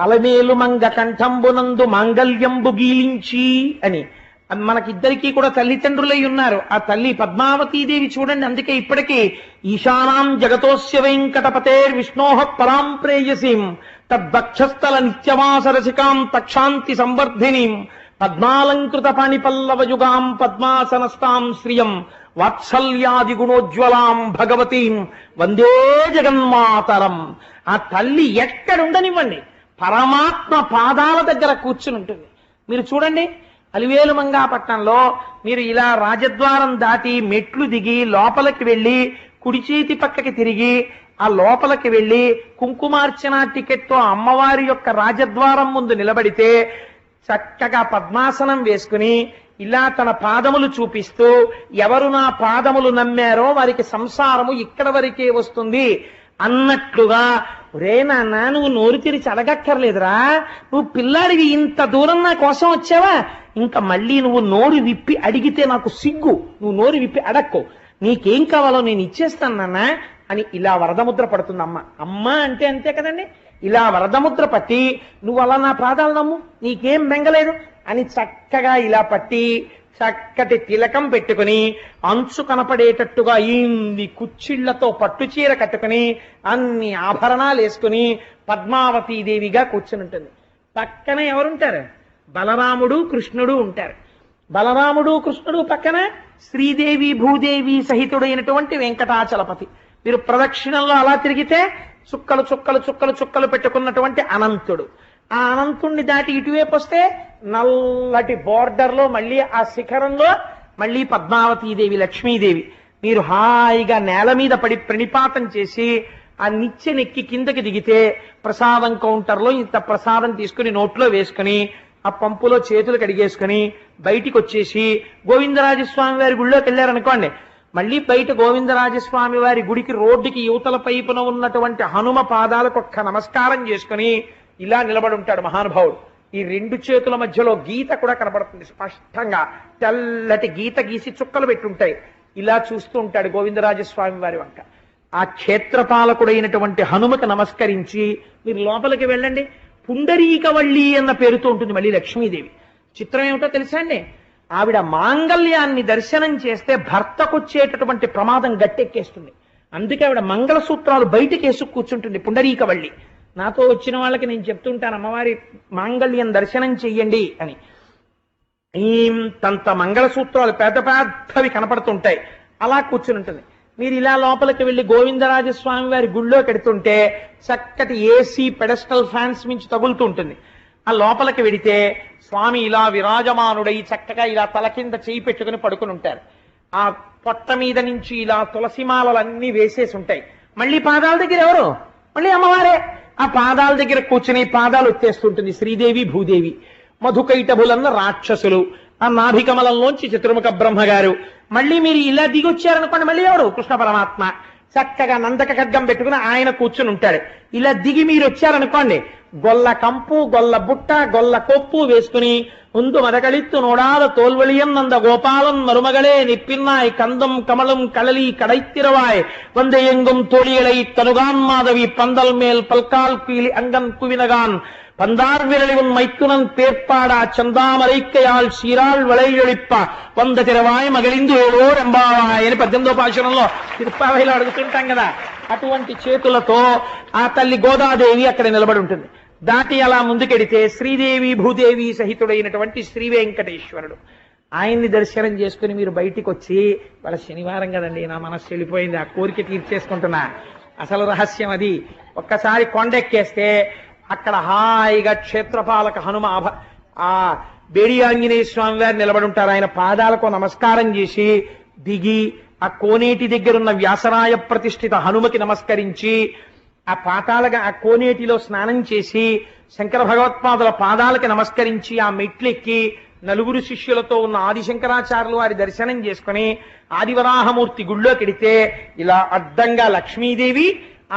అలమేలు మంగ కంఠంబునందు మాంగళ్యంబు గీలించి అని. మనకిద్దరికీ కూడా తల్లిదండ్రులై ఉన్నారు. ఆ తల్లి పద్మావతీదేవి చూడండి, అందుకే ఇప్పటికీ ఈశానాం జగతోస్య వెంకటపతేర్ విష్ణోః పరాం ప్రేయసీం తద్వక్షస్థల నిత్యవాసరసికాం తక్షాంతి సంవర్ధినీం పద్మాలంకృత పాణిపల్లవయుగాం పద్మాసనస్తాం శ్రియం వాత్సల్యాది గుణోజ్వలాం భగవతీం వందే జగన్మాతరం. ఆ తల్లి ఎక్కడుండనివ్వండి పరమాత్మ పాదాల దగ్గర కూర్చుని ఉంటుంది. మీరు చూడండి అలివేలు మంగాపట్నంలో మీరు ఇలా రాజద్వారం దాటి మెట్లు దిగి లోపలికి వెళ్ళి కుడి చేతి పక్కకి తిరిగి ఆ లోపలికి వెళ్ళి కుంకుమార్చన టికెట్తో అమ్మవారి యొక్క రాజద్వారం ముందు నిలబడితే చక్కగా పద్మాసనం వేసుకుని ఇలా తన పాదములు చూపిస్తూ ఎవరు నా పాదములు నమ్మారో వారికి సంసారము ఇక్కడ వరకే వస్తుంది అన్నట్లుగా, రే నాన్న నువ్వు నోరు తెరిచి అడగక్కర్లేదురా, నువ్వు పిల్లాడివి ఇంత దూరం నా కోసం వచ్చావా, ఇంకా మళ్ళీ నువ్వు నోరు విప్పి అడిగితే నాకు సిగ్గు, నువ్వు నోరు విప్పి అడక్కో, నీకేం కావాలో నేను ఇచ్చేస్తాను నాన్న అని ఇలా వరదముద్ర పడుతుంది అమ్మ. అమ్మ అంటే అంతే కదండి, ఇలా వరదముద్ర పట్టి నువ్వు అలా నా పాదాలు నమ్ము నీకేం బెంగలేదు అని చక్కగా ఇలా పట్టి చక్కటి తిలకం పెట్టుకుని అంచు కనపడేటట్టుగా ఇంది కుచ్చిళ్లతో పట్టుచీర కట్టుకుని అన్ని ఆభరణాలు వేసుకుని పద్మావతీదేవిగా కూర్చుని ఉంటుంది. పక్కన ఎవరుంటారు? బలరాముడు కృష్ణుడు ఉంటారు. బలరాముడు కృష్ణుడు పక్కన శ్రీదేవి భూదేవి సహితుడైనటువంటి వెంకటాచలపతి. మీరు ప్రదక్షిణంలో అలా తిరిగితే చుక్కలు చుక్కలు చుక్కలు చుక్కలు పెట్టుకున్నటువంటి అనంతుడు. ఆ అనంతుణ్ణి దాటి ఇటువైపు వస్తే నల్లటి బోర్డర్లో మళ్ళీ ఆ శిఖరంలో మళ్ళీ పద్మావతీదేవి లక్ష్మీదేవి. మీరు హాయిగా నేల మీద పడి ప్రణిపాతం చేసి ఆ నిచ్చెనెక్కి కిందకి దిగితే ప్రసాదం కౌంటర్లో ఇంత ప్రసాదం తీసుకుని నోట్లో వేసుకుని ఆ పంపులో చేతులు కడిగేసుకుని బయటికి వచ్చేసి గోవిందరాజస్వామి వారి గుళ్ళోకి వెళ్ళారనుకోండి, మళ్ళీ బయట గోవిందరాజస్వామి వారి గుడికి రోడ్డుకి యువతల పైపున ఉన్నటువంటి హనుమ పాదాలకు ఒక్క నమస్కారం చేసుకుని ఇలా నిలబడి ఉంటాడు మహానుభావుడు. ఈ రెండు చేతుల మధ్యలో గీత కూడా కనబడుతుంది స్పష్టంగా, తెల్లటి గీత గీసి చుక్కలు పెట్టుంటాయి. ఇలా చూస్తూ ఉంటాడు గోవిందరాజస్వామి వారి వంక. ఆ క్షేత్రపాలకుడైనటువంటి హనుమకు నమస్కరించి మీరు లోపలికి వెళ్ళండి. పుండరీకవల్లి అన్న పేరుతో ఉంటుంది మళ్ళీ లక్ష్మీదేవి. చిత్రం ఏమిటో తెలుసా అండి, ఆవిడ మాంగళ్యాన్ని దర్శనం చేస్తే భర్తకొచ్చేటటువంటి ప్రమాదం గట్టెక్కేస్తుంది. అందుకే ఆవిడ మంగళసూత్రాలు బయటికి వేసుకు కూర్చుంటుంది పుండరీకవల్లి. నాతో వచ్చిన వాళ్ళకి నేను చెప్తుంటాను అమ్మవారి మాంగళ్యం దర్శనం చెయ్యండి అని. ఇంతంత మంగళసూత్రాలు పెద్ద పెద్దవి కనపడుతుంటాయి. అలా కూర్చుని ఉంటుంది. మీరు ఇలా లోపలికి వెళ్ళి గోవిందరాజస్వామి వారి గుళ్ళో పెడుతుంటే చక్కటి ఏసీ పెడస్టల్ ఫ్యాన్స్ మించి తగులుతూ ఉంటుంది. ఆ లోపలికి వెడితే స్వామి ఇలా విరాజమానుడై చక్కగా ఇలా తల కింద చేయి పెట్టుకుని పడుకుని ఉంటారు. ఆ పొట్ట మీద నుంచి ఇలా తులసిమాలన్నీ వేసేసి ఉంటాయి. మళ్ళీ పాదాల దగ్గర ఎవరు? మళ్ళీ అమ్మవారే. ఆ పాదాల దగ్గర కూర్చుని పాదాలు ఎత్తేస్తుంటుంది శ్రీదేవి భూదేవి. మధుకైటభులన్న రాక్షసులు, ఆ నాభికమలంలోంచి చతుర్ముఖ బ్రహ్మగారు. మళ్ళీ మీరు ఇలా దిగొచ్చారనుకోండి, మళ్ళీ ఎవరు? కృష్ణ పరమాత్మ చక్కగా నందక ఖడ్గం పెట్టుకుని ఆయన కూర్చుని ఉంటాడు. ఇలా దిగి మీరు వచ్చారనుకోండి, గొల్ల కంపు గొల్ల బుట్ట గొల్ల కొప్పు వేసుకుని ముందు మదకళిత్తు నోడాల తోల్వలియం నంద గోపాలం మరుమగళే నిప్పిన్నాయ్ కందం కమలం కళలి కడైத்திரவாய் வந்த எங்கும் தோழிகளை தனுகான் மாதவி பந்தல் மேல் பல்கால் கீழி அங்கன் குவினகான் பந்தார் விரலி உன் மைத்துனன் பேர்ப்பாடா చందామరైక్కయాల్ చీరాల్ వలైయొళిప్ప వంద తిరవాయ్ మగిలింది ఏడో రెంబావాయ్ అని 18వ పాశురంలో తిరుప్పావైలో అడుగుతుంటాం కదా. అటువంటి చేతులతో ఆ తల్లి గోదాదేవి అక్కడ నిలబడి ఉంటుంది. దాటి అలా ముందుకెడితే శ్రీదేవి భూదేవి సహితుడైనటువంటి శ్రీ వెంకటేశ్వరుడు. ఆయన్ని దర్శనం చేసుకుని మీరు బయటికి వచ్చి, వాళ్ళ శనివారం కదండి నా మనస్సు వెళ్ళిపోయింది, ఆ కోరిక తీర్చేసుకుంటున్నా, అసలు రహస్యం అది. ఒక్కసారి కొండెక్కేస్తే అక్కడ హాయిగా క్షేత్రపాలక హనుమ ఆ బేడి ఆంజనేయ స్వామి వారు నిలబడి ఉంటారు. ఆయన పాదాలకు నమస్కారం చేసి దిగి ఆ కోనేటి దగ్గరున్న వ్యాసరాయ ప్రతిష్ఠిత హనుమకి నమస్కరించి ఆ పాతాళగా ఆ కోనేటిలో స్నానం చేసి శంకర భగవత్పాదుల పాదాలకి నమస్కరించి ఆ మెట్లెక్కి నలుగురు శిష్యులతో ఉన్న ఆదిశంకరాచార్యులు వారి దర్శనం చేసుకుని ఆదివరాహమూర్తి గుళ్ళోకెడితే ఇలా అడ్డంగా లక్ష్మీదేవి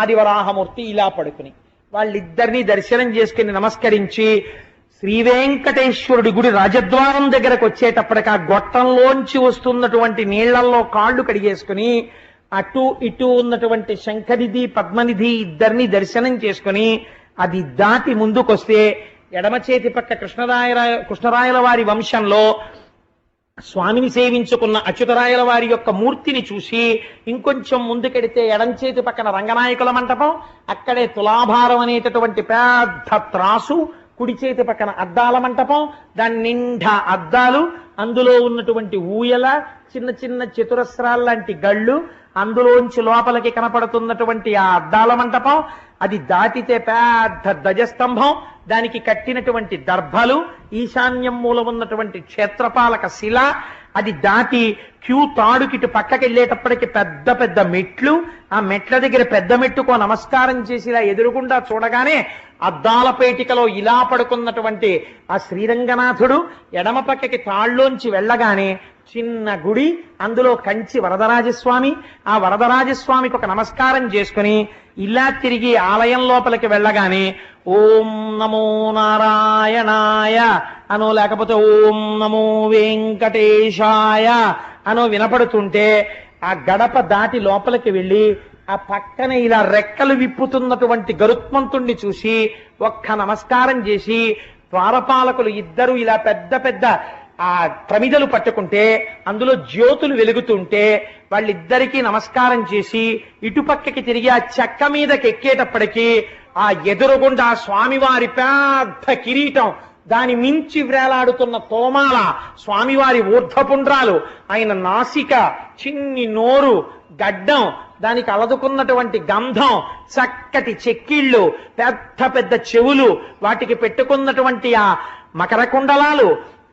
ఆదివరాహమూర్తి ఇలా పడుకుని వాళ్ళిద్దరినీ దర్శనం చేసుకుని నమస్కరించి శ్రీ వెంకటేశ్వరుడి గుడి రాజద్వారం దగ్గరకు వచ్చేటప్పటికి ఆ గొట్టంలోంచి వస్తున్నటువంటి నీళ్లలో కాళ్ళు కడిగేసుకుని అటు ఇటు ఉన్నటువంటి శంఖనిధి పద్మనిధి ఇద్దరిని దర్శనం చేసుకుని అది దాటి ముందుకొస్తే ఎడమ చేతి పక్క కృష్ణరాయల వారి వంశంలో స్వామిని సేవించుకున్న అచ్యుతరాయల వారి యొక్క మూర్తిని చూసి ఇంకొంచెం ముందుకెడితే ఎడం చేతి పక్కన రంగనాయకుల మంటపం, అక్కడే తులాభారం అనేటటువంటి పెద్ద త్రాసు, కుడి చేతి పక్కన అద్దాల మంటపం, దాని నిండా అద్దాలు, అందులో ఉన్నటువంటి ఊయల, చిన్న చిన్న చతురస్రాల లాంటి గళ్ళు, అందులోంచి లోపలికి కనపడుతున్నటువంటి ఆ అద్దాల మంటపం, అది దాటితే పెద్ద ధ్వజస్తంభం, దానికి కట్టినటువంటి దర్భలు, ఈశాన్యం మూలం ఉన్నటువంటి క్షేత్రపాలక శిల, అది దాటి క్యూ తాడుకిటు పక్కకి వెళ్ళేటప్పటికి పెద్ద పెద్ద మెట్లు, ఆ మెట్ల దగ్గర పెద్ద మెట్టుకో నమస్కారం చేసి ఇలా ఎదురుగుండా చూడగానే అద్దాల పేటికలో ఇలా పడుకున్నటువంటి ఆ శ్రీరంగనాథుడు, ఎడమ పక్కకి తాళ్ళలోంచి వెళ్ళగానే చిన్న గుడి, అందులో కంచి వరదరాజస్వామి, ఆ వరదరాజస్వామికి ఒక నమస్కారం చేసుకుని ఇలా తిరిగి ఆలయం లోపలికి వెళ్ళగానే ఓం నమో నారాయణాయ అనో లేకపోతే ఓం నమో వెంకటేశాయ అనో వినపడుతుంటే ఆ గడప దాటి లోపలికి వెళ్ళి ఆ పక్కన ఇలా రెక్కలు విప్పుతున్నటువంటి గరుత్మంతుణ్ణి చూసి ఒక్క నమస్కారం చేసి ద్వారపాలకులు ఇద్దరు ఇలా పెద్ద పెద్ద ఆ ప్రమిదలు పట్టుకుంటే అందులో జ్యోతులు వెలుగుతుంటే వాళ్ళిద్దరికీ నమస్కారం చేసి ఇటుపక్కకి తిరిగి ఆ చెక్క మీదకి ఎక్కేటప్పటికీ ఆ ఎదురుగుండా స్వామివారి పెద్ద కిరీటం, దాని మించి వ్రేలాడుతున్న తోమాల, స్వామివారి ఊర్ధపుండ్రాలు, ఆయన నాసిక, చిన్ని నోరు, గడ్డం, దానికి అలదుకున్నటువంటి గంధం, చక్కటి చెక్కిళ్ళు, పెద్ద పెద్ద చెవులు, వాటికి పెట్టుకున్నటువంటి ఆ మకర కుండలాలు,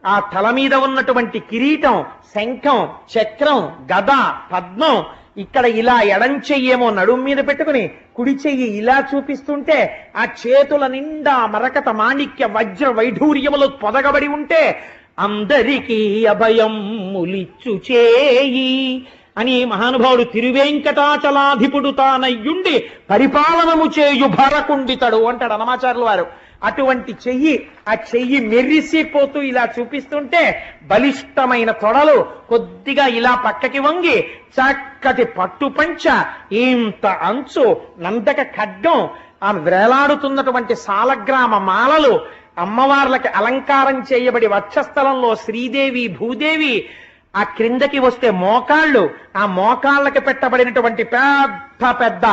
ఆ తల మీద ఉన్నటువంటి కిరీటం, శంఖం, చక్రం, గద, పద్మం, ఇక్కడ ఇలా ఎడం చెయ్యేమో నడుం మీద పెట్టుకుని కుడి చెయ్యి ఇలా చూపిస్తుంటే ఆ చేతుల నిండా మరకత మాణిక్య వజ్ర వైఢూర్యములు పొదగబడి ఉంటే అందరికీ అభయం ములిచ్చు చేయి అని మహానుభావుడు తిరువేంకటాచలాధిపుడు తానయ్యుండి పరిపాలనము చేయు భరకుండితడు అంటాడు అన్నమాచార్యుల వారు. అటువంటి చెయ్యి, ఆ చెయ్యి మెరిసిపోతూ ఇలా చూపిస్తుంటే బలిష్టమైన తొడలు కొద్దిగా ఇలా పక్కకి వంగి చక్కటి పట్టు పంచ, ఇంత అంచు, నందక ఖడ్గం, ఆ వేలాడుతున్నటువంటి సాలగ్రామ మాలలు, అమ్మవార్లకి అలంకారం చేయబడి వక్షస్థలంలో శ్రీదేవి భూదేవి, ఆ క్రిందకి వస్తే మోకాళ్ళు, ఆ మోకాళ్ళకి పెట్టబడినటువంటి పెద్ద పెద్ద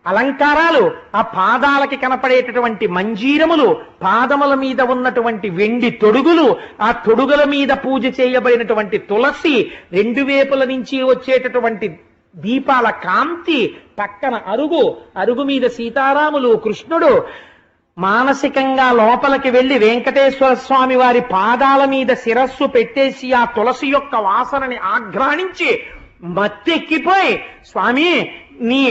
అలంకారాలు, ఆ పాదాలకి కనపడేటటువంటి మంజీరములు, పాదముల మీద ఉన్నటువంటి వెండి తొడుగులు, ఆ తొడుగుల మీద పూజ చేయబడినటువంటి తులసి, రెండు వేపుల నుంచి వచ్చేటటువంటి దీపాల కాంతి, పక్కన అరుగు, అరుగు మీద సీతారాములు, కృష్ణుడు, మానసికంగా లోపలికి వెళ్లి వెంకటేశ్వర స్వామి వారి పాదాల మీద శిరస్సు పెట్టేసి ఆ తులసి యొక్క వాసనని ఆఘ్రాణించి మత్తెక్కిపోయి స్వామి నీ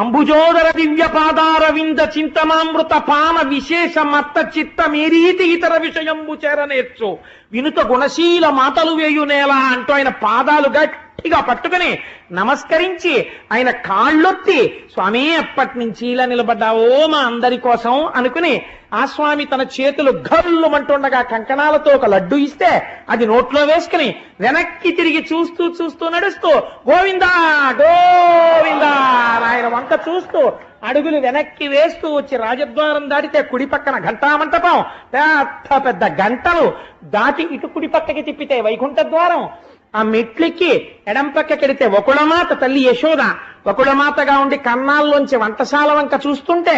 అంబుజోదర దివ్య పాదారవింద చింతనామృత పాన విశేష మత్త చిత్త మేరీతి ఇతర విషయంబు చేరనేర్చు వినుత గుణశీల మాటలు వేయునేలా అంటూ ఆయన పాదాలు గట్టిగా పట్టుకుని నమస్కరించి ఆయన కాళ్ళొత్తి స్వామి ఎప్పటి నుంచి ఇలా నిలబడ్డావో మా అందరి కోసం అనుకుని ఆ స్వామి తన చేతులు గల్లుమంటుండగా కంకణాలతో ఒక లడ్డు ఇస్తే అది నోట్లో వేసుకుని వెనక్కి తిరిగి చూస్తూ చూస్తూ నడుస్తూ గోవిందా గోవిందా ఆయన వంక చూస్తూ అడుగులు వెనక్కి వేస్తూ వచ్చి రాజద్వారం దాటితే కుడి పక్కన ఘంటా మంటపం, పెద్ద పెద్ద గంటలు దాటి ఇటు కుడి పక్కకి తిప్పితే వైకుంఠ ద్వారం, ఆ మెట్లెక్కి ఎడం పక్కకెడితే వకుళమాత తల్లి యశోద వకుళమాతగా ఉండి కన్నాల్లోంచి వంటశాల వంక చూస్తుంటే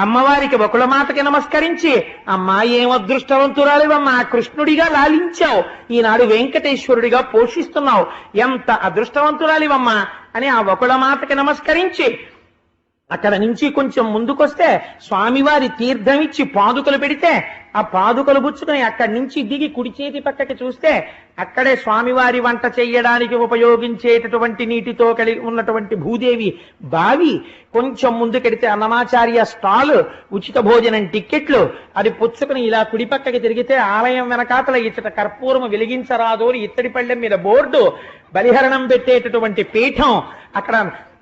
అమ్మవారికి వకుళమాతకి నమస్కరించి అమ్మా ఏం అదృష్టవంతురాలివమ్మా, కృష్ణుడిగా లాలించావు, ఈనాడు వెంకటేశ్వరుడిగా పోషిస్తున్నావు, ఎంత అదృష్టవంతురాలివమ్మా అని ఆ వకుళమాతకి నమస్కరించి అక్కడ నుంచి కొంచెం ముందుకొస్తే స్వామివారి తీర్థం ఇచ్చి పాదుకలు పెడితే ఆ పాదుకలు పుచ్చుకొని అక్కడి నుంచి దిగి కుడి చేతి పక్కకి చూస్తే అక్కడే స్వామివారి వంట చెయ్యడానికి ఉపయోగించేటటువంటి నీటితో కలిగి ఉన్నటువంటి భూదేవి బావి, కొంచెం ముందుకెడితే అన్నమాచార్య స్టాల్, ఉచిత భోజనం టిక్కెట్లు, అది పుచ్చుకుని ఇలా కుడి పక్కకి తిరిగితే ఆలయం వెనకాతల ఇచ్చట కర్పూరము వెలిగించరాదు అని ఇత్తడి పళ్ళెం మీద బోర్డు, బలిహరణం పెట్టేటటువంటి పీఠం, అక్కడ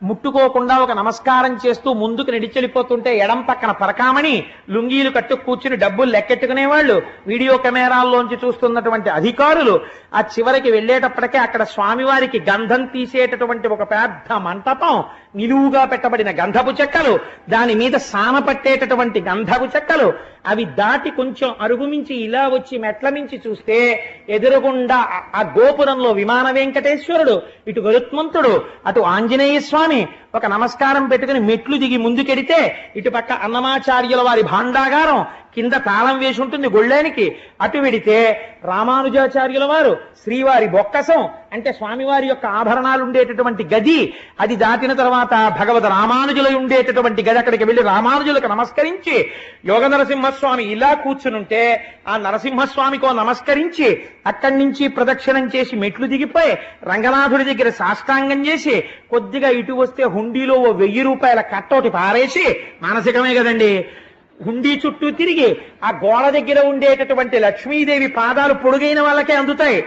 ముట్టుకోకుండా ఒక నమస్కారం చేస్తూ ముందుకు నడిచెళ్ళిపోతుంటే ఎడం పక్కన పరకామణి, లుంగీలు కట్టు కూర్చుని డబ్బులు లెక్కెట్టుకునేవాళ్ళు, వీడియో కెమెరాల్లోంచి చూస్తున్నటువంటి అధికారులు, ఆ చివరికి వెళ్ళేటప్పటికే అక్కడ స్వామివారికి గంధం తీసేటటువంటి ఒక పెద్ద మంటపం, నిలువుగా పెట్టబడిన గంధపు చెక్కలు, దాని మీద సాన పట్టేటటువంటి గంధపు చెక్కలు, అవి దాటి కొంచెం అరుగుమించి ఇలా వచ్చి మెట్ల మించి చూస్తే ఎదురుగుండా ఆ గోపురంలో విమాన వెంకటేశ్వరుడు, ఇటు గరుత్మంతుడు, అటు ఆంజనేయ స్వామి, ఒక నమస్కారం పెట్టుకుని మెట్లు దిగి ముందుకెడితే ఇటు పక్క అన్నమాచార్యుల వారి భాండాగారం, కింద తాళం వేసి ఉంటుంది గొళ్ళేనికి, అటు వెడితే రామానుజాచార్యుల వారు శ్రీవారి బొక్కసం అంటే స్వామివారి యొక్క ఆభరణాలు ఉండేటటువంటి గది, అది దాటిన తర్వాత భగవద్ రామానుజులు ఉండేటటువంటి గది, అక్కడికి వెళ్లి రామానుజులకు నమస్కరించి యోగ నరసింహస్వామి ఇలా కూర్చునుంటే ఆ నరసింహస్వామికో నమస్కరించి అక్కడి నుంచి ప్రదక్షిణం చేసి మెట్లు దిగిపోయి రంగనాథుడి దగ్గర సాష్టాంగం చేసి కొద్దిగా ఇటు వస్తే హుండీలో ఓ 1000 రూపాయల కట్టోటి పారేసి, మానసికమే కదండి, హుండీ చుట్టూ తిరిగి ఆ గోడ దగ్గర ఉండేటటువంటి లక్ష్మీదేవి పాదాలు పొడుగైన వాళ్ళకే అందుతాయి,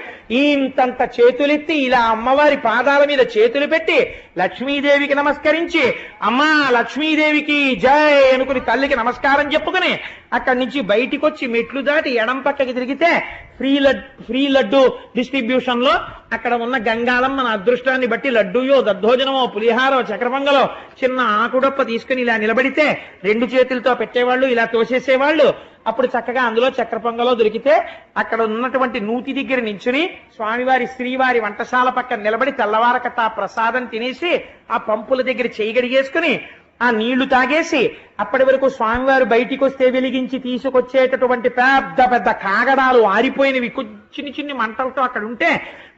ఇంతంత చేతులెత్తి ఇలా అమ్మవారి పాదాల మీద చేతులు పెట్టి లక్ష్మీదేవికి నమస్కరించి అమ్మా లక్ష్మీదేవికి జై అనుకుని తల్లికి నమస్కారం చెప్పుకుని అక్కడి నుంచి బయటికి వచ్చి మెట్లు దాటి ఎడం పక్కకి తిరిగితే ఫ్రీ లడ్డు డిస్ట్రిబ్యూషన్ లో అక్కడ ఉన్న గంగాలం మన అదృష్టాన్ని బట్టి లడ్డూయో దద్దోజనమో పులిహారో చక్రపొంగలో చిన్న ఆకుడొప్ప తీసుకుని ఇలా నిలబడితే 2 చేతులతో పెట్టేవాళ్ళు, ఇలా తోసేసేవాళ్ళు. అప్పుడు చక్కగా అందులో చక్రపొంగలో దొరికితే అక్కడ ఉన్నటువంటి నూతి దగ్గర నించుని స్వామివారి శ్రీవారి వంటశాల పక్కన నిలబడి తెల్లవారకట్ట ఆ ప్రసాదం తినేసి ఆ పంపుల దగ్గర చేయగడిగేసుకుని ఆ నీళ్లు తాగేసి అప్పటి వరకు స్వామివారు బయటికి వస్తే వెలిగించి తీసుకొచ్చేటటువంటి పెద్ద పెద్ద కాగడాలు ఆరిపోయినవి చిన్ని చిన్ని మంటలతో అక్కడ ఉంటే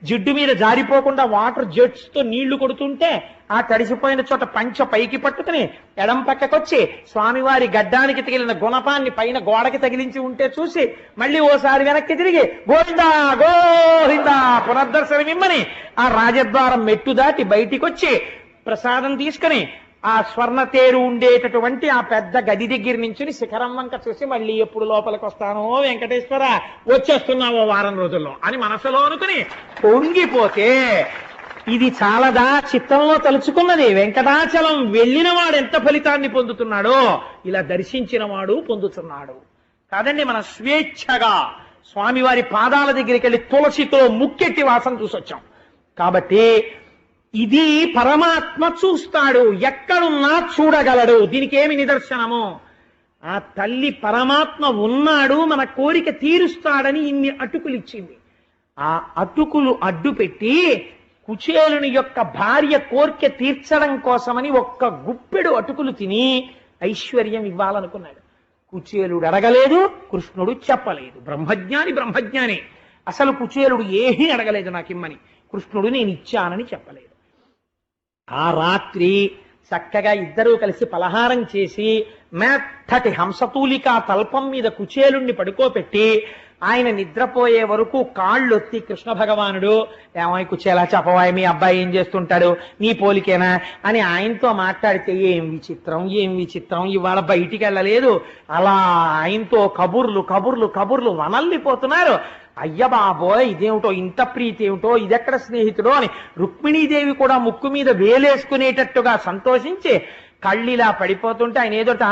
జిడ్డు మీద జారిపోకుండా వాటర్ జెట్స్ తో నీళ్లు కొడుతుంటే ఆ తడిసిపోయిన చోట పంచ పైకి పట్టుకుని ఎడం పక్కకొచ్చి స్వామివారి గడ్డానికి తగిలిన గుణపాన్ని పైన గోడకి తగిలించి ఉంటే చూసి మళ్ళీ ఓసారి వెనక్కి తిరిగి గోవిందా గోవిందా పునర్దర్శనమిమ్మని ఆ రాజద్వారం మెట్టు దాటి బయటికి వచ్చి ప్రసాదం తీసుకుని ఆ స్వర్ణ తేరు ఉండేటటువంటి ఆ పెద్ద గది దగ్గర నుంచి శిఖరం వంక చూసి మళ్ళీ ఎప్పుడు లోపలికి వస్తానో వెంకటేశ్వర వచ్చేస్తున్నావో వారం రోజుల్లో అని మనసులో అనుకుని పొంగిపోతే ఇది చాలదా చిత్తంలో తలుచుకున్నది. వెంకటాచలం వెళ్ళిన వాడు ఎంత ఫలితాన్ని పొందుతున్నాడో ఇలా దర్శించిన వాడు పొందుతున్నాడు కాదండి. మన స్వేచ్ఛగా స్వామివారి పాదాల దగ్గరికి వెళ్ళి తులసితో ముక్కెట్టి వాసన చూసొచ్చాం కాబట్టి ఇది పరమాత్మ చూస్తాడు, ఎక్కడున్నా చూడగలడు. దీనికి ఏమి నిదర్శనము? ఆ తల్లి పరమాత్మ ఉన్నాడు, మన కోరిక తీరుస్తాడని ఇన్ని అటుకులు ఇచ్చింది. ఆ అటుకులు అడ్డు పెట్టి కుచేలుని యొక్క భార్య కోరిక తీర్చడం కోసమని ఒక్క గుప్పెడు అటుకులు తిని ఐశ్వర్యం ఇవ్వాలనుకున్నాడు. కుచేలుడు అడగలేదు, కృష్ణుడు చెప్పలేదు. బ్రహ్మజ్ఞాని అసలు కుచేలుడు ఏమీ అడగలేదు నాకిమ్మని, కృష్ణుడు నేను ఇచ్చానని చెప్పలేదు. ఆ రాత్రి చక్కగా ఇద్దరూ కలిసి పలహారం చేసి మెత్తటి హంసతూలికా తల్పం మీద కుచేలుణ్ణి పడుకోపెట్టి ఆయన నిద్రపోయే వరకు కాళ్ళొత్తి కృష్ణ భగవానుడు ఏమై కుచేలా చెప్పవాయి మీ అబ్బాయి ఏం చేస్తుంటాడు నీ పోలికేనా అని ఆయనతో మాట్లాడితే ఏం విచిత్రం ఇవాళ బయటికి వెళ్ళలేదు. అలా ఆయనతో కబుర్లు వనల్లిపోతున్నారు. అయ్య బాబోయ్ ఇదేమిటో ఇంత ప్రీతి ఏమిటో ఇదెక్కడ స్నేహితుడో అని రుక్మిణీదేవి కూడా ముక్కు మీద వేలేసుకునేటట్టుగా సంతోషించి కళ్ళిలా పడిపోతుంటే ఆయన ఏదోట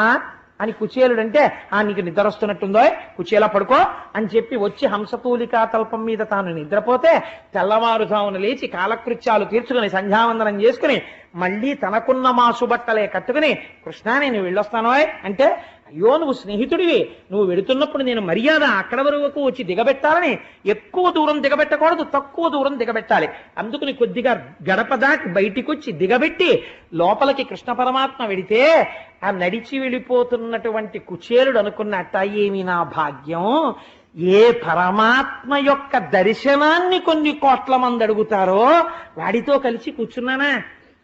అని కుచేలుడంటే నీకు నిద్ర వస్తున్నట్టుందో కుచేలా పడుకో అని చెప్పి వచ్చి హంసతూలికా తల్పం మీద తాను నిద్రపోతే తెల్లవారుజామున లేచి కాలకృత్యాలు తీర్చుకుని సంధ్యావందనం చేసుకుని మళ్ళీ తనకున్న మాసు బట్టలే కట్టుకుని కృష్ణ నేను వెళ్ళొస్తానో అంటే అయ్యో నువ్వు స్నేహితుడివి, నువ్వు వెడుతున్నప్పుడు నేను మర్యాద అక్కడ వరకు వచ్చి దిగబెట్టాలని ఎక్కువ దూరం దిగబెట్టకూడదు, తక్కువ దూరం దిగబెట్టాలి. అందుకని కొద్దిగా గడప దాటి బయటికి వచ్చి దిగబెట్టి లోపలికి కృష్ణ పరమాత్మ వెడితే ఆ నడిచి వెళ్ళిపోతున్నటువంటి కుచేలుడు అనుకున్నట్ట ఏమి నా భాగ్యం, ఏ పరమాత్మ యొక్క దర్శనాన్ని కొన్ని కోట్ల మంది అడుగుతారో వాడితో కలిసి కూర్చున్నానా,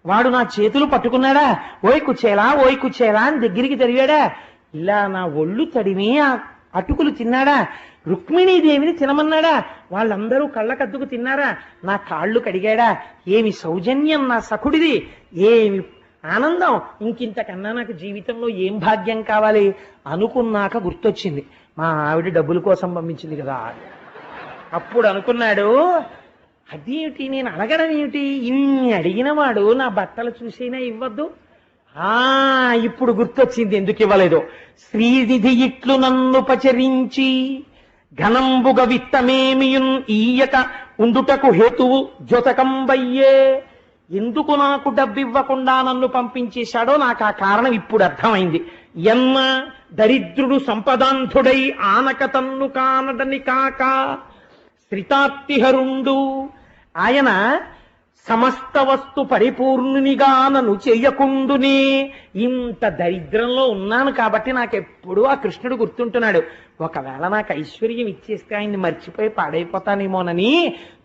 వాడు నా చేతులు పట్టుకున్నాడా, ఓయ్ కుచేలా అని దగ్గరికి తిరిగాడా, ఇలా నా ఒళ్ళు తడిమి అటుకులు తిన్నాడా? రుక్మిణీదేవిని తినమన్నాడా? వాళ్ళందరూ కళ్ళకద్దుకు తిన్నారా? నా కాళ్ళు కడిగాడా? ఏమి సౌజన్యం నా సఖుడిది, ఏమి ఆనందం! ఇంకింతకన్నా నాకు జీవితంలో ఏం భాగ్యం కావాలి అనుకున్నాక గుర్తొచ్చింది, మా ఆవిడ డబ్బుల కోసం పంపించింది కదా. అప్పుడు అనుకున్నాడు, అదేమిటి నేను అడగడం ఏమిటి, ఇన్ని అడిగిన వాడు నా బట్టలు చూసైనా ఇవ్వద్దు. ఇప్పుడు గుర్తొచ్చింది ఎందుకు ఇవ్వలేదు. శ్రీనిధి ఇట్లు నన్ను పచరించి ఘనంబుగ విత్తమేమియున్ ఈయక ఉండుటకు హేతువు జొతకంబయ్యే. ఎందుకు నాకు డబ్బివ్వకుండా నన్ను పంపించేశాడో నాకు ఆ కారణం ఇప్పుడు అర్థమైంది. ఎన్న దరిద్రుడు సంపదాంధుడై ఆనక తన్ను కానడని కాక శ్రితార్తిహరుండు. ఆయన సమస్త వస్తు పరిపూర్ణునిగా నన్ను చెయ్యకుండునే. ఇంత దరిద్రంలో ఉన్నాను కాబట్టి నాకెప్పుడు ఆ కృష్ణుడు గుర్తుంటున్నాడు. ఒకవేళ నాకు ఐశ్వర్యం ఇచ్చేస్తే ఆయన్ని మర్చిపోయి పాడైపోతానేమోనని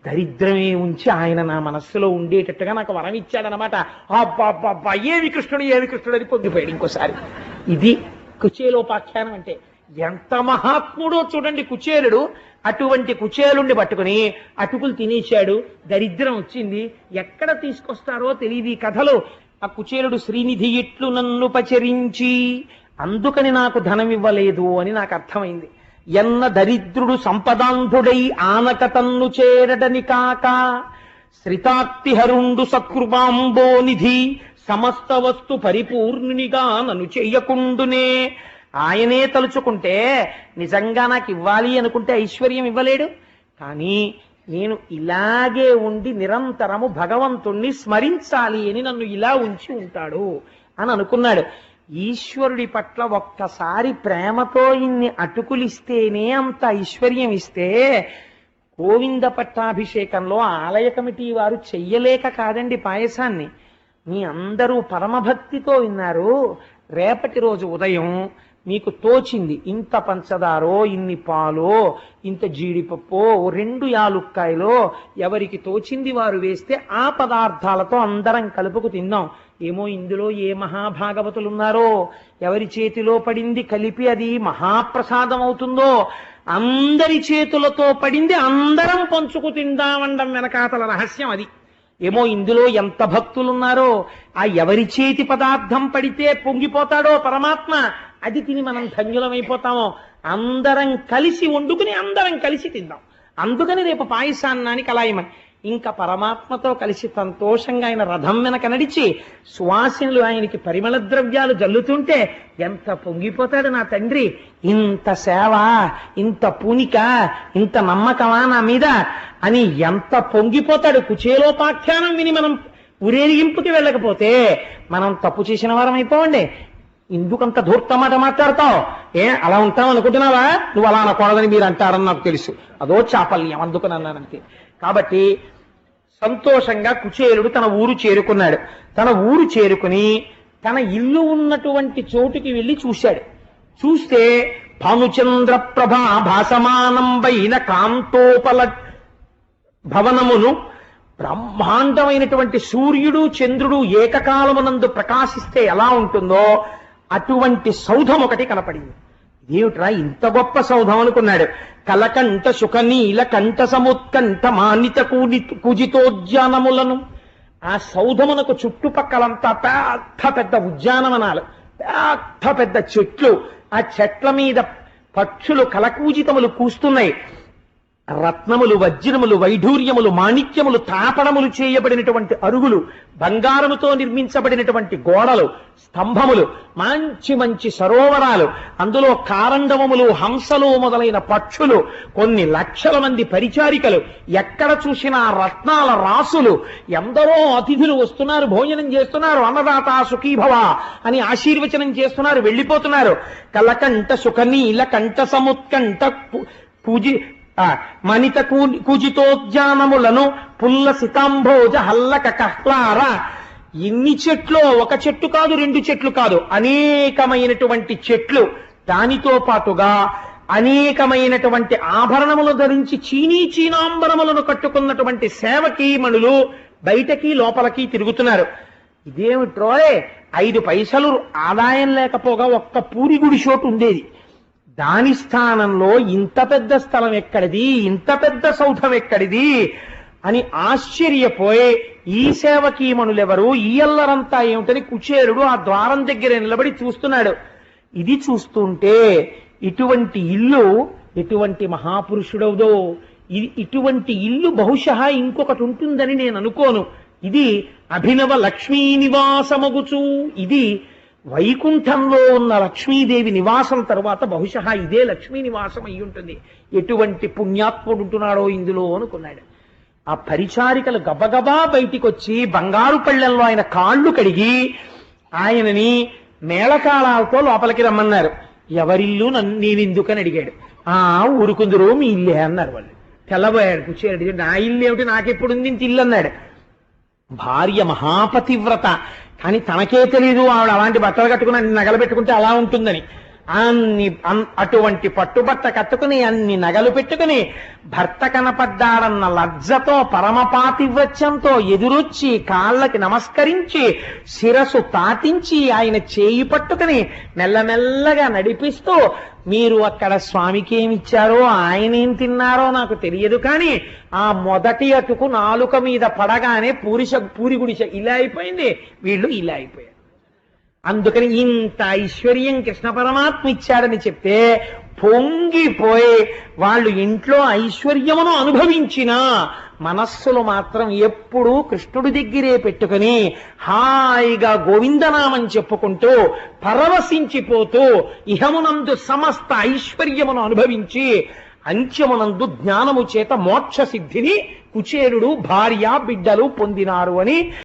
దరిద్రమే ఉంచి ఆయన నా మనస్సులో ఉండేటట్టుగా నాకు వరం ఇచ్చాడనమాట. అబ్బా ఏమి కృష్ణుడు ఏమి కృష్ణుడు అని పొంగిపోయాడు ఇంకోసారి. ఇది కుచేలోపాఖ్యానం అంటే. ఎంత మహాత్ముడో చూడండి కుచేలుడు. అటువంటి కుచేలుండి పట్టుకుని అటుకులు తినేశాడు, దరిద్రం వచ్చింది. ఎక్కడ తీసుకొస్తారో తెలియదు ఈ కథలో. ఆ కుచేలుడు శ్రీనిధి ఇట్లు నన్ను పచరించి అందుకని నాకు ధనం ఇవ్వలేదు అని నాకు అర్థమైంది. ఎన్న దరిద్రుడు సంపదాంధుడై ఆనక తన్ను చేరడని కాక శ్రితార్తిహరుండు సత్కృపాంబోనిధి సమస్త వస్తు పరిపూర్ణునిగా నన్ను చెయ్యకుండునే. ఆయనే తలుచుకుంటే నిజంగా నాకు ఇవ్వాలి అనుకుంటే ఐశ్వర్యం ఇవ్వలేడు. కానీ నేను ఇలాగే ఉండి నిరంతరము భగవంతుణ్ణి స్మరించాలి అని నన్ను ఇలా ఉంచి ఉంటాడు అని అనుకున్నాడు. ఈశ్వరుడి పట్ల ఒక్కసారి ప్రేమతో ఇన్ని అటుకులిస్తేనే అంత ఐశ్వర్యం ఇస్తే గోవింద పట్టాభిషేకంలో ఆలయ కమిటీ వారు చెయ్యలేక కాదండి పాయసాన్ని. మీ అందరూ పరమభక్తితో విన్నారు. రేపటి రోజు ఉదయం మీకు తోచింది ఇంత పంచదారో ఇన్ని పాలో ఇంత జీడిపప్పో 2 యాలుక్కాయలో ఎవరికి తోచింది వారు వేస్తే ఆ పదార్థాలతో అందరం కలుపుకు తిందాం. ఏమో ఇందులో ఏ మహాభాగవతులు ఉన్నారో ఎవరి చేతిలో పడింది కలిపి అది మహాప్రసాదం అవుతుందో. అందరి చేతులతో పడింది అందరం పంచుకు తిందామండం వెనకాతల రహస్యం అది. ఏమో ఇందులో ఎంత భక్తులున్నారో ఆ ఎవరి చేతి పదార్థం పడితే పొంగిపోతాడో పరమాత్మ, అది తిని మనం ధన్యులమైపోతామో. అందరం కలిసి వండుకుని అందరం కలిసి తిందాం. అందుకని రేపు పాయసాన్నాన్ని కలాయమని ఇంకా పరమాత్మతో కలిసి సంతోషంగా ఆయన రథం వెనక నడిచి సువాసినులు ఆయనకి పరిమళ ద్రవ్యాలు జల్లుతుంటే ఎంత పొంగిపోతాడు నా తండ్రి. ఇంత సేవ, ఇంత పూనిక, ఇంత నమ్మకమా నా మీద అని ఎంత పొంగిపోతాడు. కుచేలోపాఖ్యానం విని మనం ఊరేగింపుకి వెళ్ళకపోతే మనం తప్పు చేసిన వారం అయిపోవండి. ఎందుకంత ధూర్తమాట మాట్లాడతావు? అలా ఉంటావు అనుకుంటున్నావా? నువ్వు అలా అనకూడదని మీరు అంటారని నాకు తెలుసు. అదో చాపల్యం, అందుకని అన్నానంతే. కాబట్టి సంతోషంగా కుచేలుడు తన ఊరు చేరుకున్నాడు. తన ఊరు చేరుకుని తన ఇల్లు ఉన్నటువంటి చోటుకి వెళ్ళి చూశాడు. చూస్తే భానుచంద్ర ప్రభా భాసమానంబైన కాంతోపల భవనమును బ్రహ్మాండమైనటువంటి సూర్యుడు చంద్రుడు ఏకకాలమునందు ప్రకాశిస్తే ఎలా ఉంటుందో అటువంటి సౌధం ఒకటి కనపడింది. ఏమిట్రా ఇంత గొప్ప సౌధం అనుకున్నాడు. కలకంఠ సుఖనీల కంఠ సముత్కంఠ మానిత కుజితోద్యానములను. ఆ సౌధమునకు చుట్టుపక్కలంతా పెద్ద పెద్ద ఉద్యానవనాలు, పెద్ద పెద్ద చెట్లు. ఆ చెట్ల మీద పక్షులు కలకూజితములు కూస్తున్నాయి. రత్నములు వజ్రములు వైఢూర్యములు మాణిక్యములు తాపడములు చేయబడినటువంటి అరుగులు, బంగారముతో నిర్మించబడినటువంటి గోడలు, స్తంభములు, మంచి మంచి సరోవరాలు, అందులో కారండవములు హంసలు మొదలైన పక్షులు, కొన్ని లక్షల మంది పరిచారికలు, ఎక్కడ చూసినా రత్నాల రాసులు. ఎందరో అతిథులు వస్తున్నారు, భోజనం చేస్తున్నారు, అన్నదాత సుఖీభవ అని ఆశీర్వచనం చేస్తున్నారు, వెళ్ళిపోతున్నారు. కలకంఠ సుఖనీల కంఠ సముత్కంఠ పూజి మనిత కూజితోద్యానములను పుల్ల సితాంభోజ హల్లక కహ్లార. ఇన్ని చెట్లు, ఒక చెట్టు కాదు, 2 చెట్లు కాదు, అనేకమైనటువంటి చెట్లు. దానితో పాటుగా అనేకమైనటువంటి ఆభరణములు ధరించి చీనాంబరములను కట్టుకున్నటువంటి సేవకీమణులు బయటకి లోపలికి తిరుగుతున్నారు. ఇదేమిట్రోయ్, 5 పైసలు ఆదాయం లేకపోగా ఒక్క పూరి గుడి చోటు ఉండేది. దాని స్థానంలో ఇంత పెద్ద స్థలం ఎక్కడిది, ఇంత పెద్ద సౌధం ఎక్కడిది అని ఆశ్చర్యపోయి ఈ సేవకీమణులెవరు, ఈ అల్లరంతా ఏమిటని కుచేరుడు ఆ ద్వారం దగ్గర నిలబడి చూస్తున్నాడు. ఇది చూస్తుంటే ఇటువంటి ఇల్లు ఎటువంటి మహాపురుషుడవుదో, ఇటువంటి ఇల్లు బహుశः ఇంకొకటి ఉంటుందని నేను అనుకోను. ఇది అభినవ లక్ష్మీ నివాసమగుచు, ఇది వైకుంఠంలో ఉన్న లక్ష్మీదేవి నివాసం తరువాత బహుశः ఇదే లక్ష్మీ నివాసం అయి ఉంటుంది. ఎటువంటి పుణ్యాత్ముడు ఉంటున్నాడో ఇందులో అనుకున్నాడు. ఆ పరిచారికలు గబగబా బయటికి వచ్చి బంగారు పళ్ళెంలో ఆయన కాళ్ళు కడిగి ఆయనని మేళకాళాలతో లోపలికి రమ్మన్నారు. ఎవరిల్లు నేనెందుకని అడిగాడు. ఊరుకుందరు మీ ఇల్లే అన్నారు వాళ్ళు. తెల్లబోయాడు కూర్చోడు. నా ఇల్లు ఏమిటి, నాకెప్పుడుంది ఇంత ఇల్లు అన్నాడు. భార్య మహాపతివ్రత, కానీ తనకే తెలీదు ఆవిడ అలాంటి బట్టలు కట్టుకుని అన్ని నగలు పెట్టుకుంటే అలా ఉంటుందని. అటువంటి పట్టుబట్ట కట్టుకుని అన్ని నగలు పెట్టుకుని భర్త కనపడ్డాడన్న లజ్జతో పరమపాతివ్రత్యంతో ఎదురొచ్చి కాళ్ళకి నమస్కరించి శిరసు తాటించి ఆయన చేయి పట్టుకుని మెల్లమెల్లగా నడిపిస్తూ, మీరు అక్కడ స్వామికి ఏమిచ్చారో ఆయన ఏం తిన్నారో నాకు తెలియదు, కానీ ఆ మొదటి అటుకు నాలుక మీద పడగానే పూరి గుడిసె ఇలా అయిపోయింది, వీళ్ళు ఇలా అయిపోయారు. అందుకని ఇంత ఐశ్వర్యం కృష్ణ పరమాత్మ ఇచ్చాడని చెప్తే పొంగిపోయి వాళ్ళు ఇంట్లో ఐశ్వర్యమును అనుభవించిన మనస్సులు మాత్రం ఎప్పుడూ కృష్ణుడి దగ్గరే పెట్టుకుని హాయిగా గోవిందనామం చెప్పుకుంటూ పరవశించిపోతూ ఇహమునందు సమస్త ఐశ్వర్యమును అనుభవించి అంత్యమునందు జ్ఞానము చేత మోక్ష సిద్ధిని కుచేరుడు భార్య బిడ్డలు పొందినారు అని